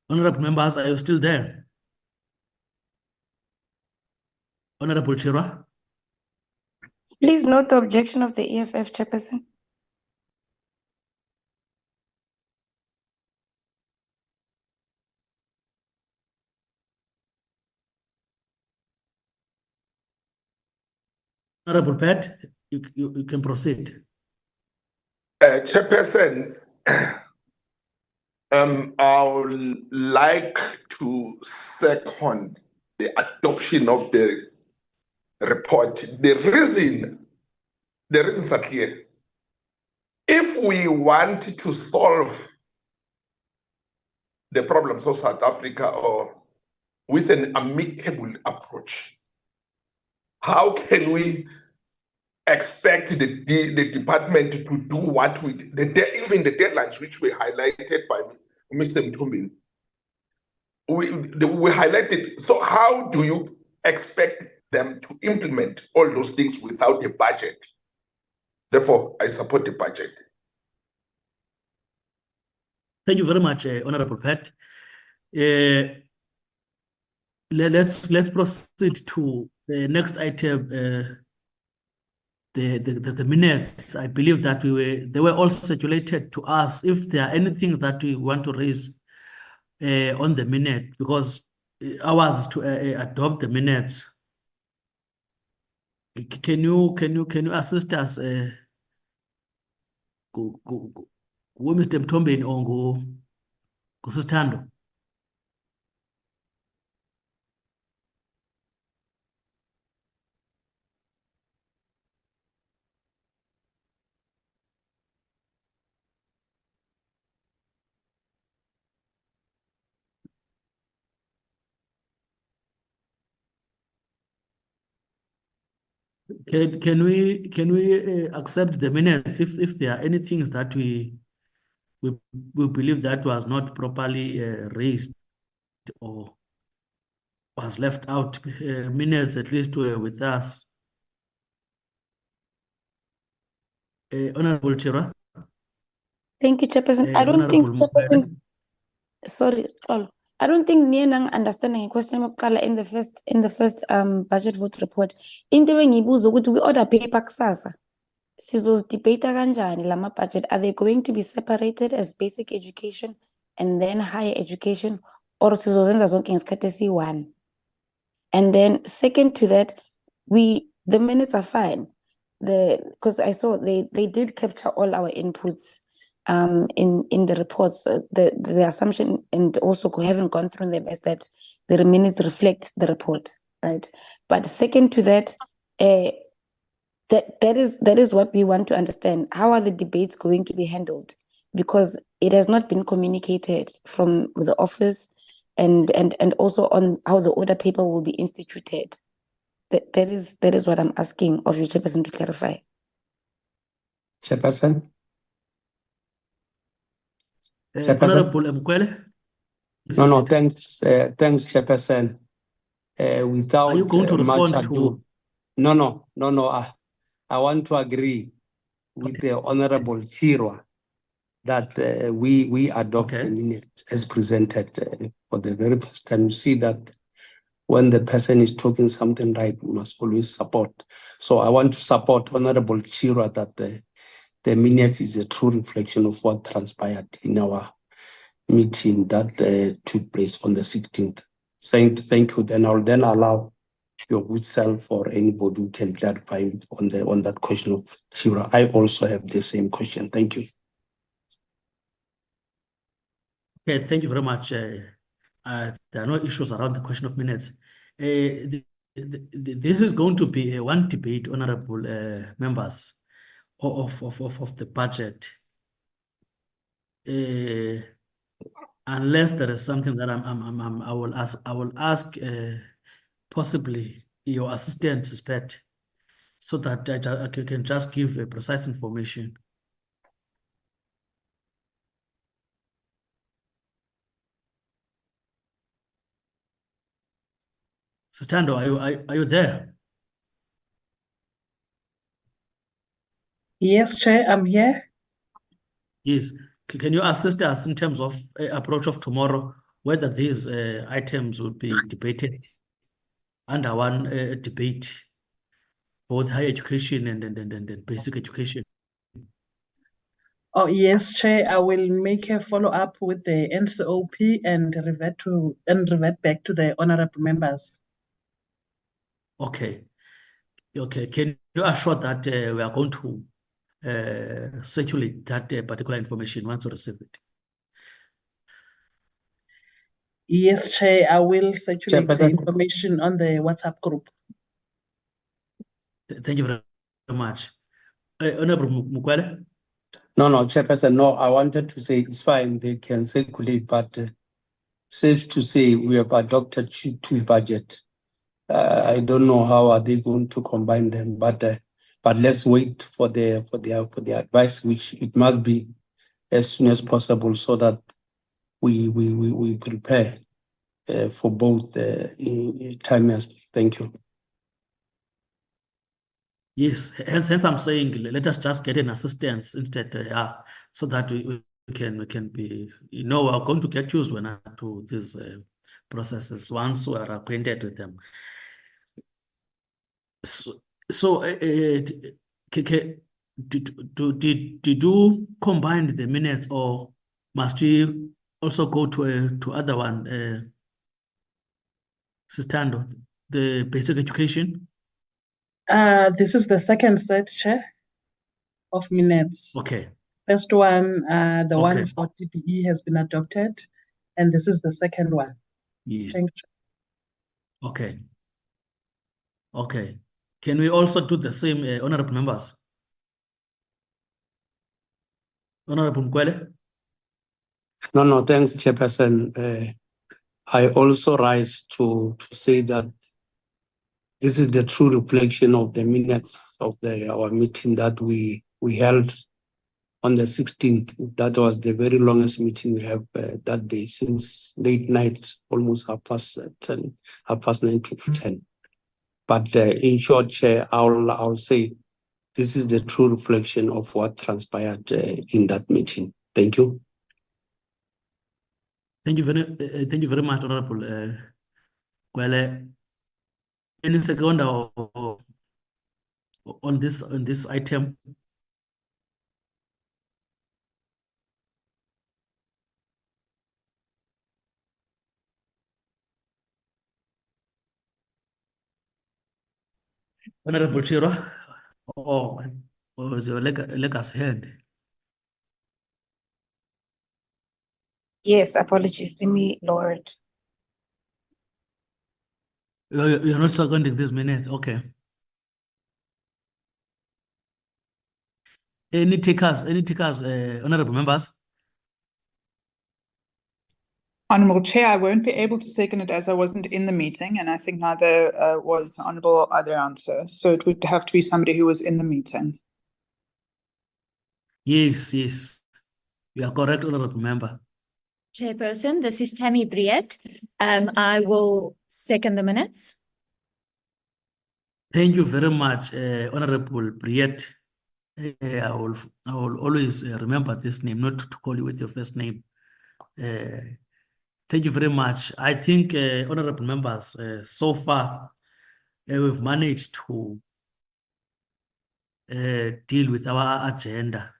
Honorable members, are you still there? Honorable Chirwa? Please note the objection of the EFF, Chairperson. Honorable Pat, you can proceed. Chairperson, I would like to second the adoption of the report. The reasons are clear. If we want to solve the problems of South Africa or with an amicable approach, how can we expect the department to do what we even the deadlines which were highlighted by Mr. Mtumbin? We highlighted. So how do you expect them to implement all those things without a budget? Therefore, I support the budget. Thank you very much, Honorable Pat. Let's proceed to the next item. The minutes. I believe that they were also circulated to us. If there are anything that we want to raise on the minute, because ours is to adopt the minutes. Can you assist us? Mr. Mtombeni or Kusitando? Can we accept the minutes if there are any things that we believe that was not properly raised or was left out? Minutes at least were with us. Honorable Chira. Thank you, Chairperson. I don't think, Chairperson, sorry, I don't think Nienang understanding a question in the first budget vote report. Into engibuzo ukuthi we order paper kusasa. Sizozidebate kanjani lama budget? Are they going to be separated as basic education and then higher education, or sizozenza zonke ngesikhathi esi-1? And then second to that, the minutes are fine. Because I saw they did capture all our inputs in the reports. The assumption, and also having gone through them, is that the minutes reflect the report, right? But second to that, that is what we want to understand. How are the debates going to be handled? Because it has not been communicated from the office, and also on how the order paper will be instituted. That is what I'm asking of you, Chairperson, to clarify. Chairperson? Honorable Mkwele? No, thanks, Chairperson. Without are you going to respond much ado, no. I want to agree with the Honorable Chirwa that we adopt the minutes as presented for the very first time. You see that when the person is talking something right, we must always support. So I want to support Honorable Chirwa that the minutes is a true reflection of what transpired in our meeting that took place on the 16th. Thank you. Then I'll allow your good self or anybody who can clarify on that question of Chirwa. I also have the same question. Thank you. Okay, thank you very much. There are no issues around the question of minutes. This is going to be one debate, honorable members, of the budget. Unless there is something that I will ask possibly your assistant, Spet, so that I can just give precise information. Sitando, are you there? Yes, Chair, I'm here. Yes. Can you assist us in terms of approach of tomorrow, whether these items will be debated under one debate, both higher education and basic education? Oh, yes, Chair, I will make a follow-up with the NCOP and revert back to the honorable members. Okay. Can you assure that we are going to circulate that particular information once we receive it? Yes, Chair, I will circulate the information on the WhatsApp group. Thank you very much. Honorable Mukwele? No, Chairperson, no, I wanted to say it's fine, they can circulate, but safe to say we have adopted two budget. I don't know how are they going to combine them, but let's wait for the advice, which it must be as soon as possible, so that we prepare for both timers. Thank you. Yes, hence I'm saying let us just get an assistance instead, so that we can be, we're going to get used to these processes once we are acquainted with them. So did you combine the minutes, or must we also go to other one, Sistando, the basic education? This is the second set, Chair, of minutes. Okay. First one, the one for TPE has been adopted, and this is the second one. Yes. Thank you. Okay. Can we also do the same, honorable members? Honorable Mkwele? No, thanks, Chairperson. I also rise to say that this is the true reflection of the minutes of our meeting that we held on the 16th. That was the very longest meeting we have that day, since late night, almost 10:30, 9:30 to 10. But in short, Chair, I'll say this is the true reflection of what transpired in that meeting. Thank you. Thank you very much, Honorable Kwele. Any second on this item? Honorable Chiro, or is your leg ahead? Yes, apologies. Let me lower it. You're not seconding this minute, okay. Any takers, honorable members? Honourable Chair, I won't be able to second it as I wasn't in the meeting, and I think neither was Honourable Adrianse. So it would have to be somebody who was in the meeting. Yes. You are correct, honourable member. Chairperson, this is Tammy Briet. I will second the minutes. Thank you very much, Honourable Briet. I will always remember this name, not to call you with your first name. Thank you very much. I think, honourable members, so far we've managed to deal with our agenda.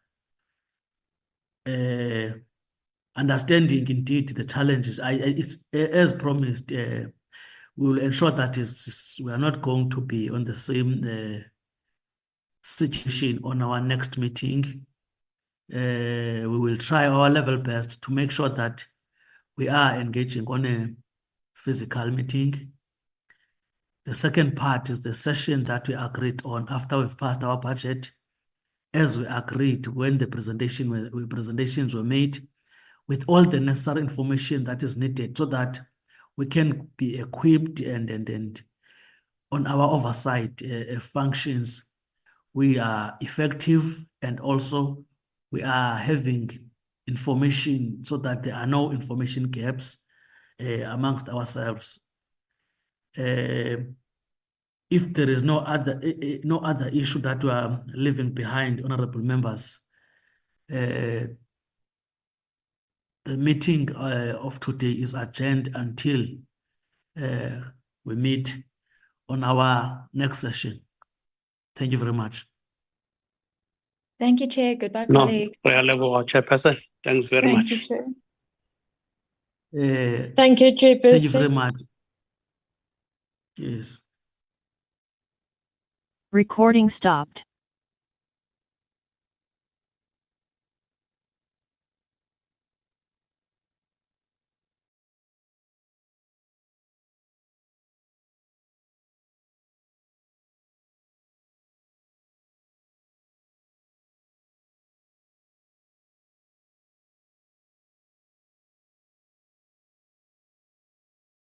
Understanding indeed the challenges, it's as promised. We will ensure that we are not going to be on the same situation on our next meeting. We will try our level best to make sure that we are engaging on a physical meeting. The second part is the session that we agreed on after we've passed our budget, as we agreed when the presentations were made, with all the necessary information that is needed so that we can be equipped and on our oversight functions, we are effective, and also we are having information so that there are no information gaps amongst ourselves. If there is no other issue that we are leaving behind, honorable members, the meeting of today is adjourned until we meet on our next session. Thank you very much. Thank you, Chair. Goodbye, No, colleague. Chairperson. Thanks very much. Thank you, Chair. Thank you, Chairperson. Thank you very much. Yes. Recording stopped.